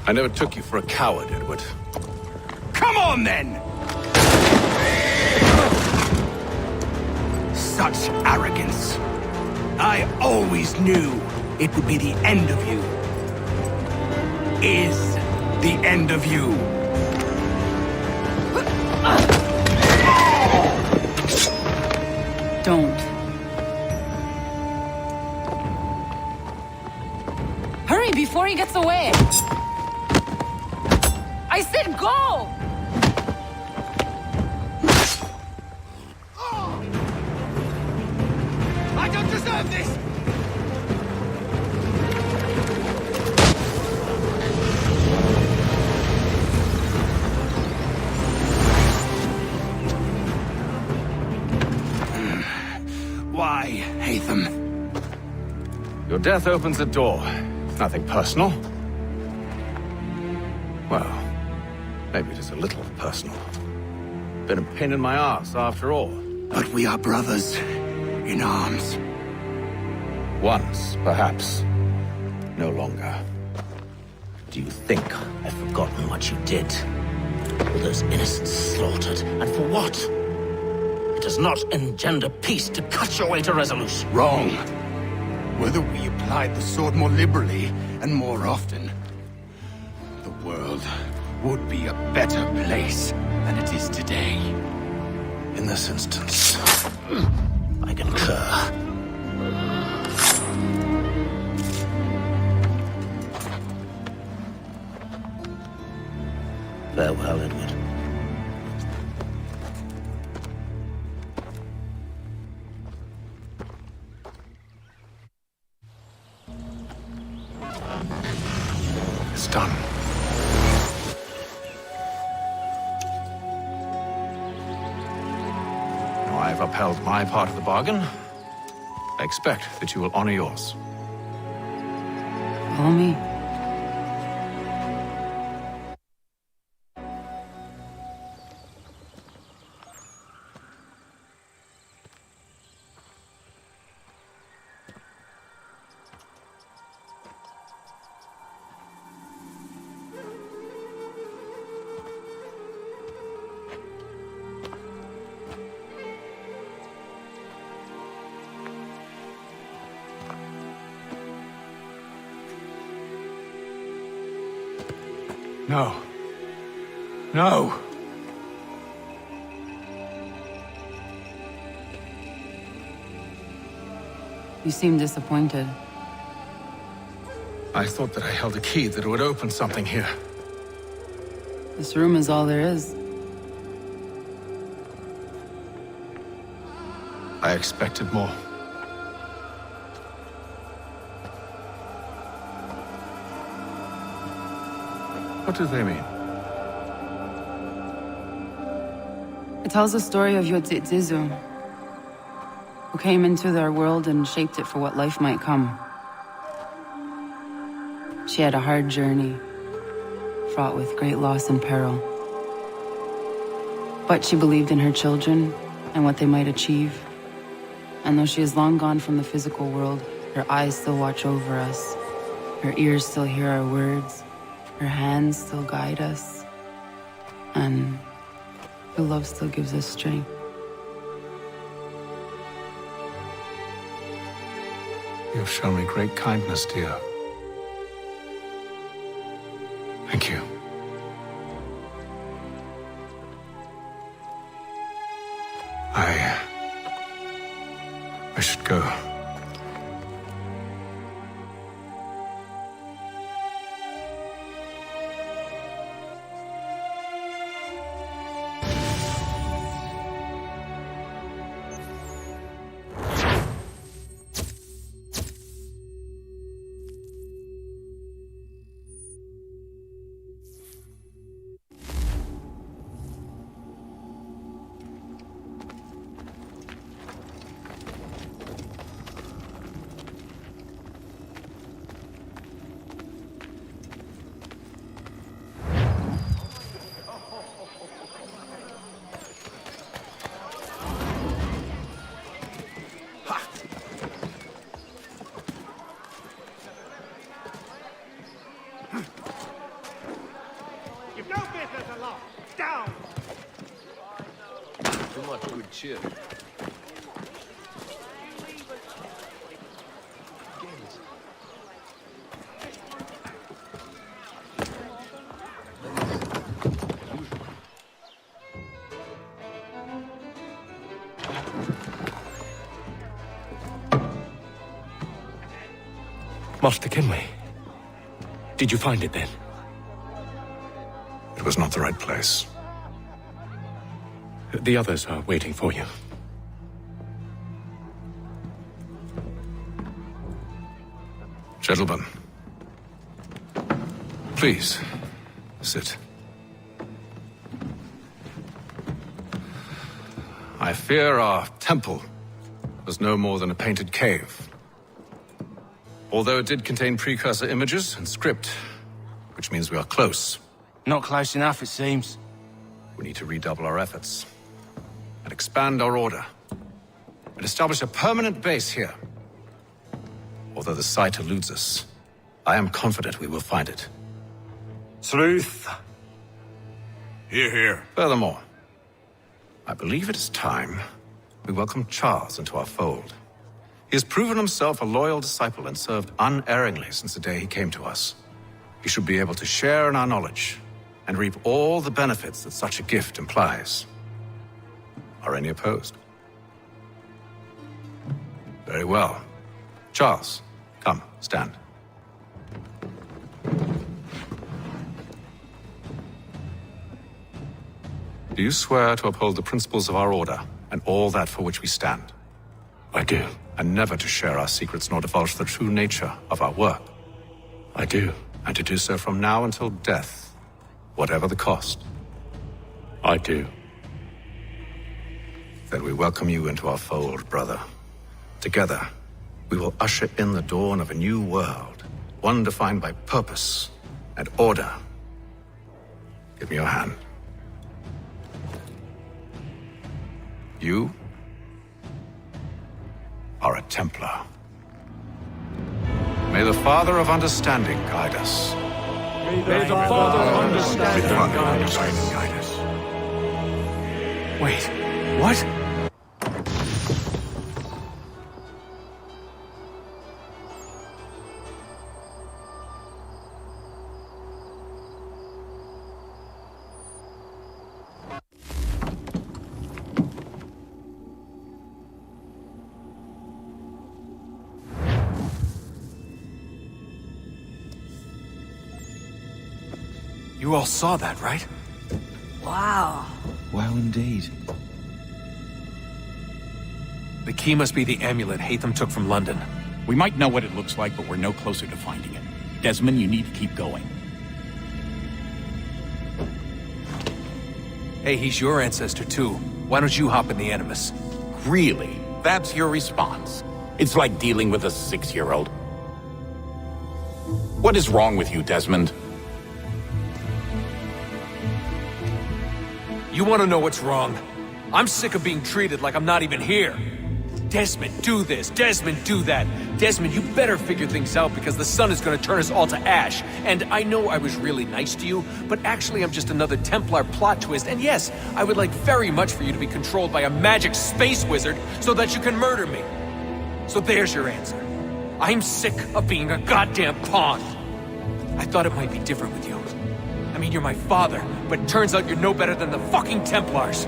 I never took you for a coward, Edward. Come on, then! Such arrogance. I always knew it would be the end of you. Is the end of you. Don't. Hurry before he gets away! I said go! I don't deserve this! Why, Hatham? Your death opens a door. Nothing personal. Well, maybe it is a little personal. Been a pain in my ass, after all. But we are brothers in arms. Once, perhaps. No longer. Do you think I've forgotten what you did? All those innocents slaughtered, and for what? It does not engender peace to cut your way to resolution. Wrong. Whether we applied the sword more liberally and more often, the world would be a better place than it is today. In this instance, I concur. Farewell, Edward. It's done. Now I've upheld my part of the bargain. I expect that you will honor yours. Follow me. No. No! You seem disappointed. I thought that I held a key that would open something here. This room is all there is. I expected more. What do they mean? It tells the story of Yotzitzizu, who came into their world and shaped it for what life might come. She had a hard journey, fraught with great loss and peril. But she believed in her children and what they might achieve. And though she is long gone from the physical world, her eyes still watch over us. Her ears still hear our words. Her hands still guide us. And her love still gives us strength. You have shown me great kindness, dear. Thank you. I should go. You've no business alone. Down! Too much good cheer. Master Kenway, did you find it then? It was not the right place. The others are waiting for you. Gentlemen, please, sit. I fear our temple was no more than a painted cave. Although it did contain precursor images and script, which means we are close. Not close enough, it seems. We need to redouble our efforts and expand our order and establish a permanent base here. Although the site eludes us, I am confident we will find it. Truth. Hear, hear. Furthermore, I believe it is time we welcome Charles into our fold. He has proven himself a loyal disciple and served unerringly since the day he came to us. He should be able to share in our knowledge and reap all the benefits that such a gift implies. Are any opposed? Very well. Charles, come, stand. Do you swear to uphold the principles of our order and all that for which we stand? I do. And never to share our secrets nor divulge the true nature of our work? I do. And to do so from now until death, whatever the cost? I do. Then we welcome you into our fold, brother. Together, we will usher in the dawn of a new world, one defined by purpose and order. Give me your hand. You are a Templar. May the Father of Understanding guide us. May the Father of Understanding guide us. Wait, what? You all saw that, right? Wow. Wow, indeed. The key must be the amulet Hatham took from London. We might know what it looks like, but we're no closer to finding it. Desmond, you need to keep going. Hey, he's your ancestor too. Why don't you hop in the Animus? Really? That's your response? It's like dealing with a 6-year-old. What is wrong with you, Desmond? You want to know what's wrong? I'm sick of being treated like I'm not even here. Desmond, do this. Desmond, do that. Desmond, you better figure things out because the sun is going to turn us all to ash. And I know I was really nice to you, but actually I'm just another Templar plot twist. And yes, I would like very much for you to be controlled by a magic space wizard so that you can murder me. So there's your answer. I'm sick of being a goddamn pawn. I thought it might be different with you. I mean, you're my father, but it turns out you're no better than the fucking Templars.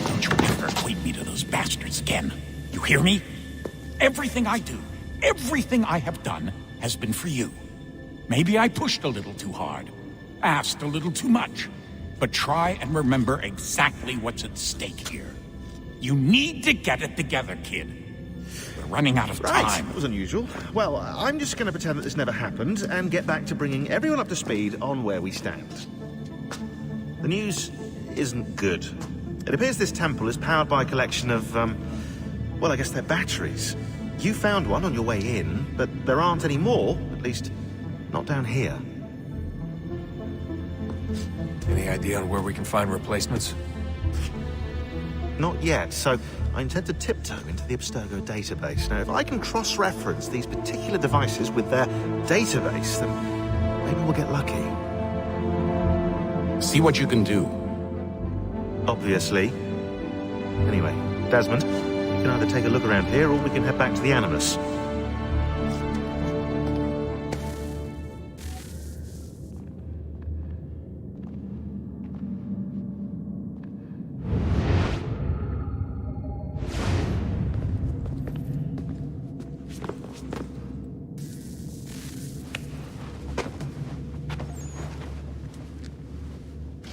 Don't you ever equate me to those bastards again. You hear me? Everything I do, everything I have done, has been for you. Maybe I pushed a little too hard, asked a little too much, but try and remember exactly what's at stake here. You need to get it together, kid. We're running out of time. Right, that was unusual. Well, I'm just going to pretend that this never happened and get back to bringing everyone up to speed on where we stand. The news isn't good. It appears this temple is powered by a collection of, well, I guess they're batteries. You found one on your way in, but there aren't any more, at least not down here. Any idea on where we can find replacements? Not yet, so I intend to tiptoe into the Abstergo database. Now, if I can cross-reference these particular devices with their database, then maybe we'll get lucky. See what you can do. Obviously. Anyway, Desmond, we can either take a look around here or we can head back to the Animus.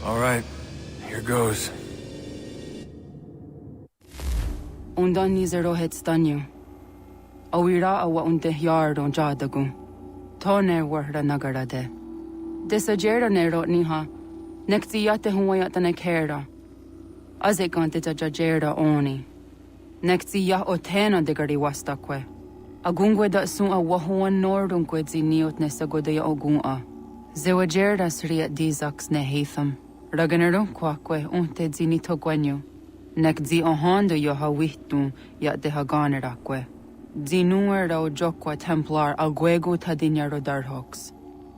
All right, here goes. Undan nizero het stanyu. Awira awa unte yard on jadagu. Tone warda nagara de. Desajera nero niha. Nekti yate huwayata nekera. Azekante jajera oni. Nekti ya otena degari wastakwe. Agungwe da sun a wahuan nordunque ziniot nesagodaya ogun a. Zewajerda sriat dizax ne Hatham. Raganero quaque unte zinito guenyo. Nek zi ohando yo hawitun ya de haganeraque. Zinuer o jokwa templar alguego tadinyaro darhox.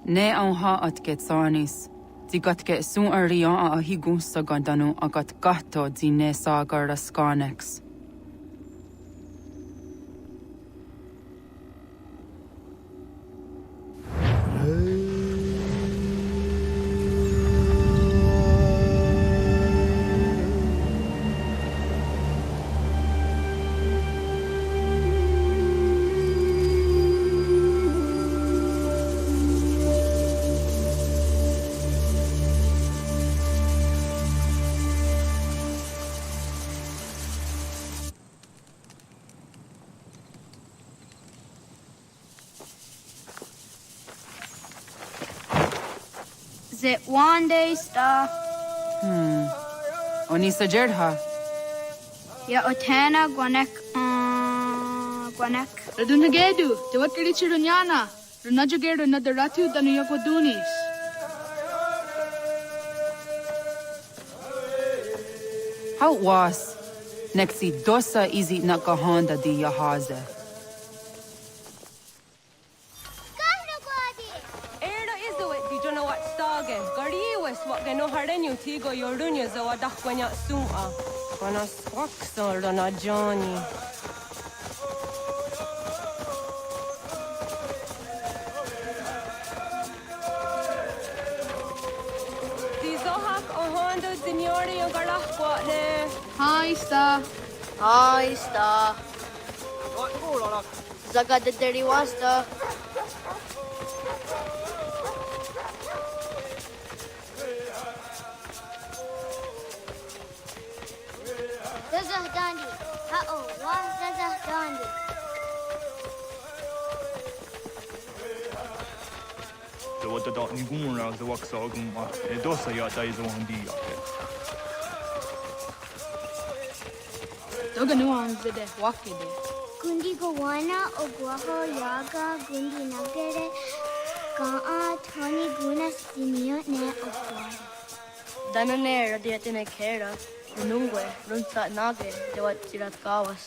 Ne onha at getsanis. Zigatke sun arian a higun sagandanu agat gato zine sagar skanex. Zit one day star. Onisa Jerdha. Ya otena guanek. Guanek. Radunagedu, te what Richirunyana. Runajagedu nadaratu than Yokodunis. How was? Nexi dosa izi nakahonda di yahaze. No hardenyu tigo yorunya zawa dakwanya suma. Wana swaksor na Johnny. Tizohak ohondo signori yogarahwa ne. Hi, Star. Hi, Star. Zagadaderi wasta. Gandhi. The what the dot ni gun ra the wax so gun ma e do sa ya dai zo han di ya Doga nuan zede wakide. Gundi Gowana Ogwaho Yaga Gundi Nagere Gaa Tony Guna Simio Ne Ogwa. Danane radiatine kera, runungwe, runta nage, de wat tirat kawas.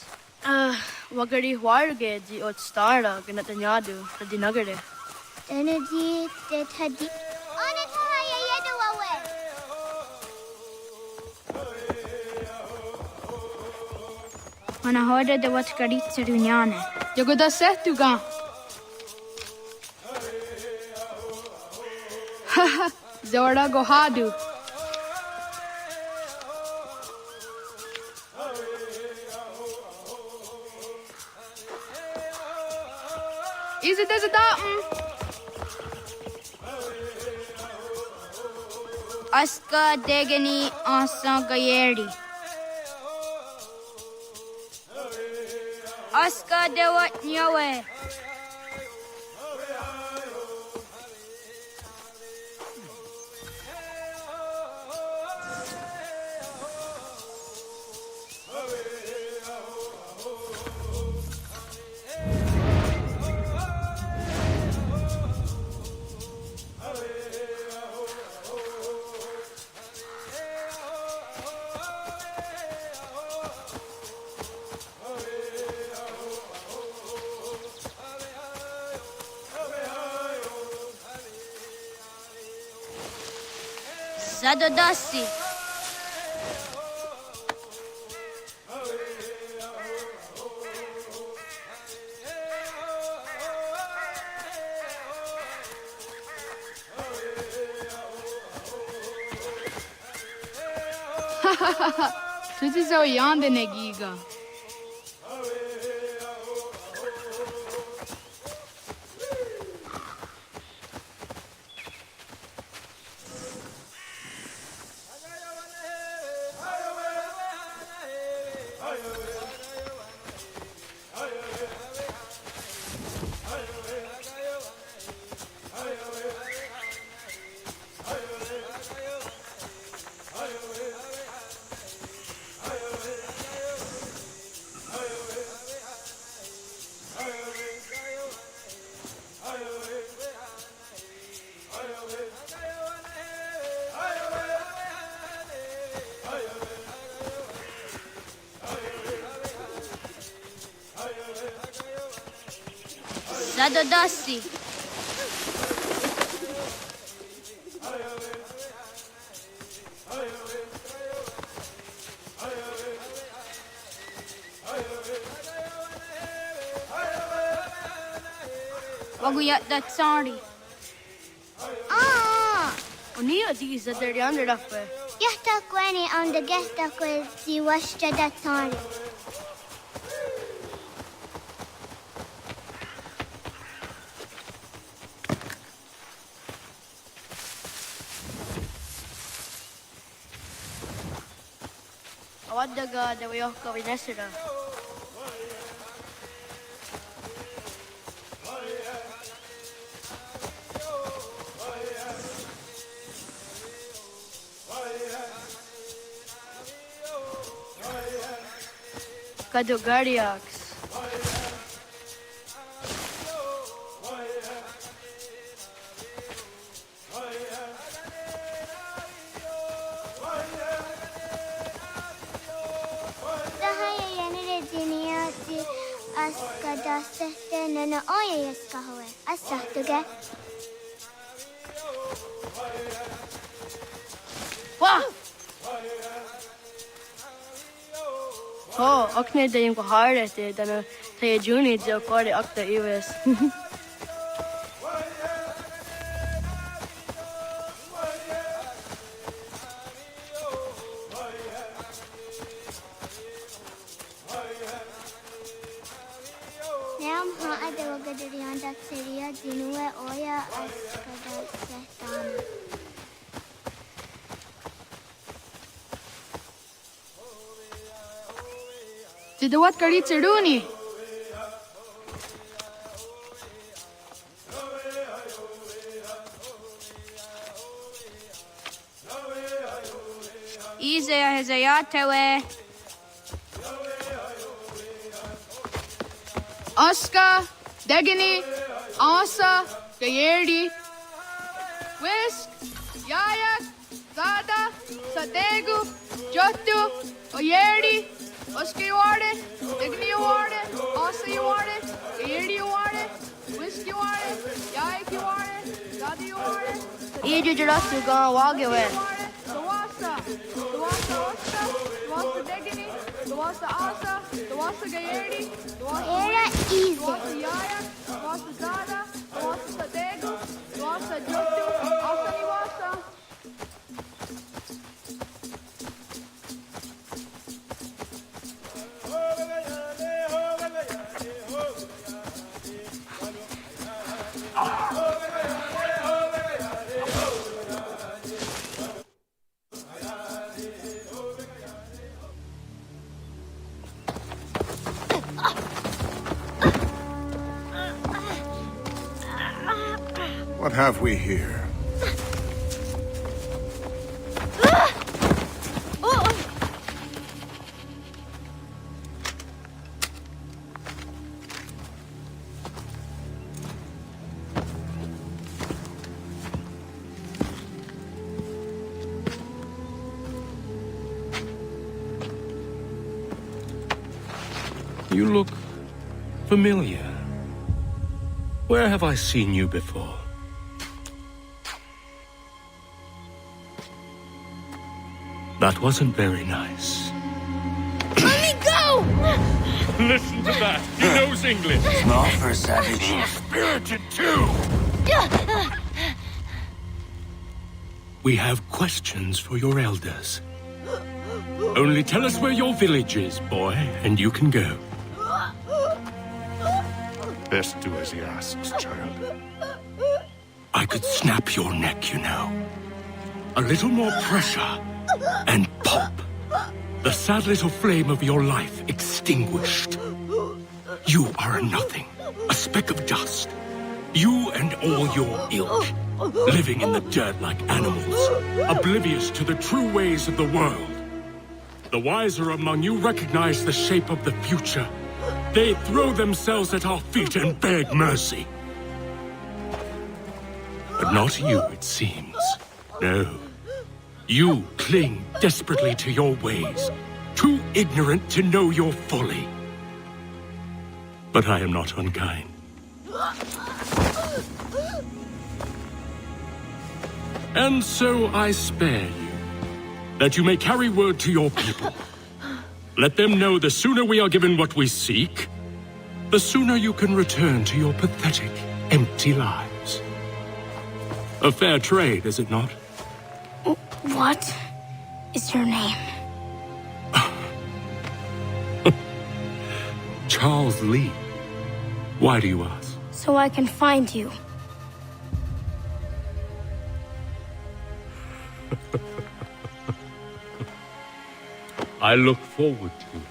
Wagari warge di ot stara ganatanyadu, radi nagare. Energy de Tadi. Onataya Yeduawe. Mana hoda de wat karitsa dunyane. Yogoda setuga. Haha, Zora Gohadu. Is it as a Aska Degani Asa Gayeri. Aska Dewat Nyawe. Zadodasi. Tuzi zo yande negiga. Zadodasi. Waguyat that sorry. Unia di is that they're under up. Yahta Kweni on the guest of si washta that sorry. Awadaga de Wyoka Vinesida. Kadogariax. Nana oya yaskahoe. Asahtuge. Wah! Oh, akne de yung kohare te dana te juni jo kore akta iwes. Dinue oya askada sehtana. Tidawat kari tsiruni. Isaiah Hezayatewe. Aska, Degini, Asa, Gayerdi, Whisk, Yayak, Zada, Sadegu, Jotu, Oyerdi, Oska you are it, Degini you are it, Asa you are it, Gayerdi you are it, Whisk you are it, Yayak you are it, Zada you are it. Idu Jurasu gone Wagawe. Dawasa, Oska, Dawasa Degini, Dawasa Asa, Dawasa Gayerdi, Dawasa Yayak, Dawasa Zada, Dawasa Sadegu, Dawasa Jotu, Asa Iwasa. What have we here? You look familiar. Where have I seen you before? That wasn't very nice. Let me go! Listen to that. He knows English. Small for a savage. Spirited too. We have questions for your elders. Only tell us where your village is, boy, and you can go. Best do as he asks, child. I could snap your neck, you know. A little more pressure, and pop. The sad little flame of your life extinguished. You are a nothing, a speck of dust. You and all your ilk, living in the dirt like animals, oblivious to the true ways of the world. The wiser among you recognize the shape of the future. They throw themselves at our feet and beg mercy. But not you, it seems. No. You cling desperately to your ways, too ignorant to know your folly. But I am not unkind. And so I spare you, that you may carry word to your people. Let them know the sooner we are given what we seek, the sooner you can return to your pathetic, empty lives. A fair trade, is it not? What is your name? Charles Lee. Why do you ask? So I can find you. I look forward to it.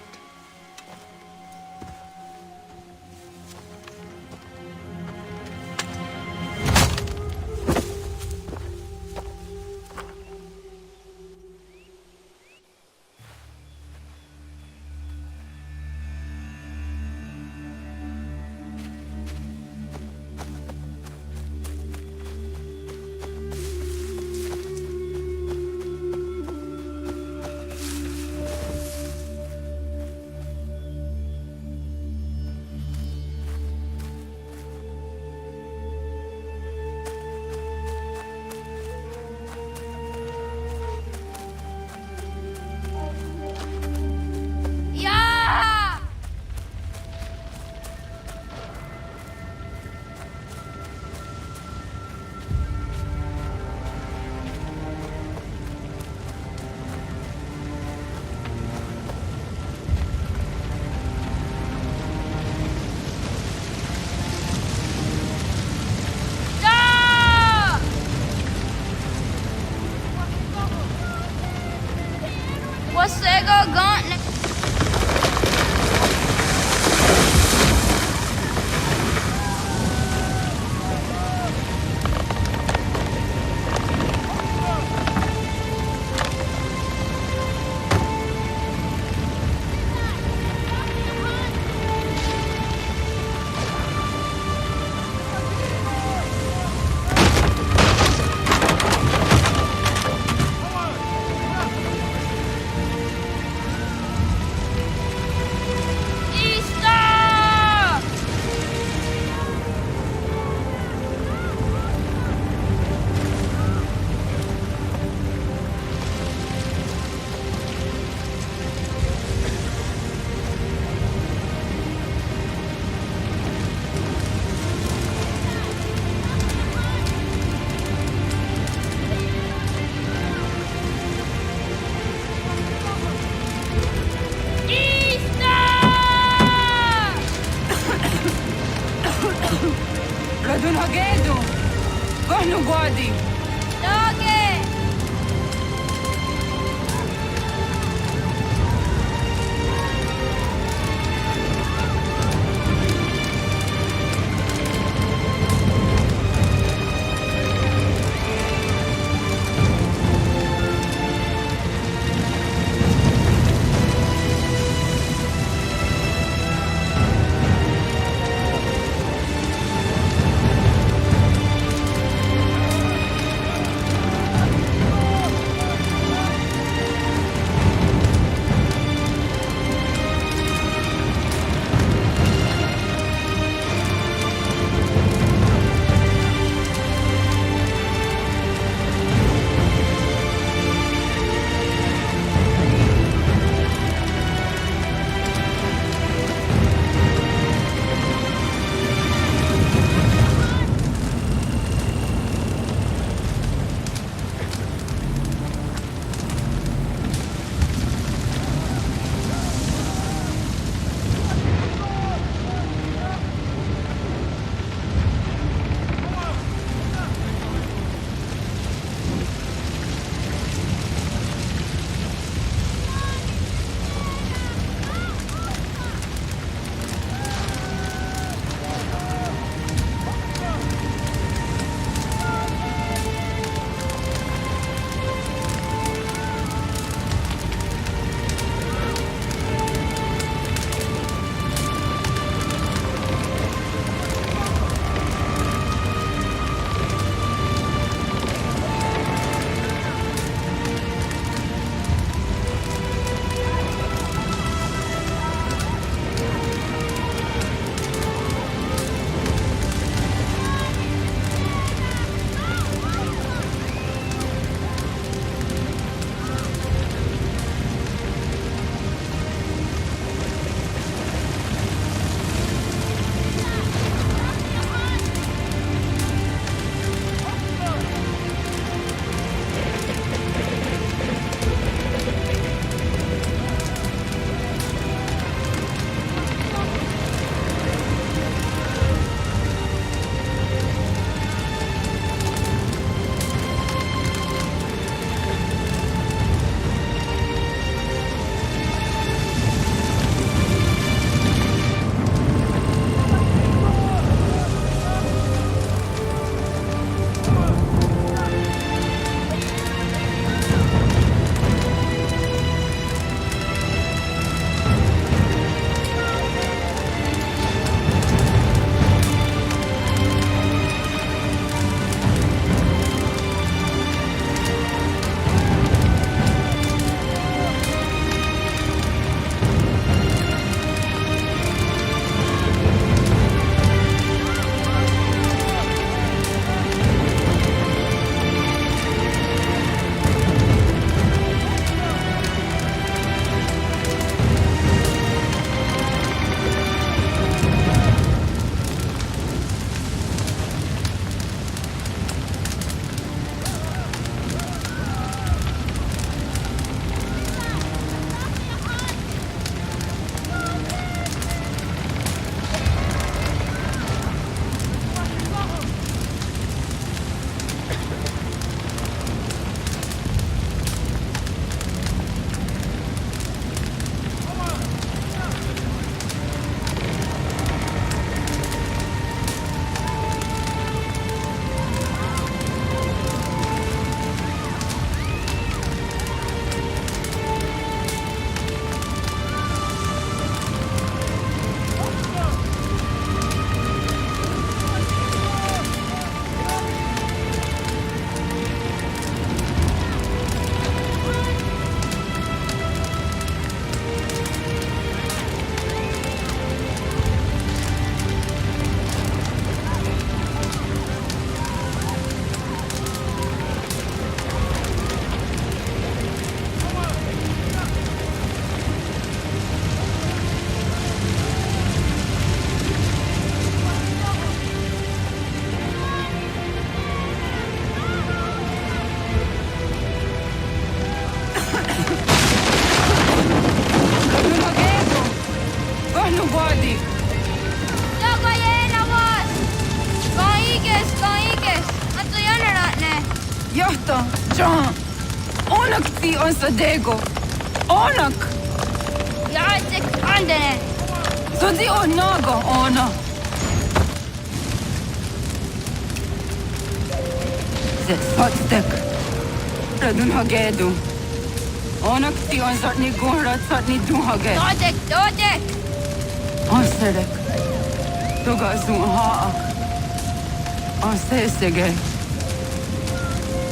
What's Sego Gauntlet? Adun Hagedu! Gornu Guadi! Doge! John. Onak ti on Sadego. Onak. Yatek andene. So di onago ona. Zet fatstek. Radun hagedu. Onak ti on zatni gora zatni duhage. Dodek. On sedek. Toga zun haak. On sesege.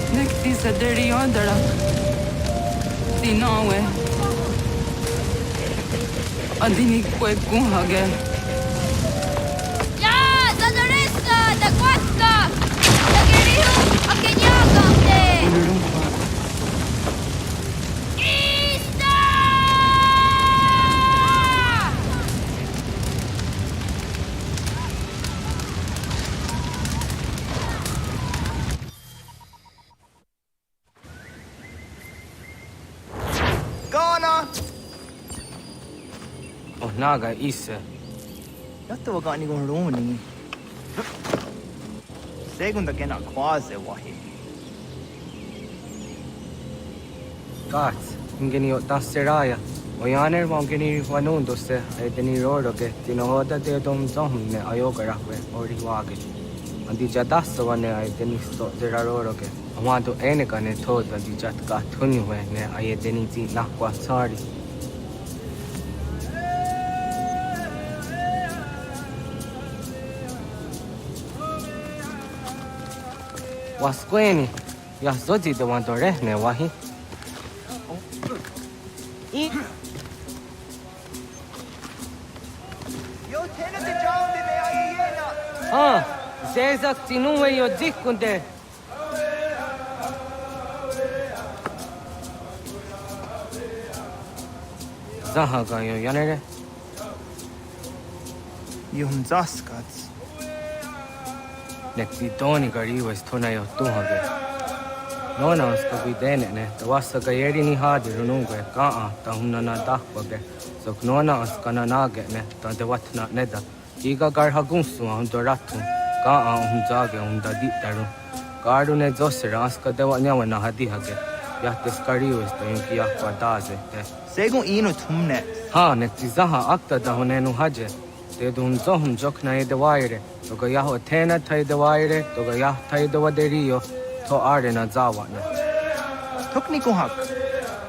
Nekti sa deri ondarak. Ti nawe. Adini kwe kuhage. Ya, Zadoresta, da Quasca. Da Gerihu, a Kenyaga, te. Ista! Ghana! Oh, naga isse. Yatta wa gani gon roni. Segunda gena quase wahi. Gats, ingeni o tasseraya. O yaner wangeni wanundo se edeni roro ke tinohoda de dom zohne ayogarahwe ori wage. Andi jadassa wane edeni sto deraroro ke. Amado eneka ne toda di jatka tunywe ne ayedeni zi nakwa tsari. Wasqueni, ya zozi de wandore ne wahi. Yo tena de jaundi me ayena. Ah, zezak tinuwe yo dikunde. Zahaga yo yanere. Yum zaskats. Nekti doni gari was tona yo tuhage. Nona uska videne ne, ta wasa gayeri ni hadi runungue, kaa ta hunna na dahwage. So nona uska na nage ne, ta de watna neda. Giga gar hagunsu hundo ratu, kaa hunzage hunda ditaru. Garu ne zosera uska de watnyawa na hadihage. Yahte skari was ta yunki yakwa daze te. Segun ino tumne. Ha, nekti zaha akta da hunenu haje. Te dun zohum jokna e de waire. Toga yaho tena tai de waire, toga yah tai de waderio. To are na zawana. Tukni kuhak.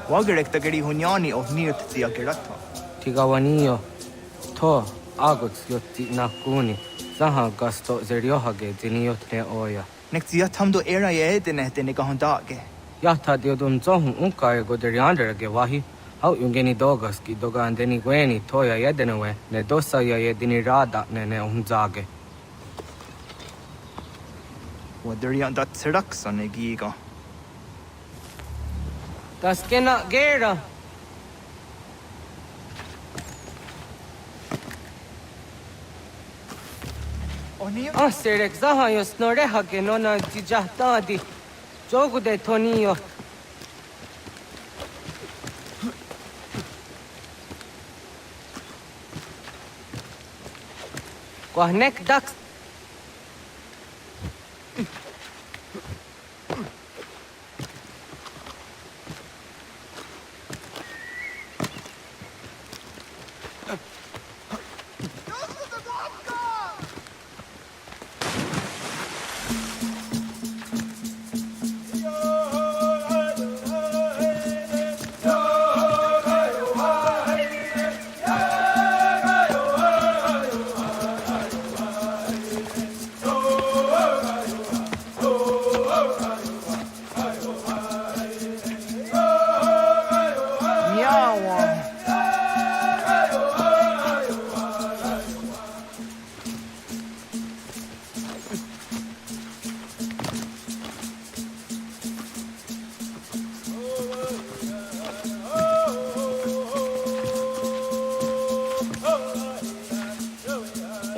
Wagerek tagari hunyani o nirt tia gerata. Tigawanio. To aguts yotti nakuni. Zaha gasto zeriohage diniotne oya. Nekti yatamdo era ye edene dene gahondage. Yahta diodun zohum unkae goderianderage wahi. Hau yungeni dogas ki doga andeni gweni toya yedenewe. Ne dosa ya yedini rada ne unzage. Waderian dat seraksa ne giga. Das kena gera. Ah, serek zaha yo snoreha ke nona jijahtadi. Jogu de tonio. Kwahnek daks.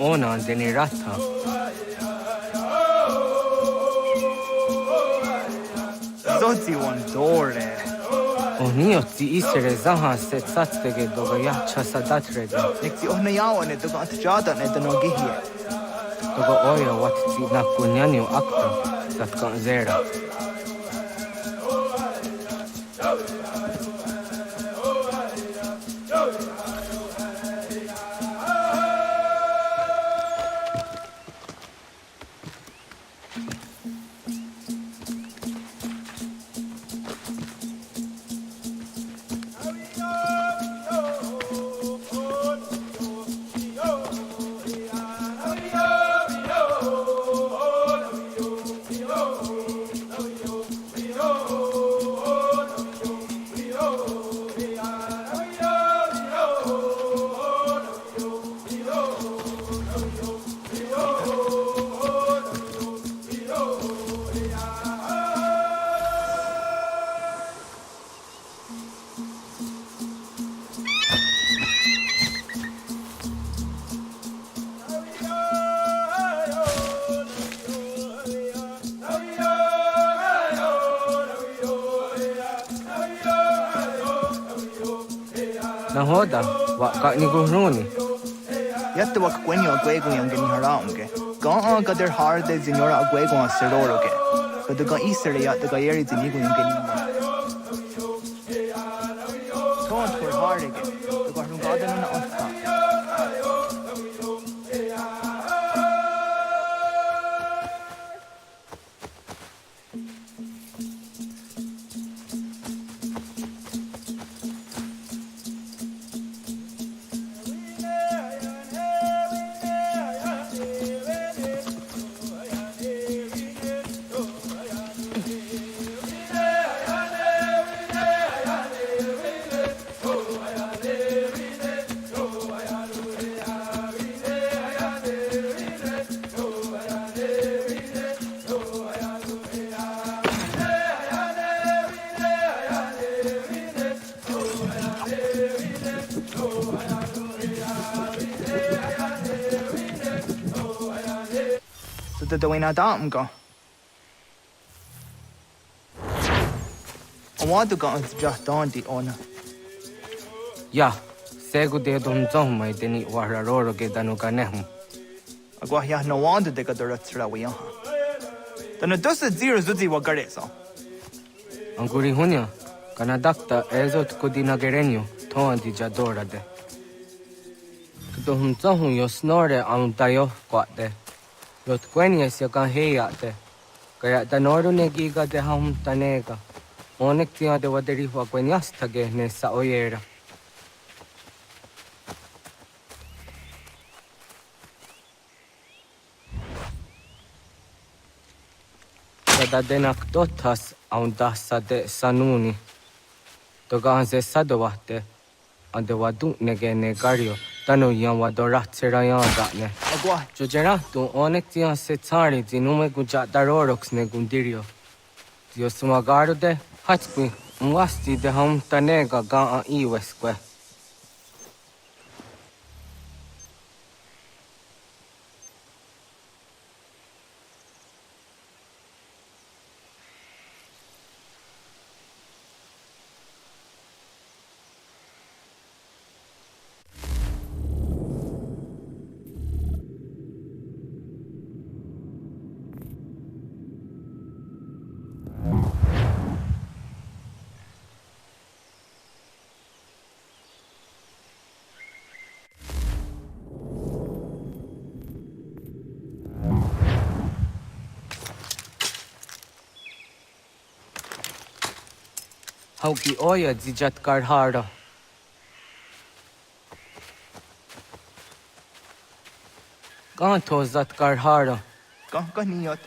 Ona deni rata. Zodzi wan dore. Onioti isere zaha se tsatstege doga yacha sadatrege. Nekti ohnayawa ne doga antjada ne danogihie. Doga oya wat ti nakunyanyo akta zatka zera. Nahoda, waka ni Guruni. Yet the work when you're going and getting her on. Go on, got their hard days in your away on Seroloke. But the got easterly at the Gayeri in Nigun and getting. Don't for hard again. The Garden Garden on the the way I don't go. I want to go into just on the honor. Yeah, Segu de Donzon, my Denny Wararo get Danukanem. I go here no wonder they got the rest of the then it does the zero Zuzi Wagareso. Anguri Hunya, Canadacta, Ezot Codina Gerenio, Ton di Jadora de. To whom Zohun your snore on Dio quat de. Lot Quenias ya can heyate. Kaya the Northern Giga de Hum Tanega. Onectia de Waderifa Queniastage Nessa Oyera. Sada denak dotas aundasa de Sanuni. Toganze Sadovate. And the Wadu Nege Negario. Tano Yama Doratserayan Gatne. Jojerato Onectia Setari, the Nume Guja Darorox Negundirio. Diosumagaro de Hatspi, Mwasti de Hum Tanega Gan Iwesque. Hauki Oya Zijat Gardharda. Ganto Zat Gardharda. Ganganiot.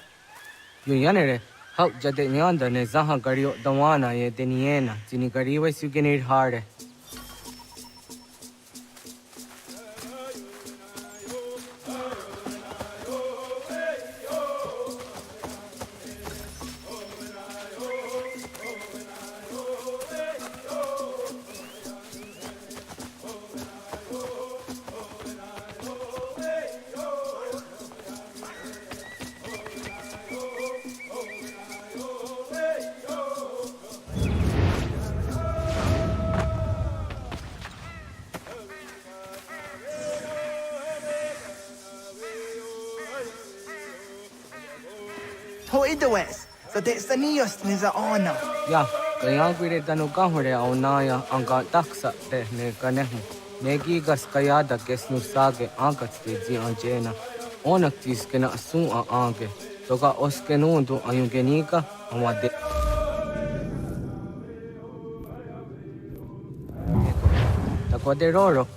Yuyanere, Hau Jadenyanda ne Zaha Gario Dawana ye Deniena, Zinigariwe Sugenir Harde. West, so that's the nearest Niza Anna. Yeah, Kayangri Danugahore Aunaya Anga Daksa de Neganehu. Negigas Kayada Gesnu Sage Angats de Zianjena. Onactis Gena Sun Ange. Toga Oskenundu Ayungenika and what de. Taquaderorok.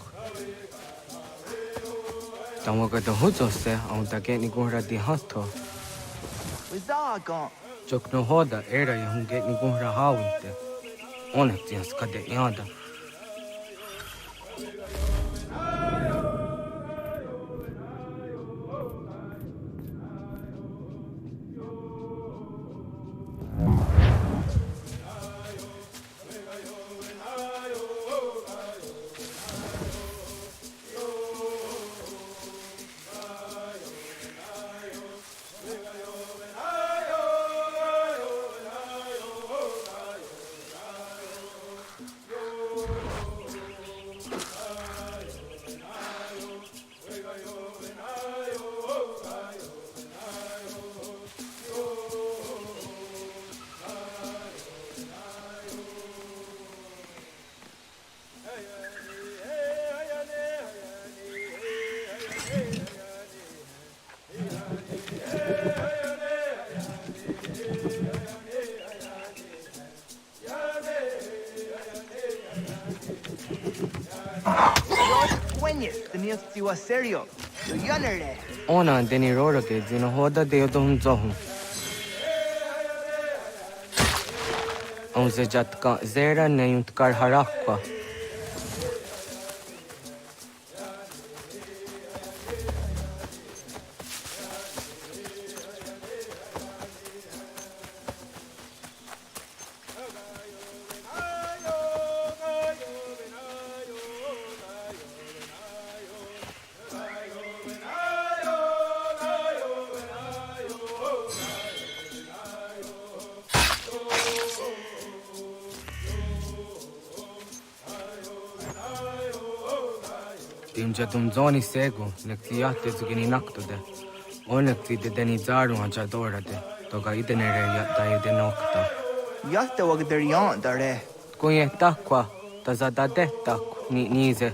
Tamaga the Hutose on the Genigura di Hato. Wizaga. Chok no hoda era yung Genigura Hawinte. Onactias Kade Yada. Nias siwa serio. Yanere. Ona deni rora ke dino hoda de odum zohum. Onze jatka zera ne yuntkar harakwa. Tim jadum zoni sego, nektiate zugini naktude. Onekti de deni zaru anjadora de. Toga idenere yatta ide nokta. Yatta wagderian dare. Kunye takwa, tazada de tak, nize.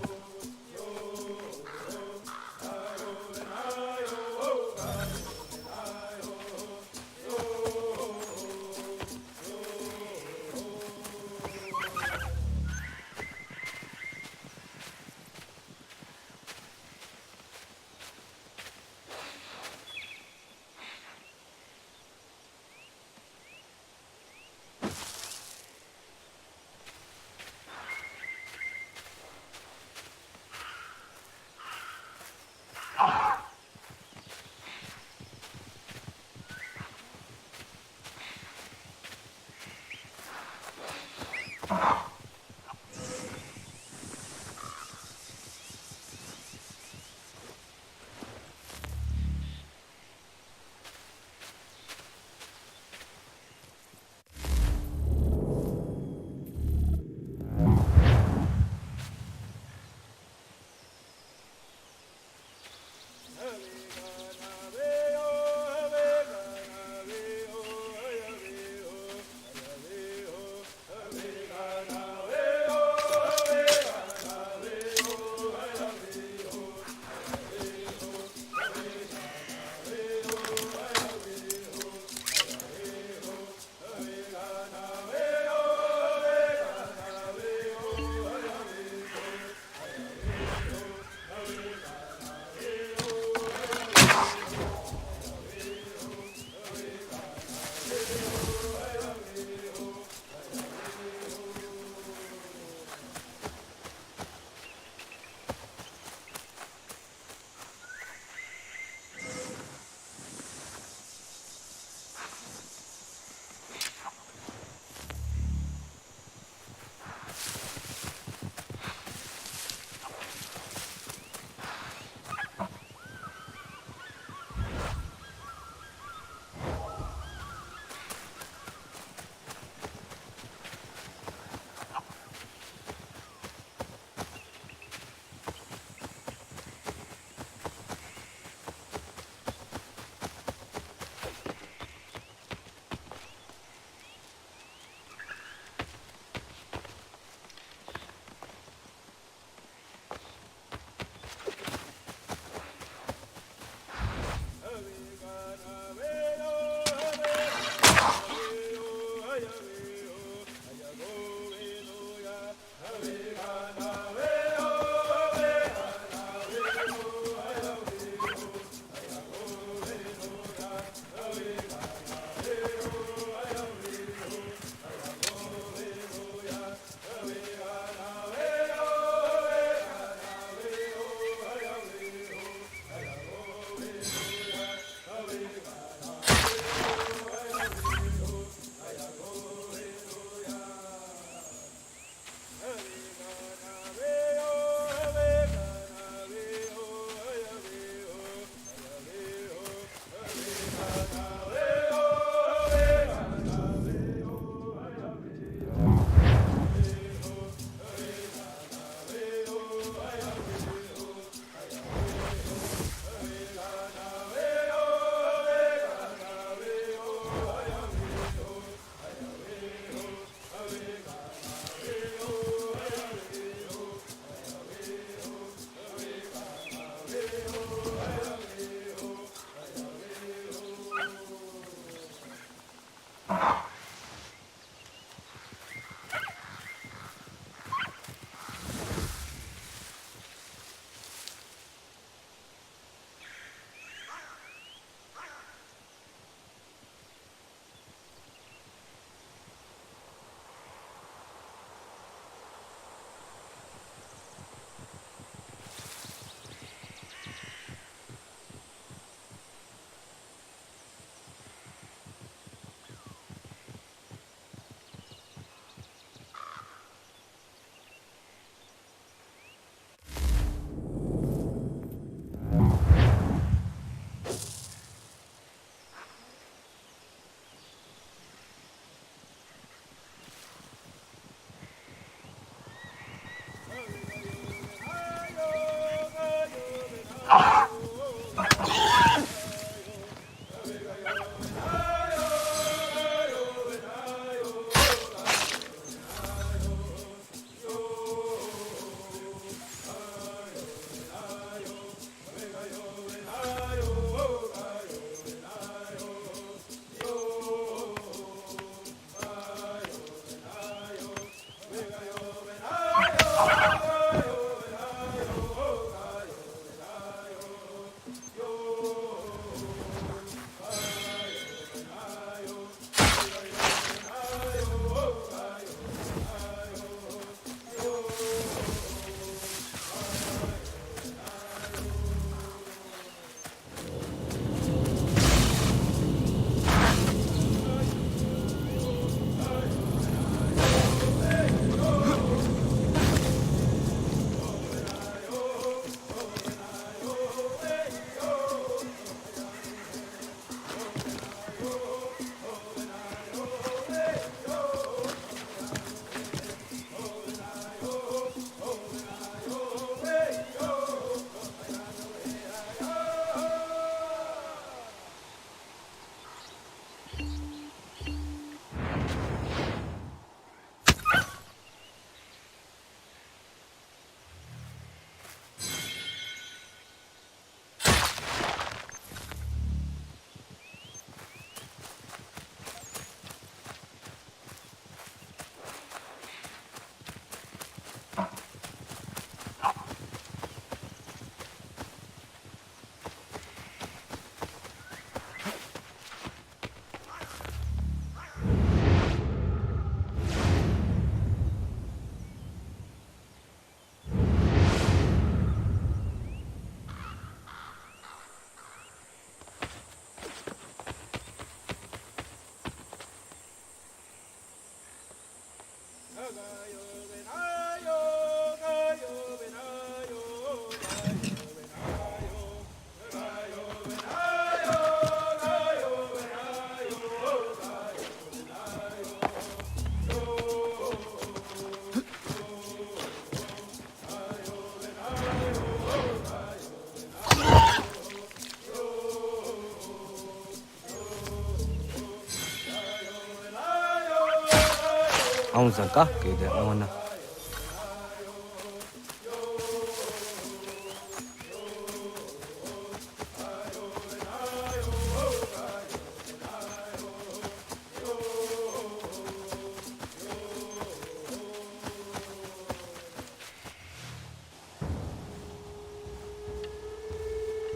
Aunzaka kede ona.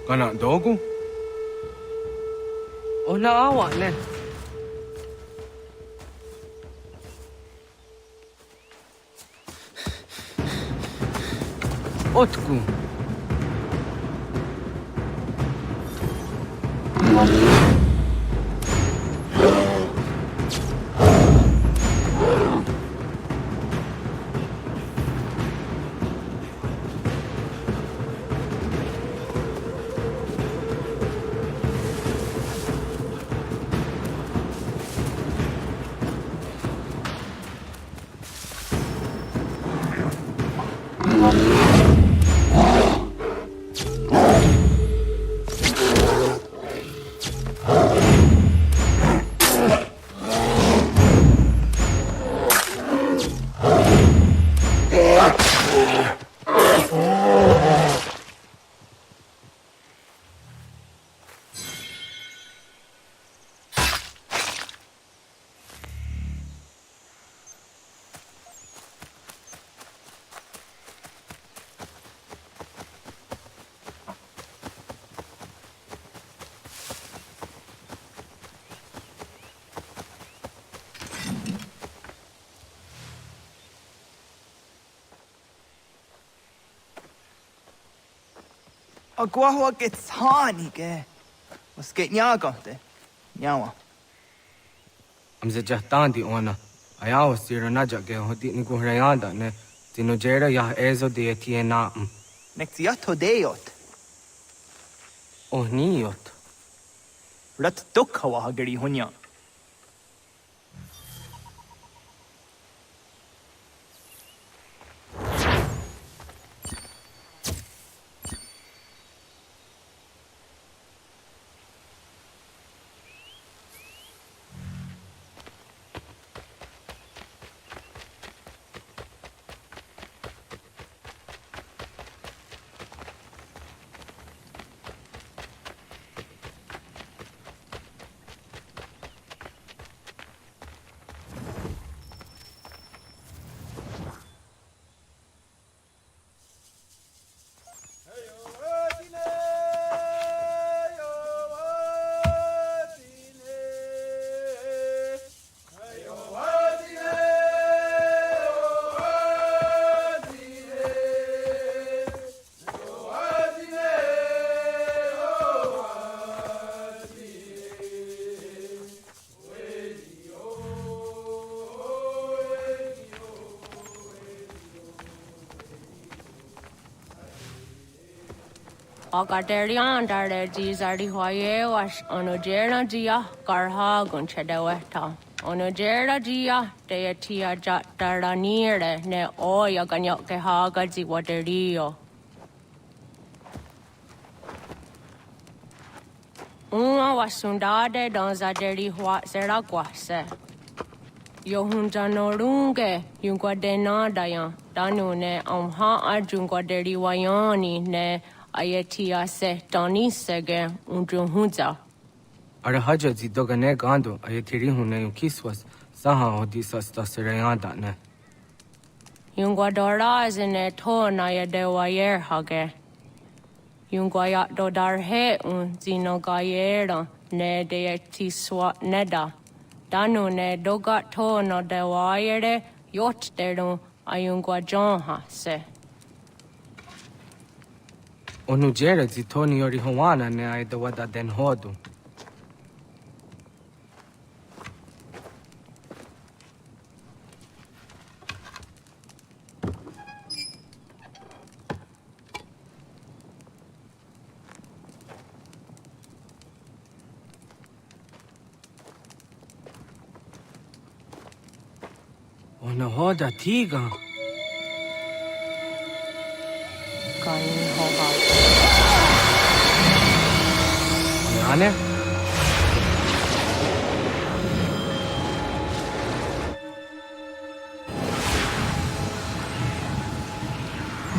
Kana dogu? Ona awa ne. Otku. Agua que tsani ke. Was geht nyagate? Nyawa. Amze jahtandi ona. Ayawa sira naja ge hoti ni guhrayanda ne. Tino jera ya ezo de tiena. Nektiato deot. Oh niot. Rat dukhawa hageri hunya. Agaderian dare jizardi hoye was onojera jia garha gunchedeweta. Onojera jia deetia jataranire ne oya ganyoke haga ziwaderio. Uma wasundade donzaderi hua seraguase. Yohunjanorunge yunguadenadayan danune amha ajunguaderi wayani ne Ayatia se Doni Sege Unjunza. Arahaja zidogane gando ayatiri hune yukiswas saha odisa staserayanda ne. Yunguadora is in a ton ayadewayer hage. Yunguayat dodarhe zinogayera ne deetiswa neda. Danu ne dogat to no dewayere yot deru ayunguajonha se. Onujera zitoni yori hawana ne aidawada den hodu. Ona hoda tiga. Kani hoha. Ane?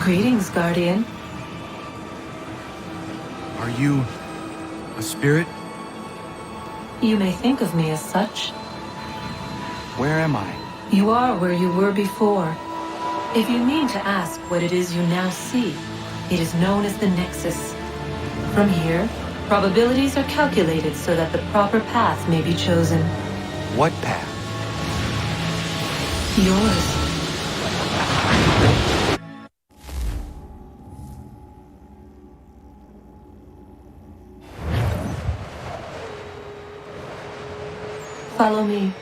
Greetings, Guardian. Are you a spirit? You may think of me as such. Where am I? You are where you were before. If you mean to ask what it is you now see, it is known as the Nexus. From here, probabilities are calculated so that the proper path may be chosen. What path? Yours. Follow me.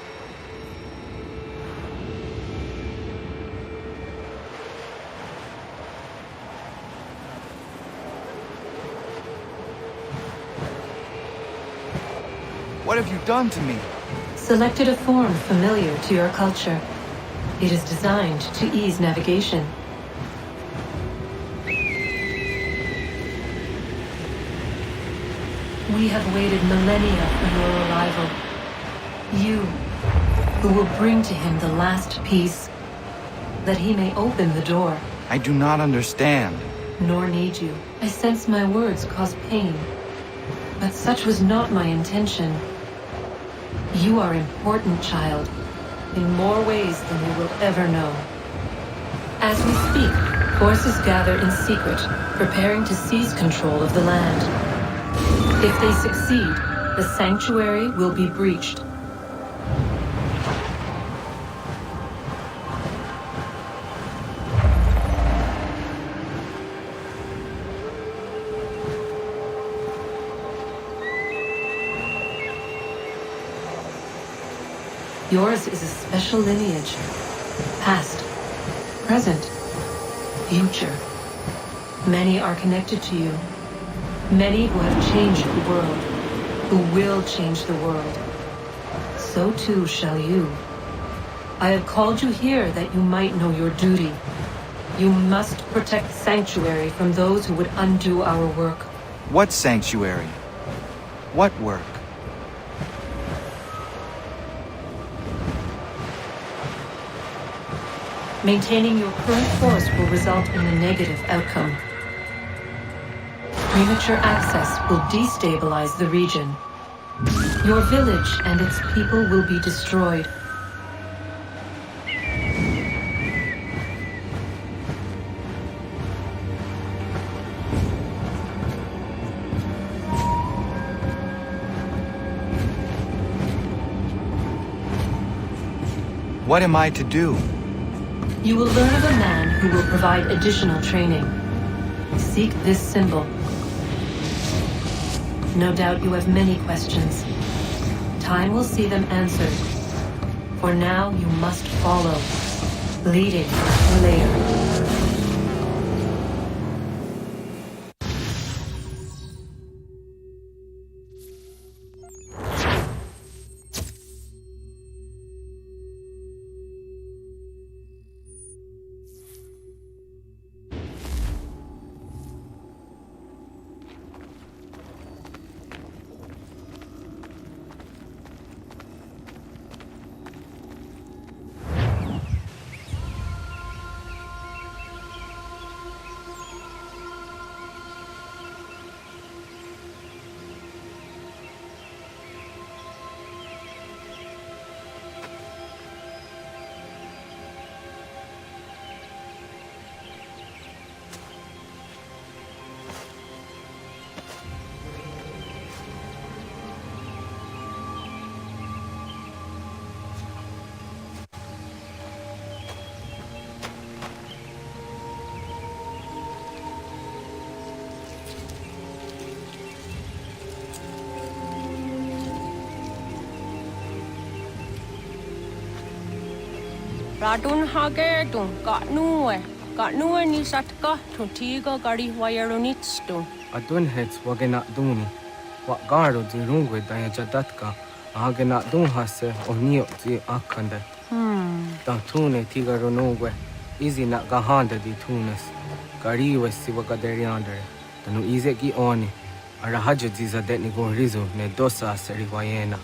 What have you done to me? Selected a form familiar to your culture. It is designed to ease navigation. We have waited millennia for your arrival. You, who will bring to him the last piece, that he may open the door. I do not understand. Nor need you. I sense my words cause pain. But such was not my intention. You are important, child, in more ways than you will ever know. As we speak, forces gather in secret, preparing to seize control of the land. If they succeed, the sanctuary will be breached. Yours is a special lineage. Past, present, future. Many are connected to you. Many who have changed the world, who will change the world. So too shall you. I have called you here that you might know your duty. You must protect Sanctuary from those who would undo our work. What sanctuary? What work? Maintaining your current force will result in a negative outcome. Premature access will destabilize the region. Your village and its people will be destroyed. What am I to do? You will learn of a man who will provide additional training. Seek this symbol. No doubt you have many questions. Time will see them answered. For now, you must follow, leading later. Radun hage dun got nuwe ni satka to tiga gari wayarunitstu. Adun hets wagena duni. What garo di rungwe daya jadatka. Agena dun hase onio di akande. Tune tiga ronugwe. Easy na gahanda di tunes. Gari wesi wagaderiandere. Tanu ize gi oni. Arahajo diza detni go rizo ne dosa seri wayena.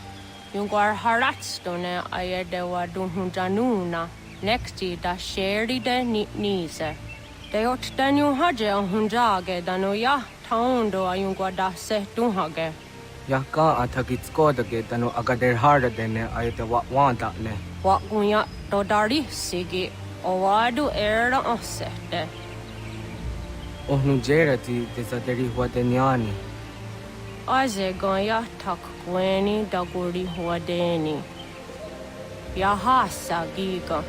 Yungwar haratstone ayedewa dun hunjanuna. Next da sheri de nise. Deot Danu Haje on Hunjage, Danoya, Taundo, Ayungwada, Se Dunhage. Yaka atakitsko the gate no agader harder than I the want that ne. What Gunya Dodari Sigi, Owadu Era Osete. Oh no jerati desaderi huadeniani. Aze Goya Tak Gweni Daguri Huadeni. Yahasa Giga.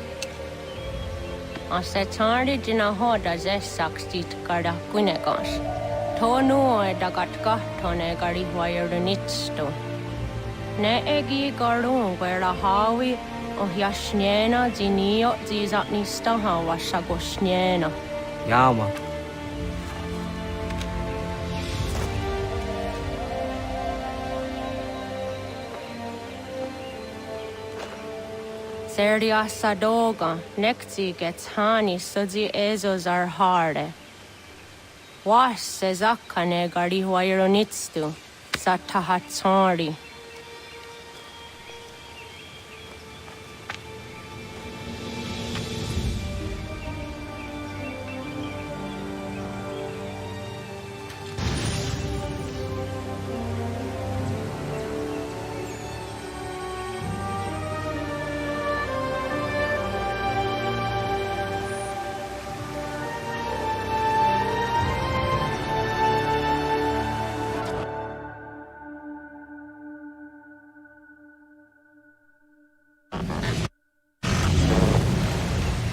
Asetari Jinahoda Zesaksit Garda Guinegos. Tonu dagatka tone gari wayernitsto. Ne egi garun wera hawi o yashnena zinio zizatnista hawashagoshnena. Yama. Serdia sadoga nekti gets hani sudzi ezos are harde. Was sezakane gari wayronitstu satahatsari.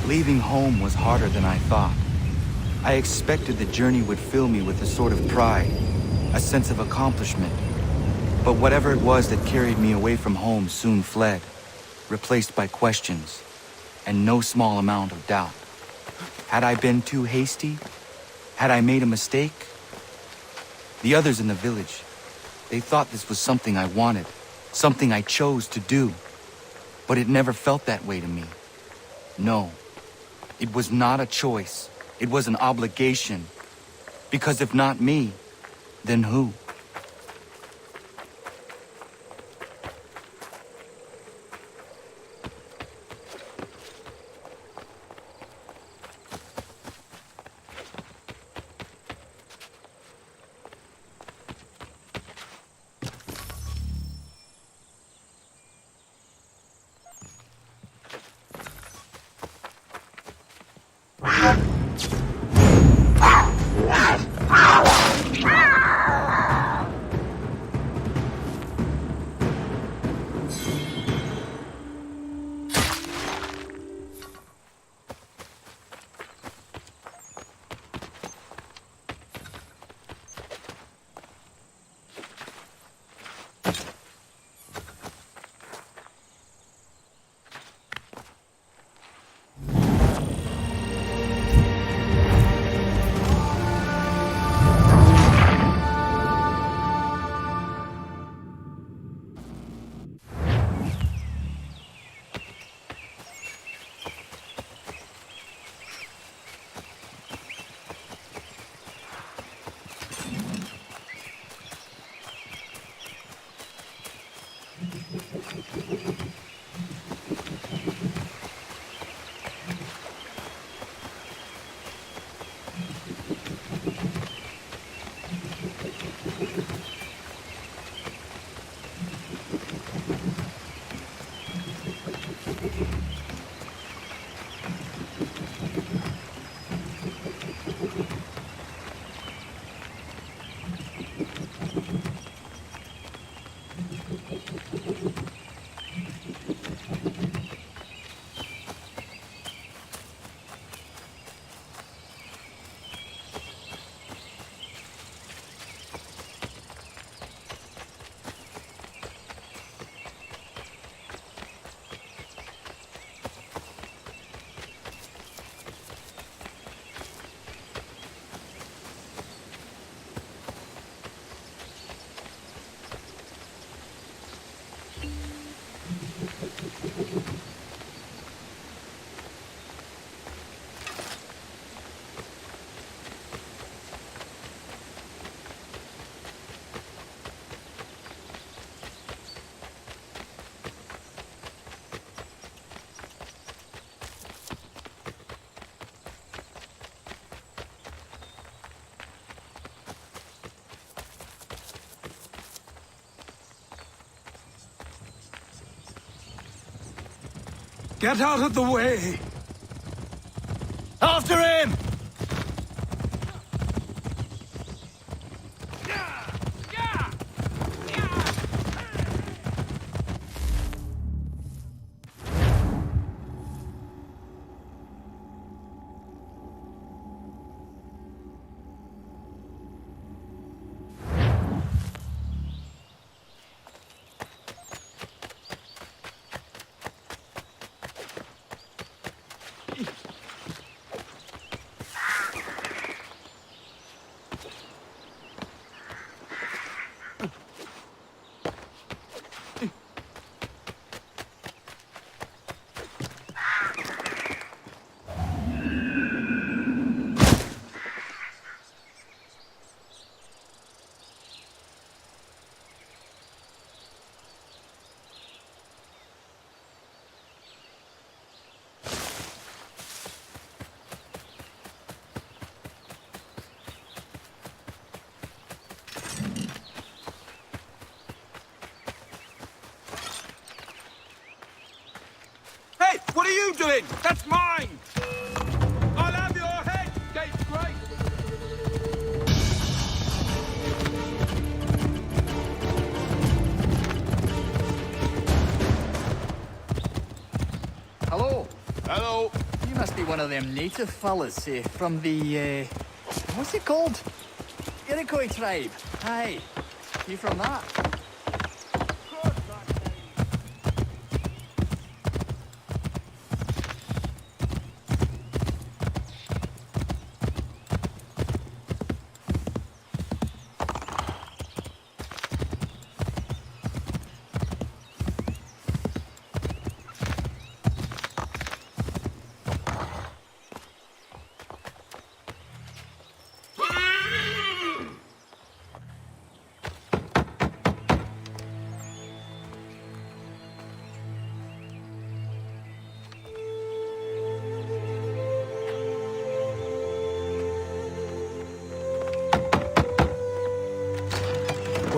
Leaving home was harder than I thought. I expected the journey would fill me with a sort of pride, a sense of accomplishment. But whatever it was that carried me away from home soon fled, replaced by questions, and no small amount of doubt. Had I been too hasty? Had I made a mistake? The others in the village, they thought this was something I wanted, something I chose to do. But it never felt that way to me. No. It was not a choice. It was an obligation. Because if not me, then who? Get out of the way! After him! Hey, what are you doing? That's mine! I'll have your head, Gatesgrave! Hello. Hello. You must be one of them native fellas, from the, what's it called? Iroquois tribe. Aye. You from that?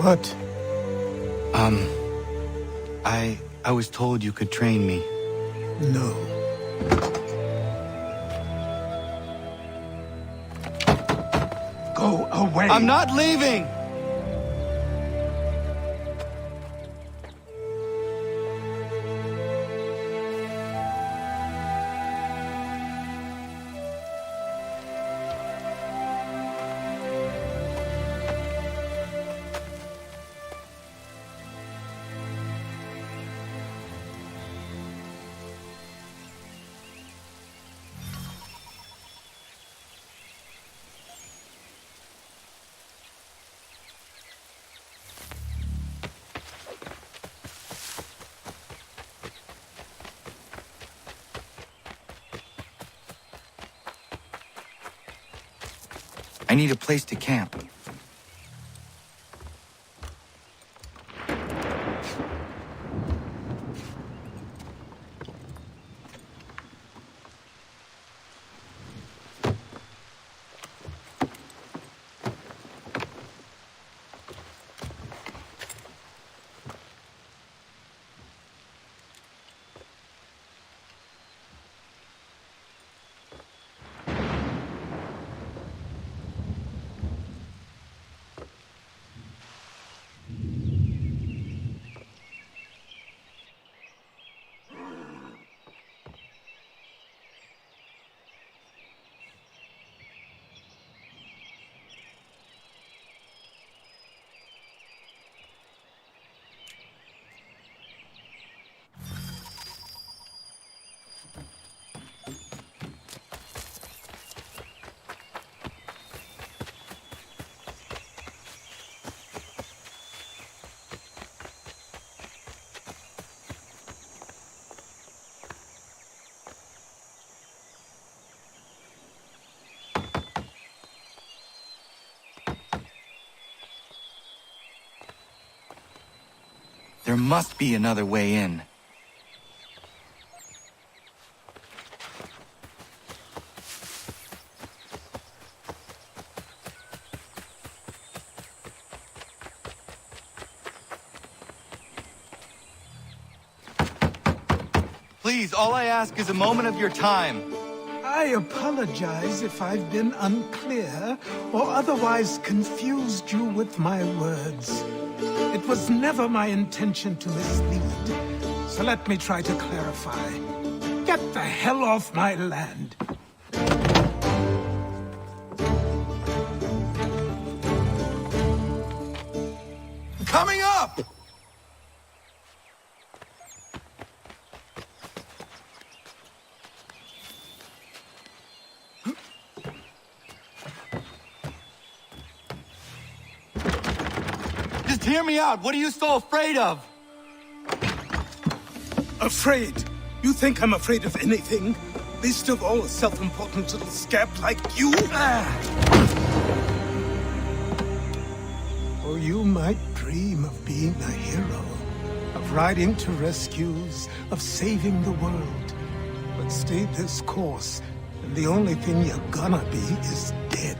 What? I was told you could train me. No. Go away! I'm not leaving! I need a place to camp. There must be another way in. Please, all I ask is a moment of your time. I apologize if I've been unclear or otherwise confused you with my words. It was never my intention to mislead, so let me try to clarify. Get the hell off my land. Coming up! Just hear me out. What are you so afraid of? Afraid? You think I'm afraid of anything? Least of all a self-important little scab like you? Or you might dream of being a hero, of riding to rescues, of saving the world. But stay this course, and the only thing you're gonna be is dead.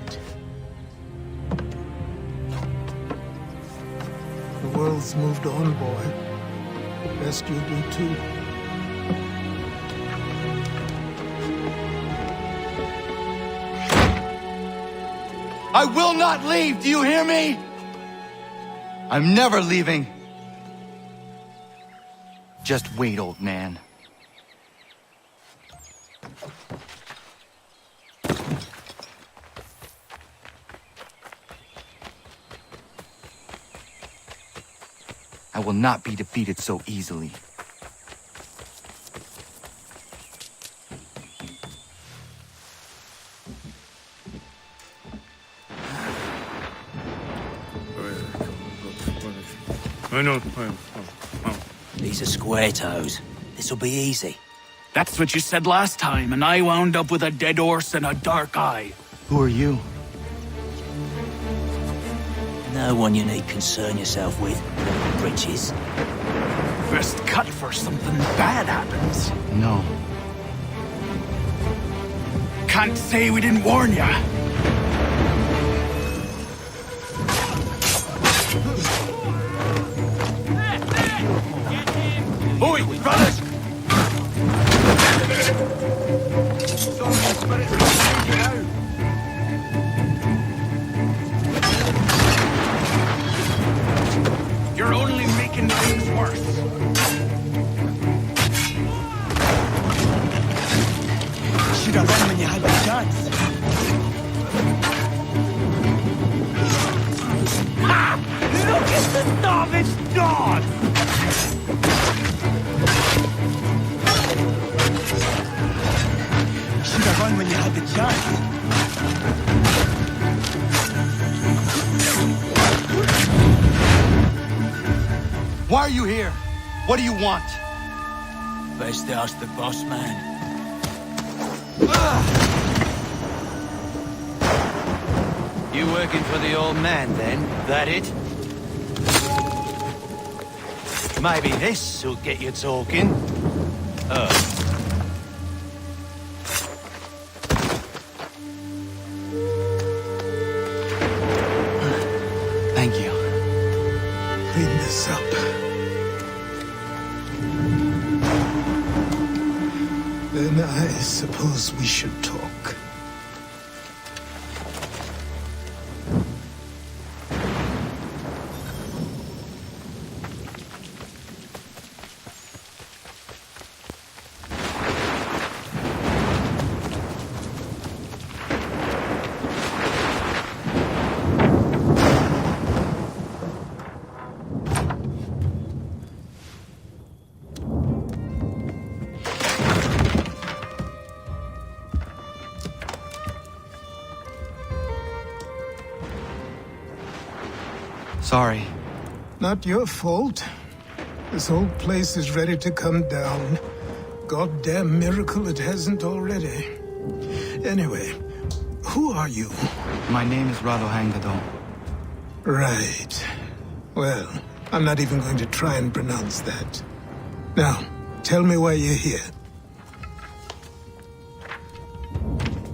The world's moved on, boy. Best you do too. I will not leave, do you hear me? I'm never leaving. Just wait, old man. I will not be defeated so easily. These are square toes. This'll be easy. That's what you said last time, and I wound up with a dead horse and a dark eye. Who are you? No one you need concern yourself with. Britches. Best cut for something bad happens. No. Can't say we didn't warn ya. Oi, brothers! You're only making things worse. Should have run when you had the chance. Ha! Look at the starving dog! Should have run when you had the chance. Why are you here? What do you want? Best ask the boss man. You working for the old man, then? That it? Maybe this'll get you talking. Thank you. Clean this up. Then I suppose we should talk. Sorry. Not your fault. This whole place is ready to come down. Goddamn miracle it hasn't already. Anyway, who are you? My name is Rado Hangado. Right. Well, I'm not even going to try and pronounce that. Now, tell me why you're here.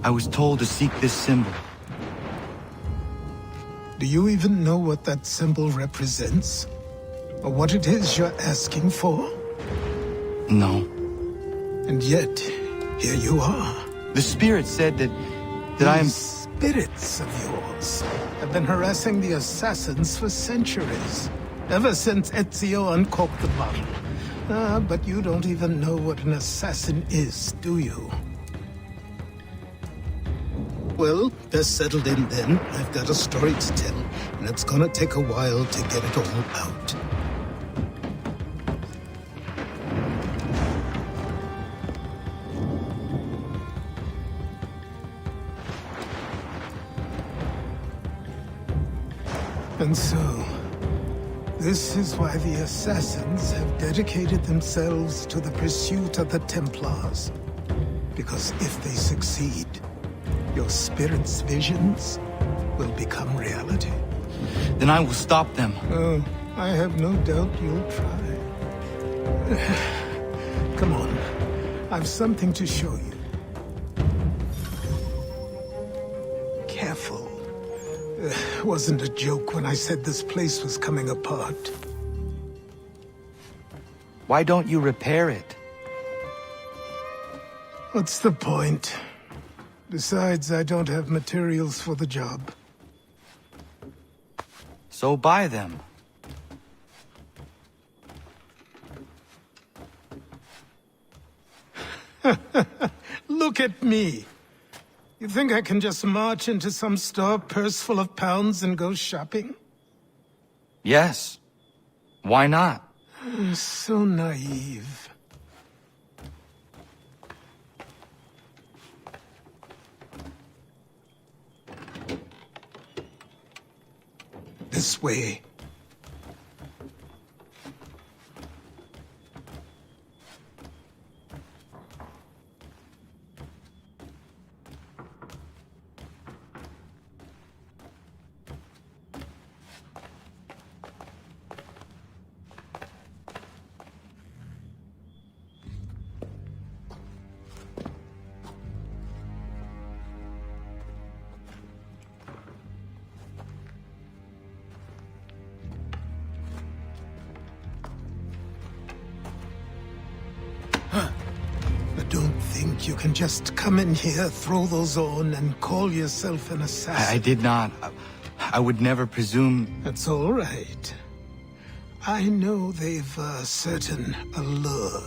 I was told to seek this symbol. Do you even know what that symbol represents? Or what it is you're asking for? No. And yet, here you are. The spirit said that I am... These spirits of yours have been harassing the assassins for centuries. Ever since Ezio uncorked the bottle. But you don't even know what an assassin is, do you? Well, best settled in then. I've got a story to tell, and it's gonna take a while to get it all out. And so, this is why the Assassins have dedicated themselves to the pursuit of the Templars. Because if they succeed, your spirit's visions will become reality. Then I will stop them. Oh, I have no doubt you'll try. Come on, I've something to show you. Careful. Wasn't a joke when I said this place was coming apart. Why don't you repair it? What's the point? Besides, I don't have materials for the job. So buy them. Look at me. You think I can just march into some store, purse full of pounds, and go shopping? Yes. Why not? So naive. This way. Don't think you can just come in here, throw those on, and call yourself an assassin. I did not. I would never presume... That's all right. I know they've a certain allure.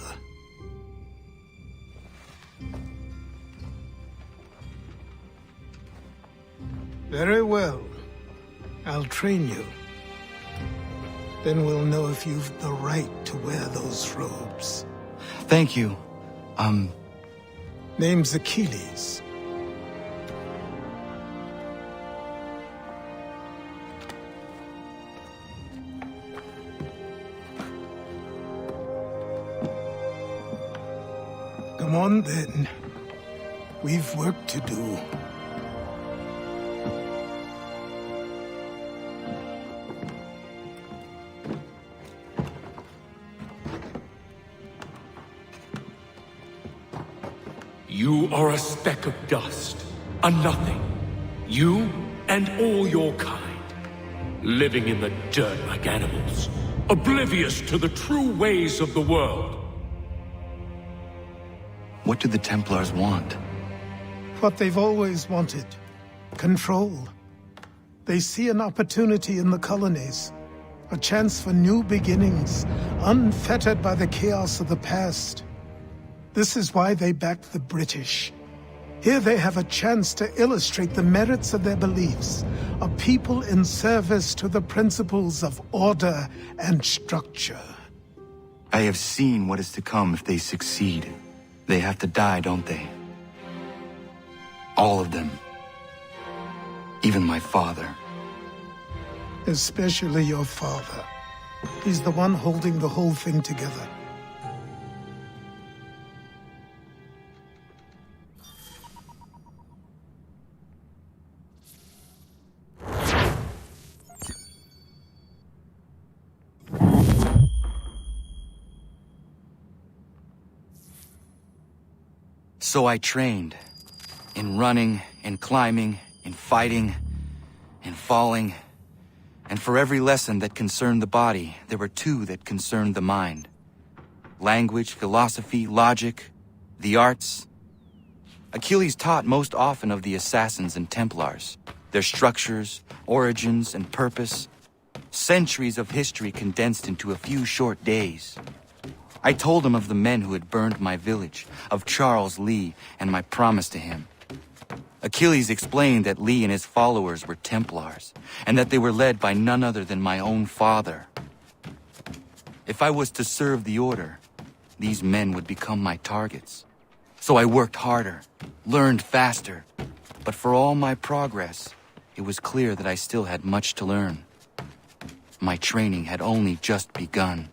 Very well. I'll train you. Then we'll know if you've the right to wear those robes. Thank you. Name's Achilles. Come on, then. We've work to do. You are a speck of dust, a nothing. You and all your kind, living in the dirt like animals, oblivious to the true ways of the world. What do the Templars want? What they've always wanted. Control. They see an opportunity in the colonies. A chance for new beginnings, unfettered by the chaos of the past. This is why they backed the British. Here they have a chance to illustrate the merits of their beliefs, a people in service to the principles of order and structure. I have seen what is to come if they succeed. They have to die, don't they? All of them. Even my father. Especially your father. He's the one holding the whole thing together. So I trained. In running, in climbing, in fighting, in falling. And for every lesson that concerned the body, there were two that concerned the mind. Language, philosophy, logic. the arts. Achilles taught most often of the Assassins and Templars, their structures, origins, and purpose. Centuries of history condensed into a few short days. I told him of the men who had burned my village, of Charles Lee, and my promise to him. Achilles explained that Lee and his followers were Templars, and that they were led by none other than my own father. If I was to serve the order, these men would become my targets. So I worked harder, learned faster, but for all my progress, it was clear that I still had much to learn. My training had only just begun.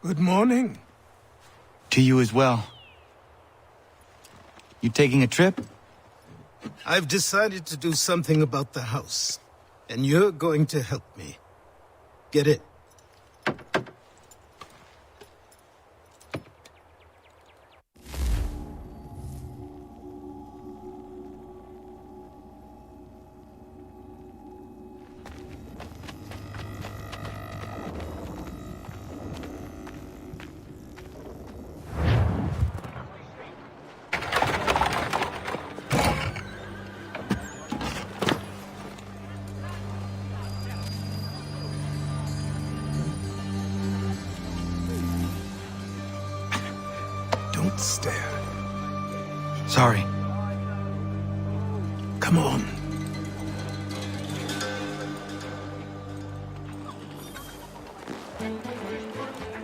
Good morning. To you as well. You taking a trip? I've decided to do something about the house, and you're going to help me. Get it? Don't stare. Sorry. Come on.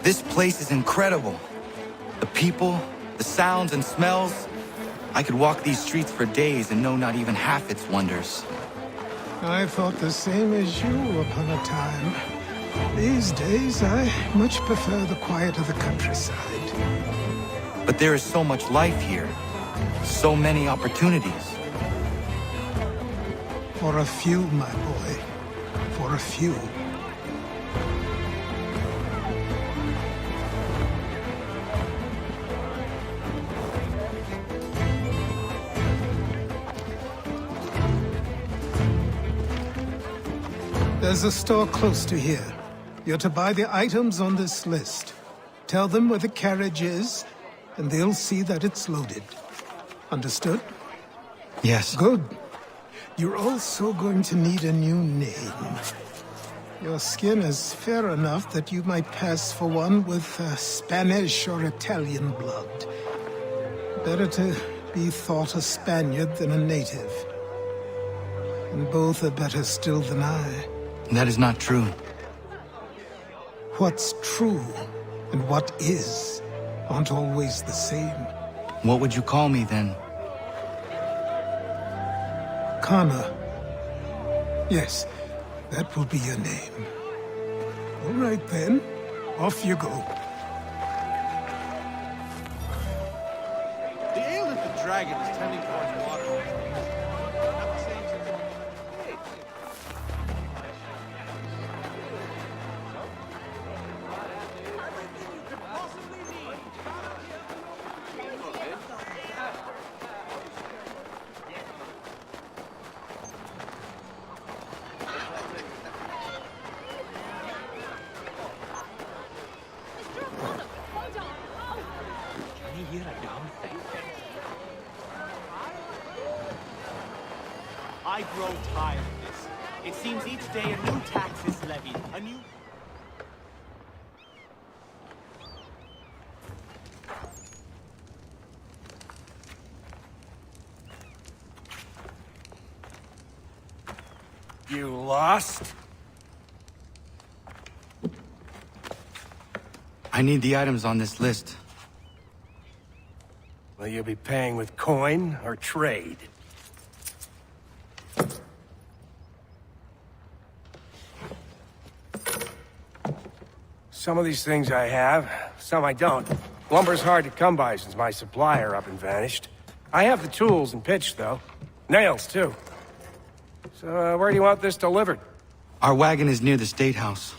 This place is incredible. The people, the sounds and smells. I could walk these streets for days and know not even half its wonders. I thought the same as you upon a time. These days, I much prefer the quiet of the countryside. But there is so much life here. So many opportunities. For a few, my boy. For a few. There's a store close to here. You're to buy the items on this list. Tell them where the carriage is, and they'll see that it's loaded. Understood? Yes. Good. You're also going to need a new name. Your skin is fair enough that you might pass for one with Spanish or Italian blood. Better to be thought a Spaniard than a native. And both are better still than I. That is not true. What's true and what is aren't always the same. What would you call me then? Kana. Yes, that will be your name. All right then, off you go. The ale that the dragon is tending towards water. Not the same as I grow tired of this. It seems each day a new tax is levied, a new... You lost? I need the items on this list. Will you be paying with coin or trade? Some of these things I have, some I don't. Lumber's hard to come by since my supplier up and vanished. I have the tools and pitch, though. Nails, too. So, where do you want this delivered? Our wagon is near the State House.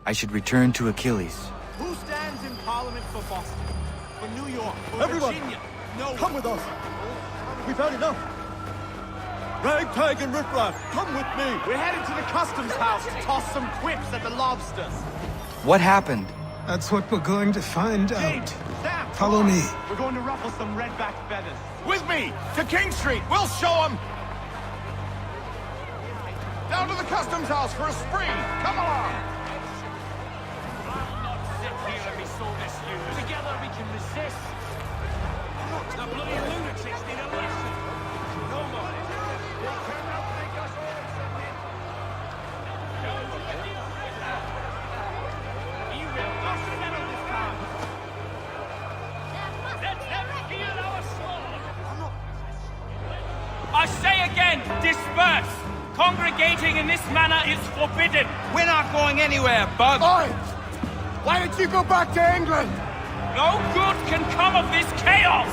I should return to Achilles. Who stands in Parliament for Boston? For New York? For Everyone, Virginia? No. come with us. We've had enough. Ragtag and riffraff, come with me. We're headed to the customs house to toss some quips at the lobsters. What happened? That's what we're going to find out. Sam, Follow me. We're going to ruffle some redback feathers. With me, to King Street. We'll show them. Down to the customs house for a spree. Come along. Together we can resist. The bloody lunatics need a lesson. No more. They cannot make us all you will not settle this time. Let them feel our sword. I say again, disperse. Congregating in this manner is forbidden. We're not going anywhere, Bug. Oi! Why did you go back to England? No good can come of this chaos!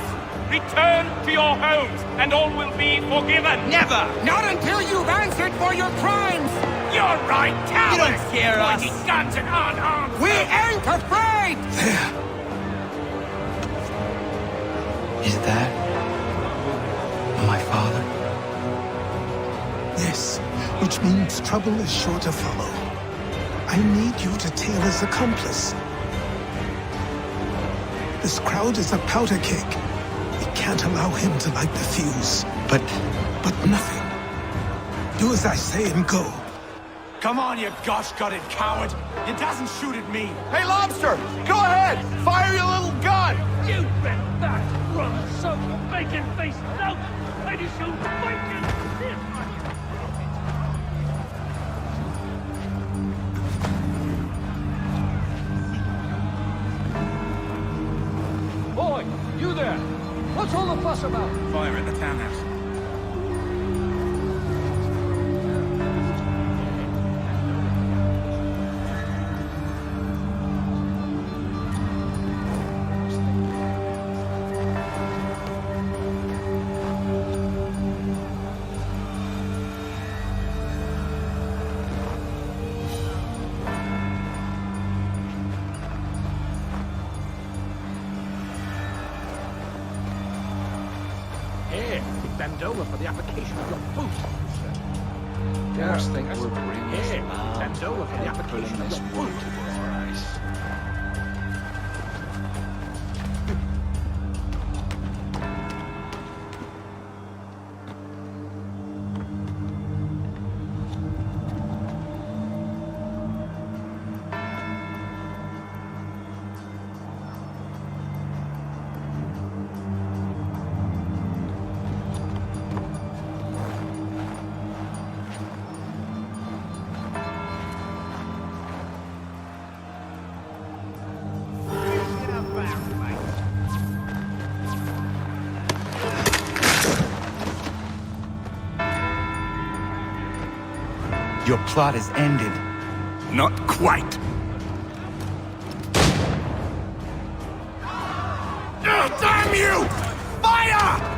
Return to your homes, and all will be forgiven! Never! Not until you've answered for your crimes! You're right, cowards! You don't scare us. Pointing guns and unarmed! We ain't afraid! Is that my father? Yes, which means trouble is sure to follow. I need you to tail his accomplice. This crowd is a powder keg. We can't allow him to light the fuse. But nothing. Do as I say and go. Come on, you gosh-gutted coward. You doesn't shoot at me. Hey, Lobster! Go ahead! Fire your little gun! You bet back, rum, soap, bacon-faced lout! Ladies, you bacon! Boy, you there! What's all the fuss about? Fire at the townhouse. Here, bend over for the application of your boot. Just think we're bringing this Here, loud bend over for the and putting application of this your wood boot. to our eyes. Your plot is ended. Not quite. Oh, damn you! Fire!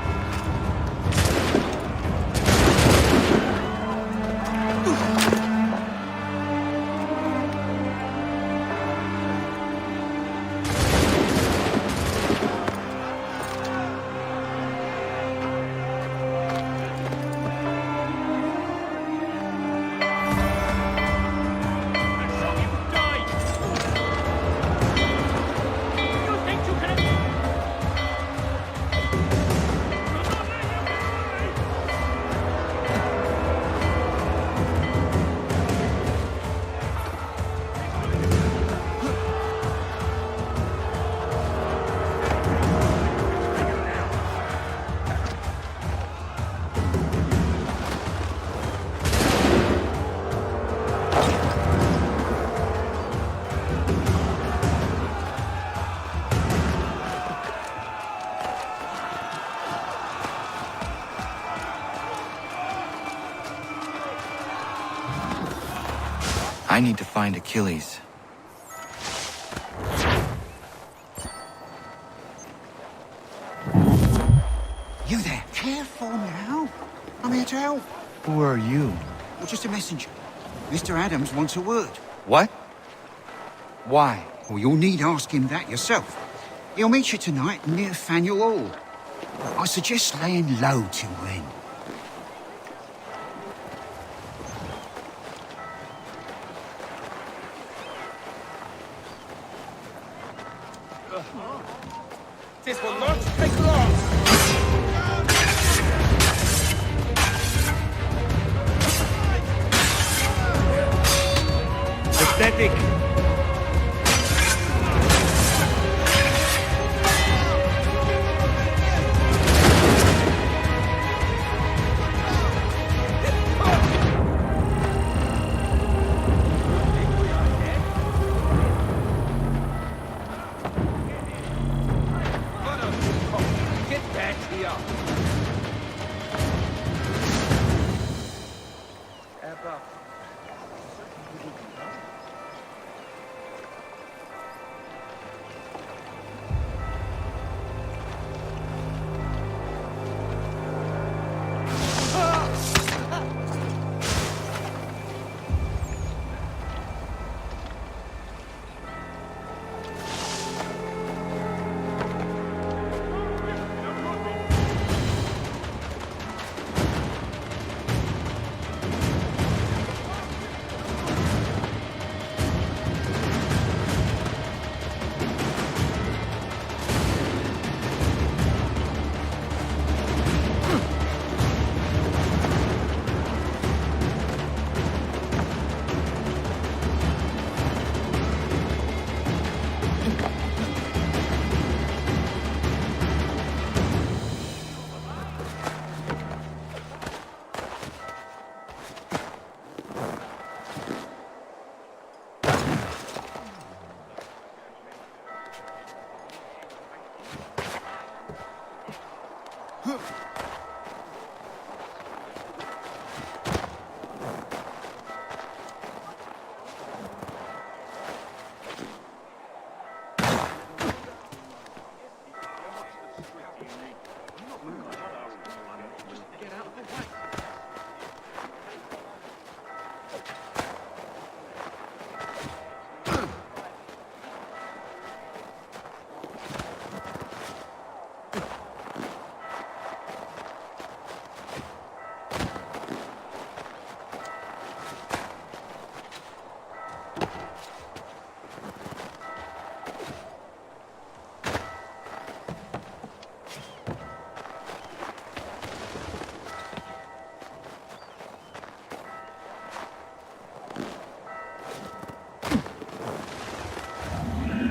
I need to find Achilles. You there? Careful now. I'm here to help. Who are you? Well, just a messenger. Mr. Adams wants a word. What? Why? Well, you'll need ask him that yourself. He'll meet you tonight near Faneuil Hall. I suggest laying low till then. This will not take long. Pathetic. Get back here. Abba.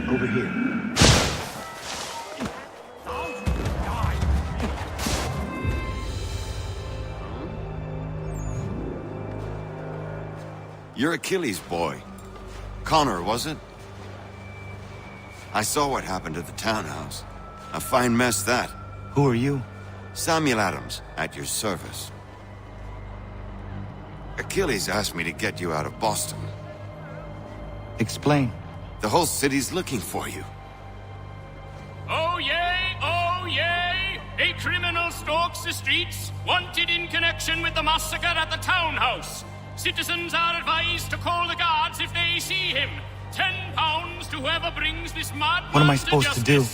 Over here. You're Achilles' boy. Connor, was it? I saw what happened at the townhouse. A fine mess, that. Who are you? Samuel Adams, at your service. Achilles asked me to get you out of Boston. Explain. The whole city's looking for you. Oh yay, oh yay! A criminal stalks the streets, wanted in connection with the massacre at the townhouse. Citizens are advised to call the guards if they see him. £10 to whoever brings this madman. What am I supposed to do?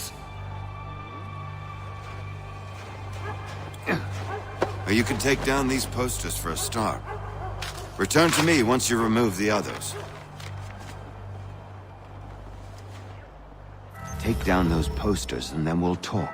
Well, you can take down these posters for a start. Return to me once you remove the others. Take down those posters and then we'll talk.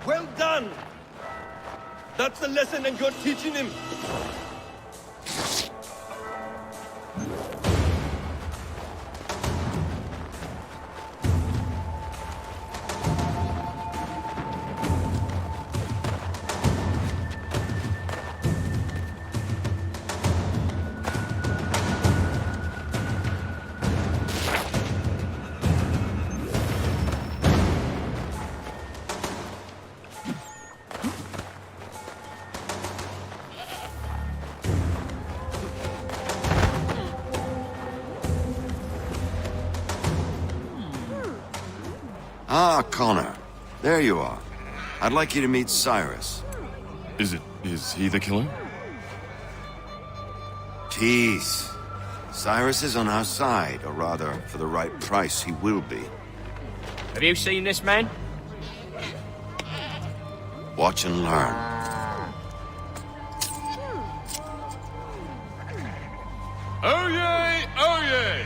Well done! That's the lesson and you're teaching him. Ah, Connor. There you are. I'd like you to meet Cyrus. Is he the killer? Peace. Cyrus is on our side, or rather, for the right price, he will be. Have you seen this man? Watch and learn. Oh yay, oh yay!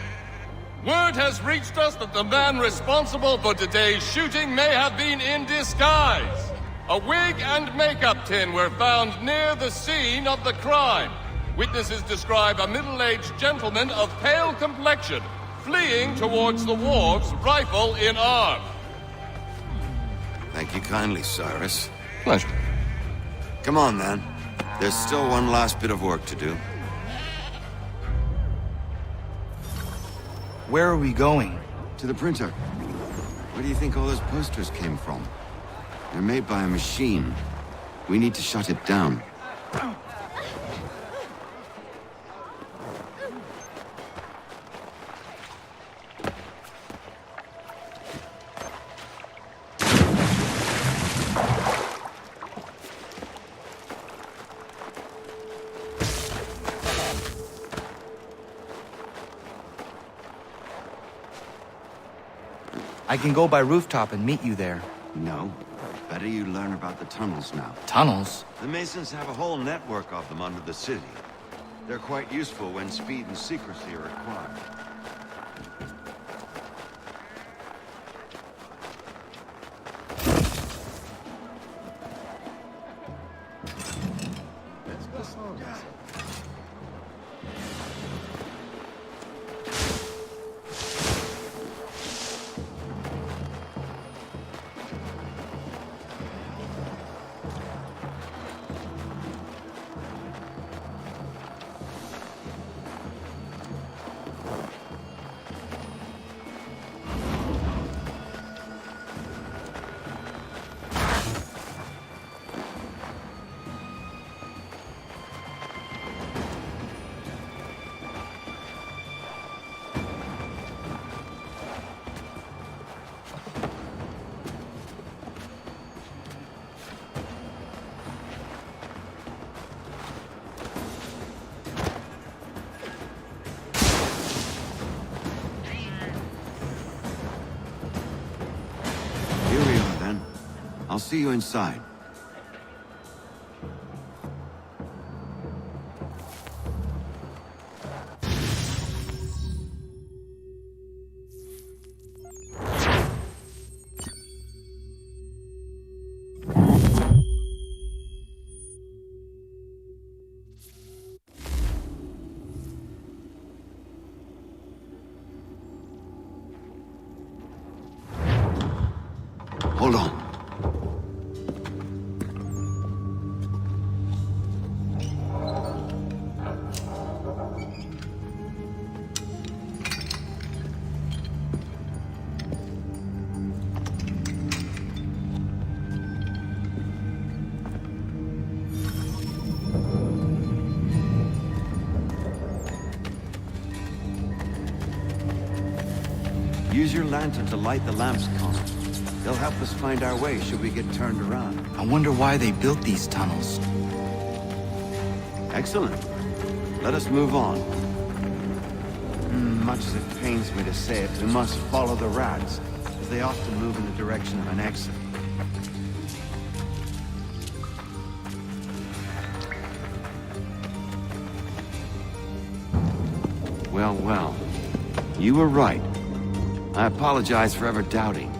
Word has reached us that the man responsible for today's shooting may have been in disguise. A wig and makeup tin were found near the scene of the crime. Witnesses describe a middle-aged gentleman of pale complexion fleeing towards the wharves, rifle in arm. Thank you kindly, Cyrus. Pleasure. Come on, then. There's still one last bit of work to do. Where are we going? To the printer. Where do you think all those posters came from? They're made by a machine. We need to shut it down. I can go by rooftop and meet you there. No. Better you learn about the tunnels now. Tunnels? The Masons have a whole network of them under the city. They're quite useful when speed and secrecy are required. I'll see you inside. Hold on. Use your lantern to light the lamps, Connor. They'll help us find our way should we get turned around. I wonder why they built these tunnels. Excellent. Let us move on. Much as it pains me to say it, we must follow the rats, as they often move in the direction of an exit. Well, well. You were right. I apologize for ever doubting.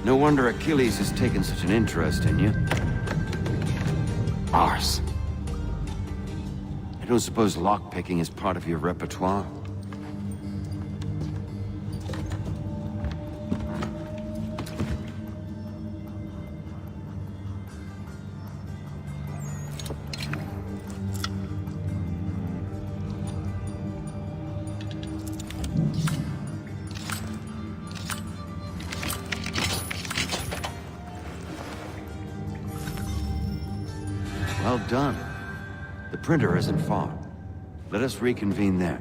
No wonder Achilles has taken such an interest in you. Arse. I don't suppose lockpicking is part of your repertoire? Well done. The printer isn't far. Let us reconvene there.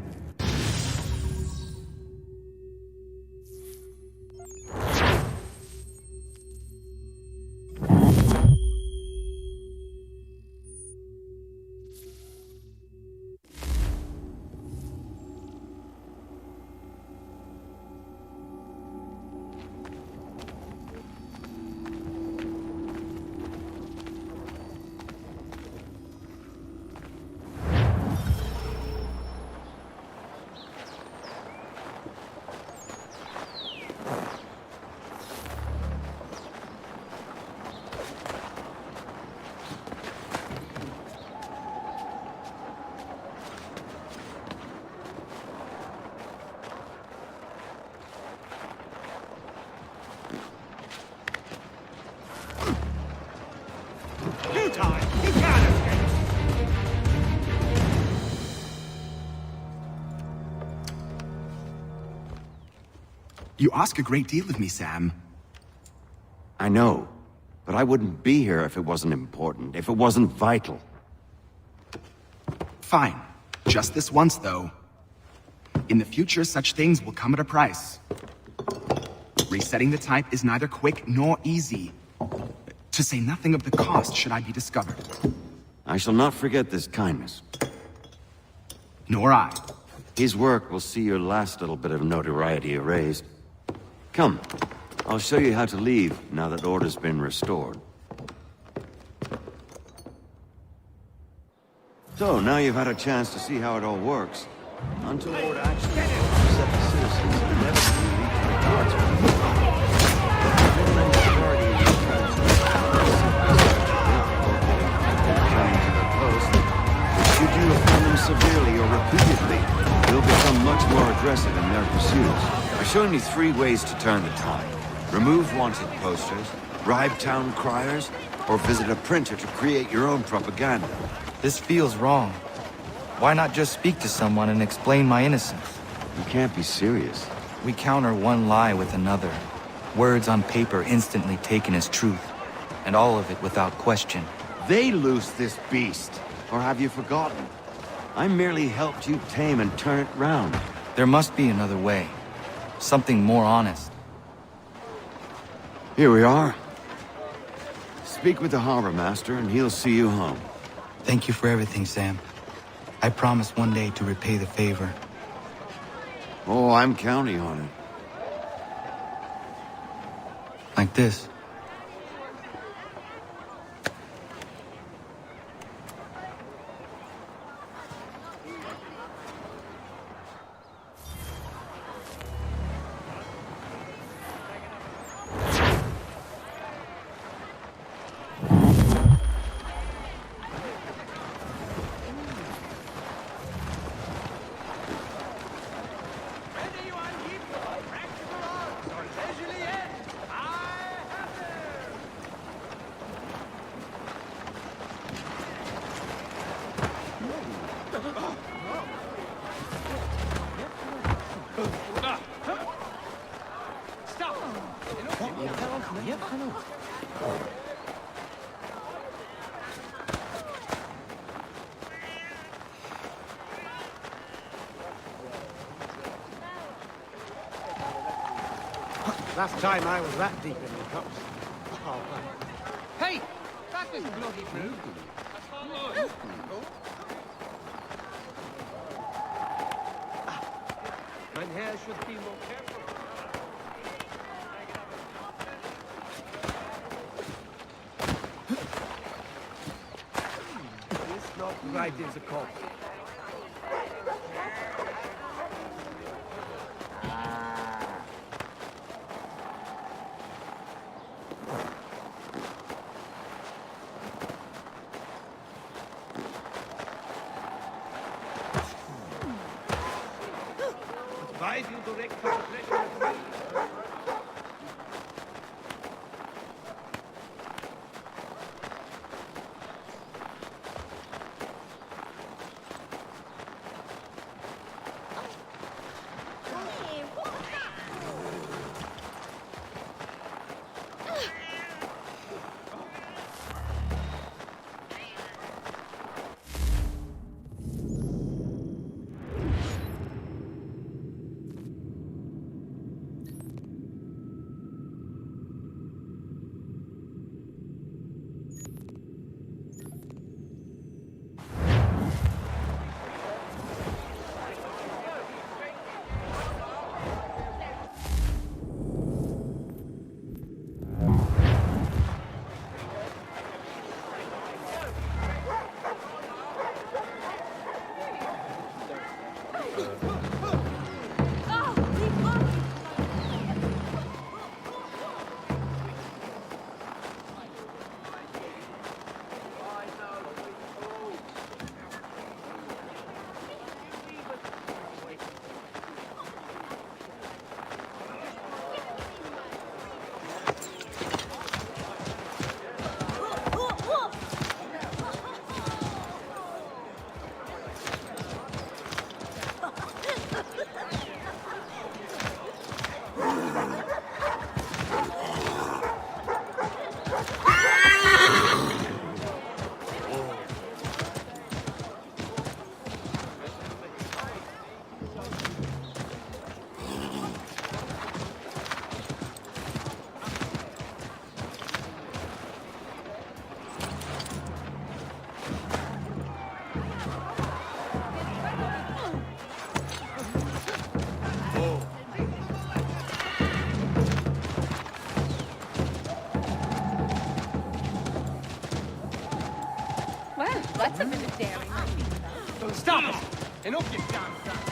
You ask a great deal of me, Sam. I know, but I wouldn't be here if it wasn't important, if it wasn't vital. Fine. Just this once, though. In the future, such things will come at a price. Resetting the type is neither quick nor easy. To say nothing of the cost should I be discovered. I shall not forget this kindness. Nor I. His work will see your last little bit of notoriety erased. Come, I'll show you how to leave now that order's been restored. So, now you've had a chance to see how it all works. Until order actually set the citizens inevitably lead to the guards. Should you offend them severely or repeatedly, they'll become much more aggressive in their pursuits. I've shown you 3 ways to turn the tide. Remove wanted posters, bribe town criers, or visit a printer to create your own propaganda. This feels wrong. Why not just speak to someone and explain my innocence? You can't be serious. We counter one lie with another. Words on paper instantly taken as truth. And all of it without question. They loose this beast. Or have you forgotten? I merely helped you tame and turn it round. There must be another way. Something more honest. Here we are. Speak with the harbor master and he'll see you home. Thank you for everything, Sam. I promise one day to repay the favor. Oh, I'm counting on it. Like this. Last time I was that deep in the cups. Oh, hey! That is bloody rude. My hair should be more careful. It's not right in the cup. Well, that's a bit of daring. So stop it! And off you damn thing!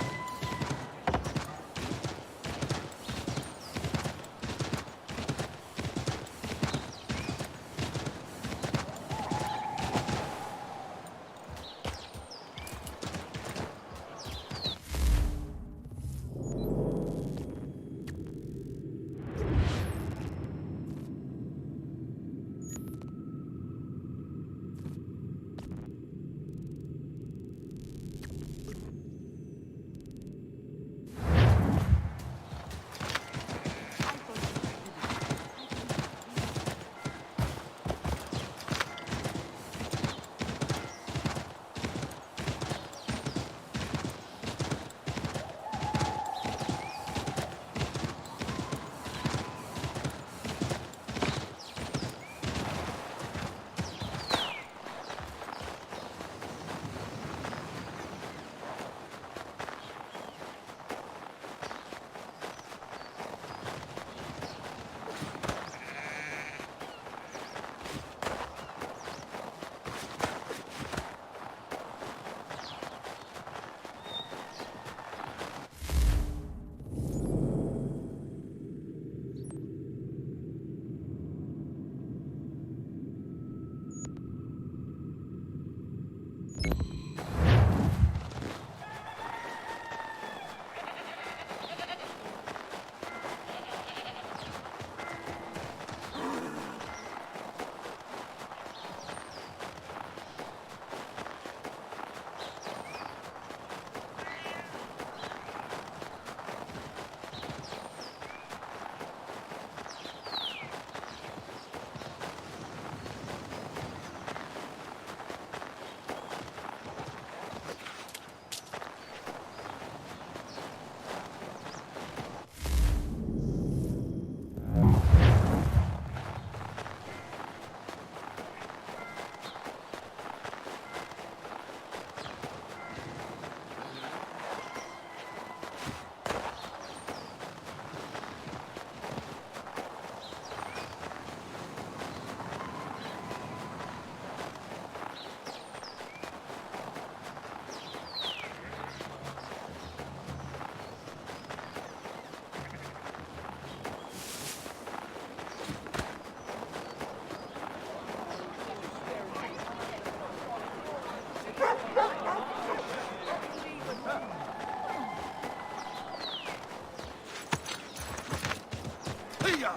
Hey,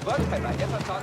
vẫn phải là nhất con.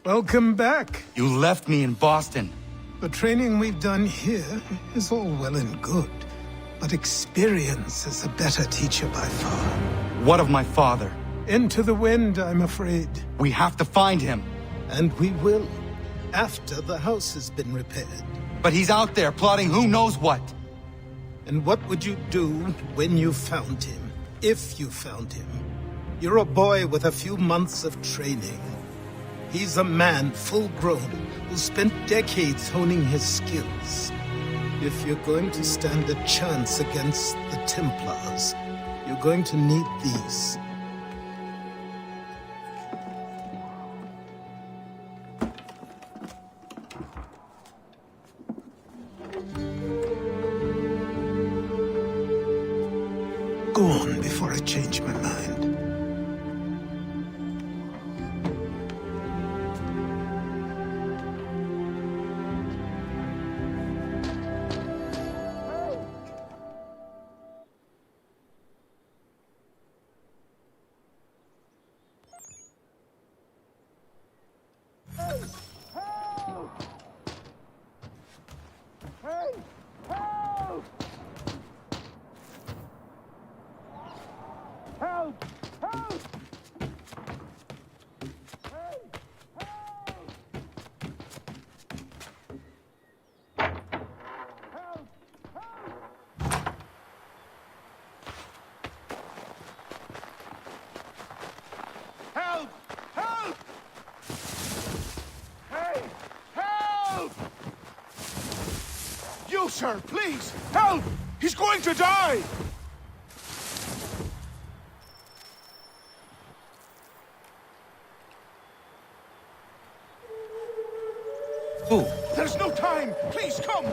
Welcome back. You left me in Boston. The training we've done here is all well and good, but experience is a better teacher by far. What of my father? Into the wind, I'm afraid. We have to find him. And we will, after the house has been repaired. But he's out there plotting who knows what. And what would you do when you found him? If you found him? You're a boy with a few months of training. He's a man, full-grown, who spent decades honing his skills. If you're going to stand a chance against the Templars, you're going to need these. Go on before I change my mind. Help! Help! Hey! Help! You, sir, please! Help! He's going to die! Who? There's no time! Please, come!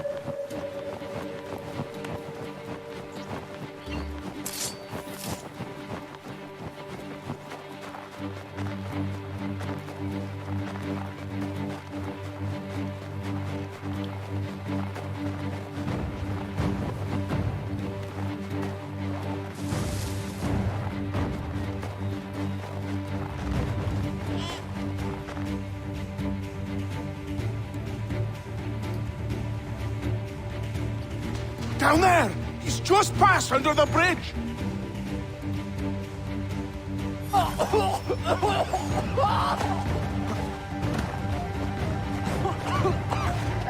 Down there! He's just passed under the bridge!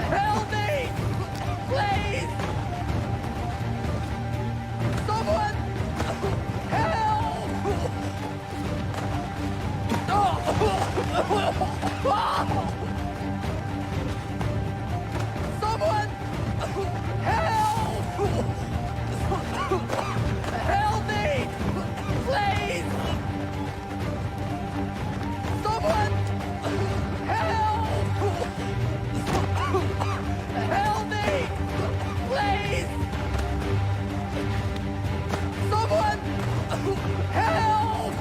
Help me! Please! Someone! Help! Someone! Help! Help me! Please! Someone! Help! Help me! Please! Someone! Help!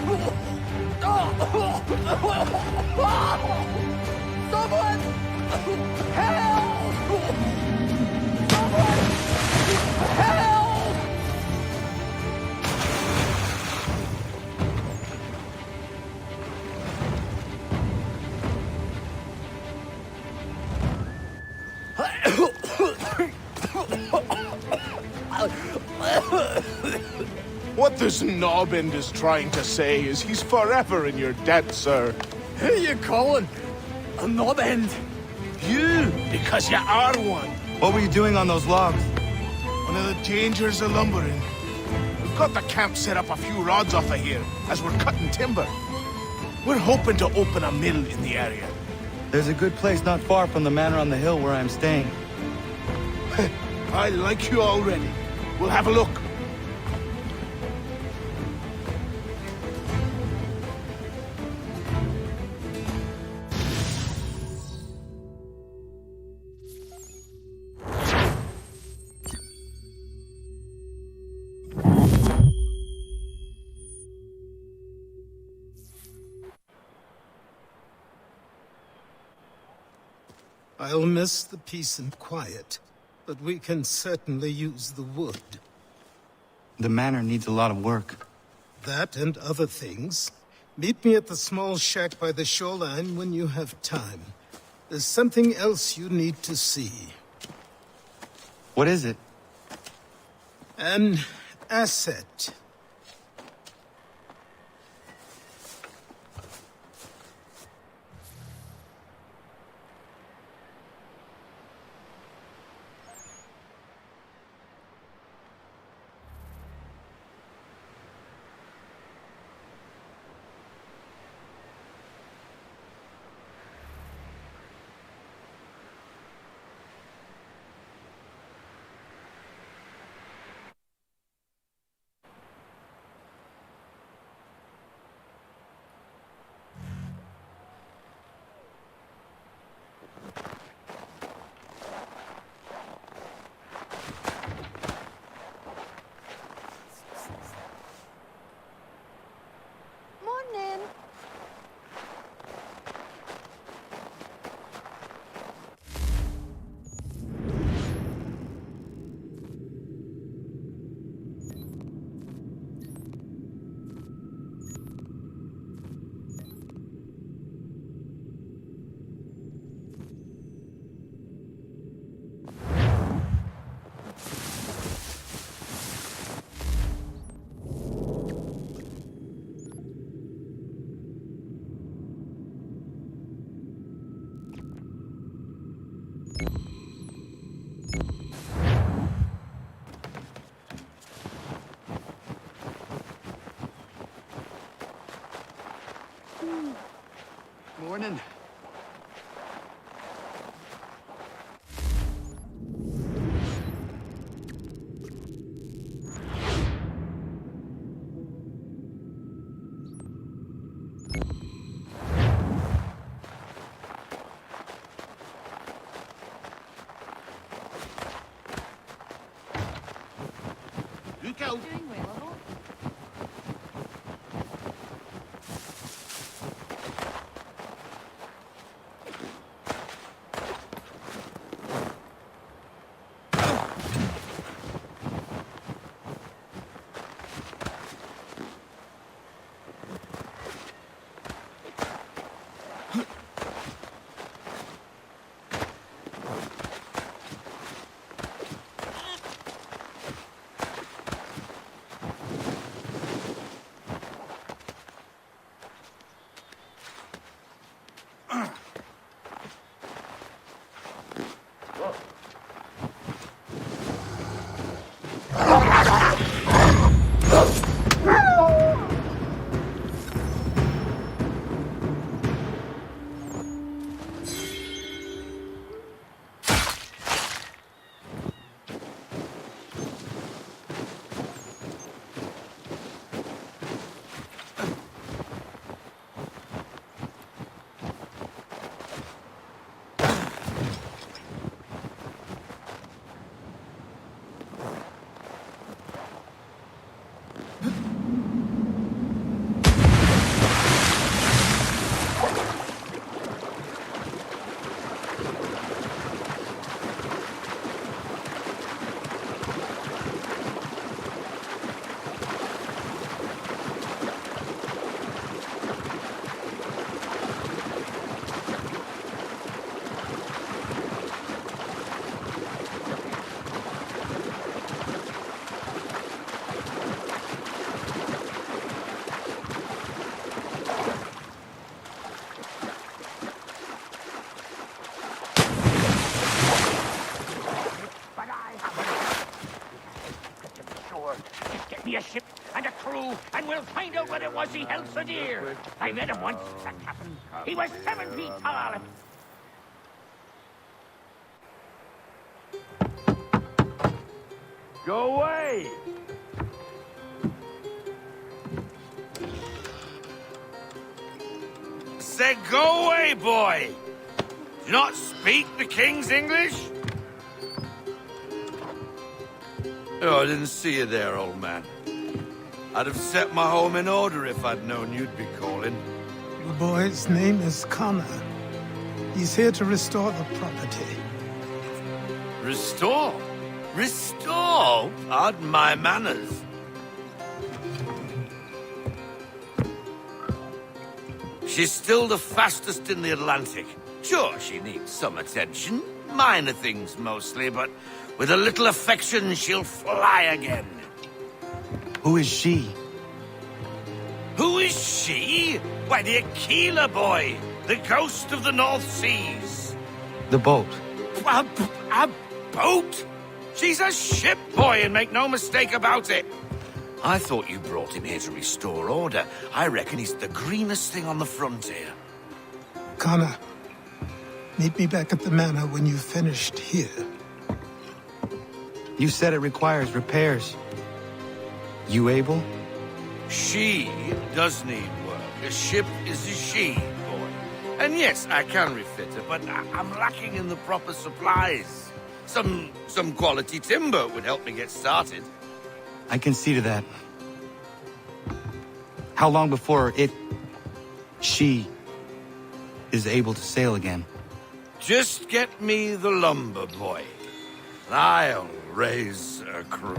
Someone! Help! Help! What this knobbend is trying to say is he's forever in your debt, sir. Who you calling? A knob-end? You, because you are one. What were you doing on those logs? One of the dangers of lumbering. We've got the camp set up a few rods off of here, as we're cutting timber. We're hoping to open a mill in the area. There's a good place not far from the manor on the hill where I'm staying. I like you already. We'll have a look. I'll miss the peace and quiet, but we can certainly use the wood. The manor needs a lot of work. That and other things. Meet me at the small shack by the shoreline when you have time. There's something else you need to see. What is it? An asset. Morning. Morning. Look out! Doing well. Me a ship and a crew, and we'll find out what it was he held so dear. I met him once, that captain. He was 7 feet tall. Go away! Said go away, boy! Do you not speak the King's English? Oh, I didn't see you there, old man. I'd have set my home in order if I'd known you'd be calling. The boy's name is Connor. He's here to restore the property. Restore? Restore? Pardon my manners. She's still the fastest in the Atlantic. Sure, she needs some attention. Minor things mostly, but with a little affection, she'll fly again. Who is she? Who is she? Why, the Aquila boy, the ghost of the North Seas. The boat. A boat? She's a ship boy, and make no mistake about it. I thought you brought him here to restore order. I reckon he's the greenest thing on the frontier. Connor, meet me back at the manor when you've finished here. You said it requires repairs. You able? She does need work. A ship is a she, boy. And yes, I can refit her, but I'm lacking in the proper supplies. Some quality timber would help me get started. I can see to that. How long before she is able to sail again? Just get me the lumber, boy. And I'll raise a crew.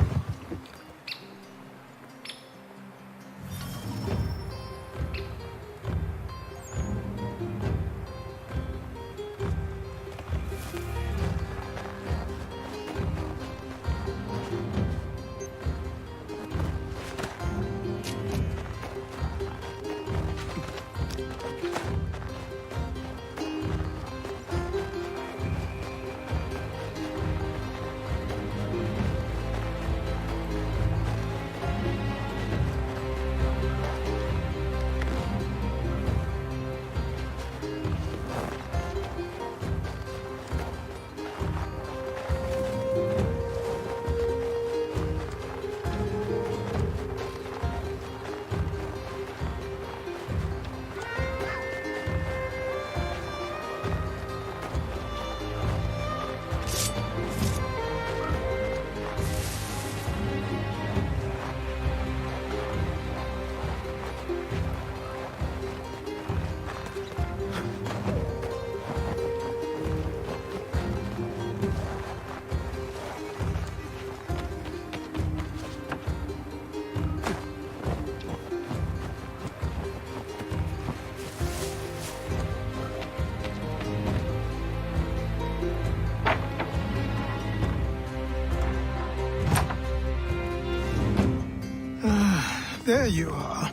There you are.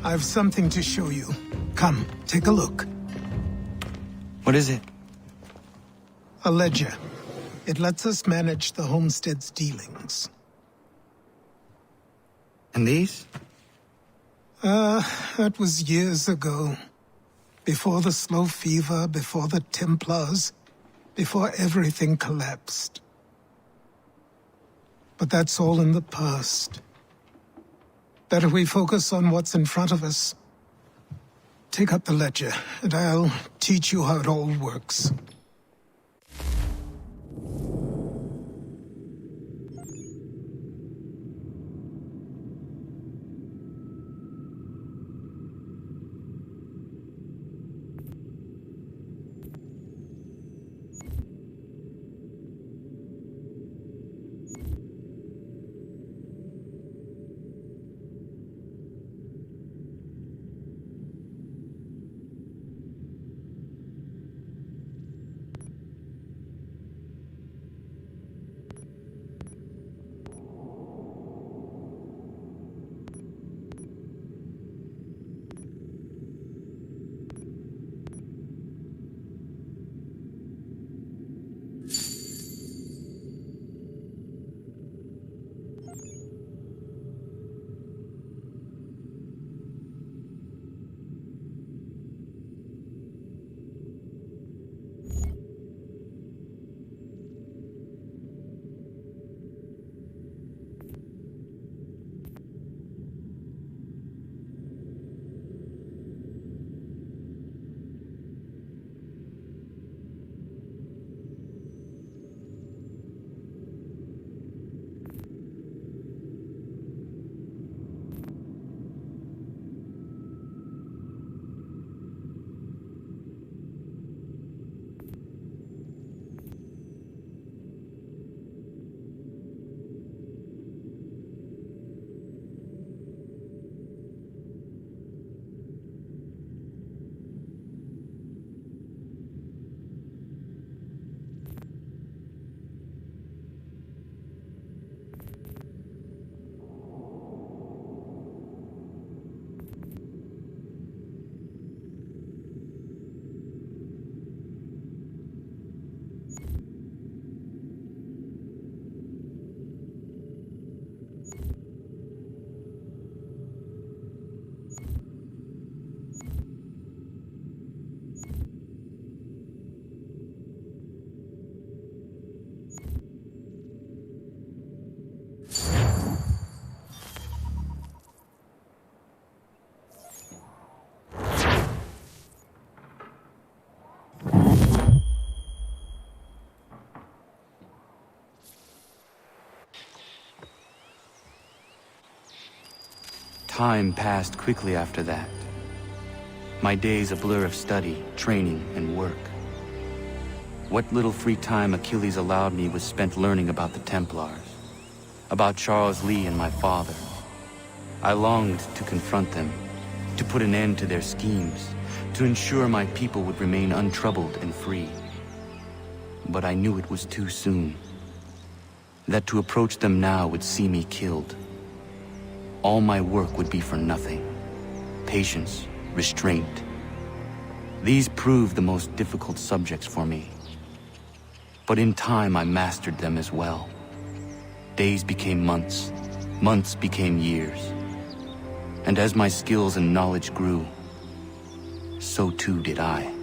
I've something to show you. Come, take a look. What is it? A ledger. It lets us manage the homestead's dealings. And these? That was years ago. Before the slow fever, before the Templars, before everything collapsed. But that's all in the past. Better we focus on what's in front of us. Take up the ledger, and I'll teach you how it all works. Time passed quickly after that. My days a blur of study, training, and work. What little free time Achilles allowed me was spent learning about the Templars, about Charles Lee and my father. I longed to confront them, to put an end to their schemes, to ensure my people would remain untroubled and free. But I knew it was too soon, that to approach them now would see me killed. All my work would be for nothing. Patience, restraint. These proved the most difficult subjects for me. But in time I mastered them as well. Days became months, months became years. And as my skills and knowledge grew, so too did I.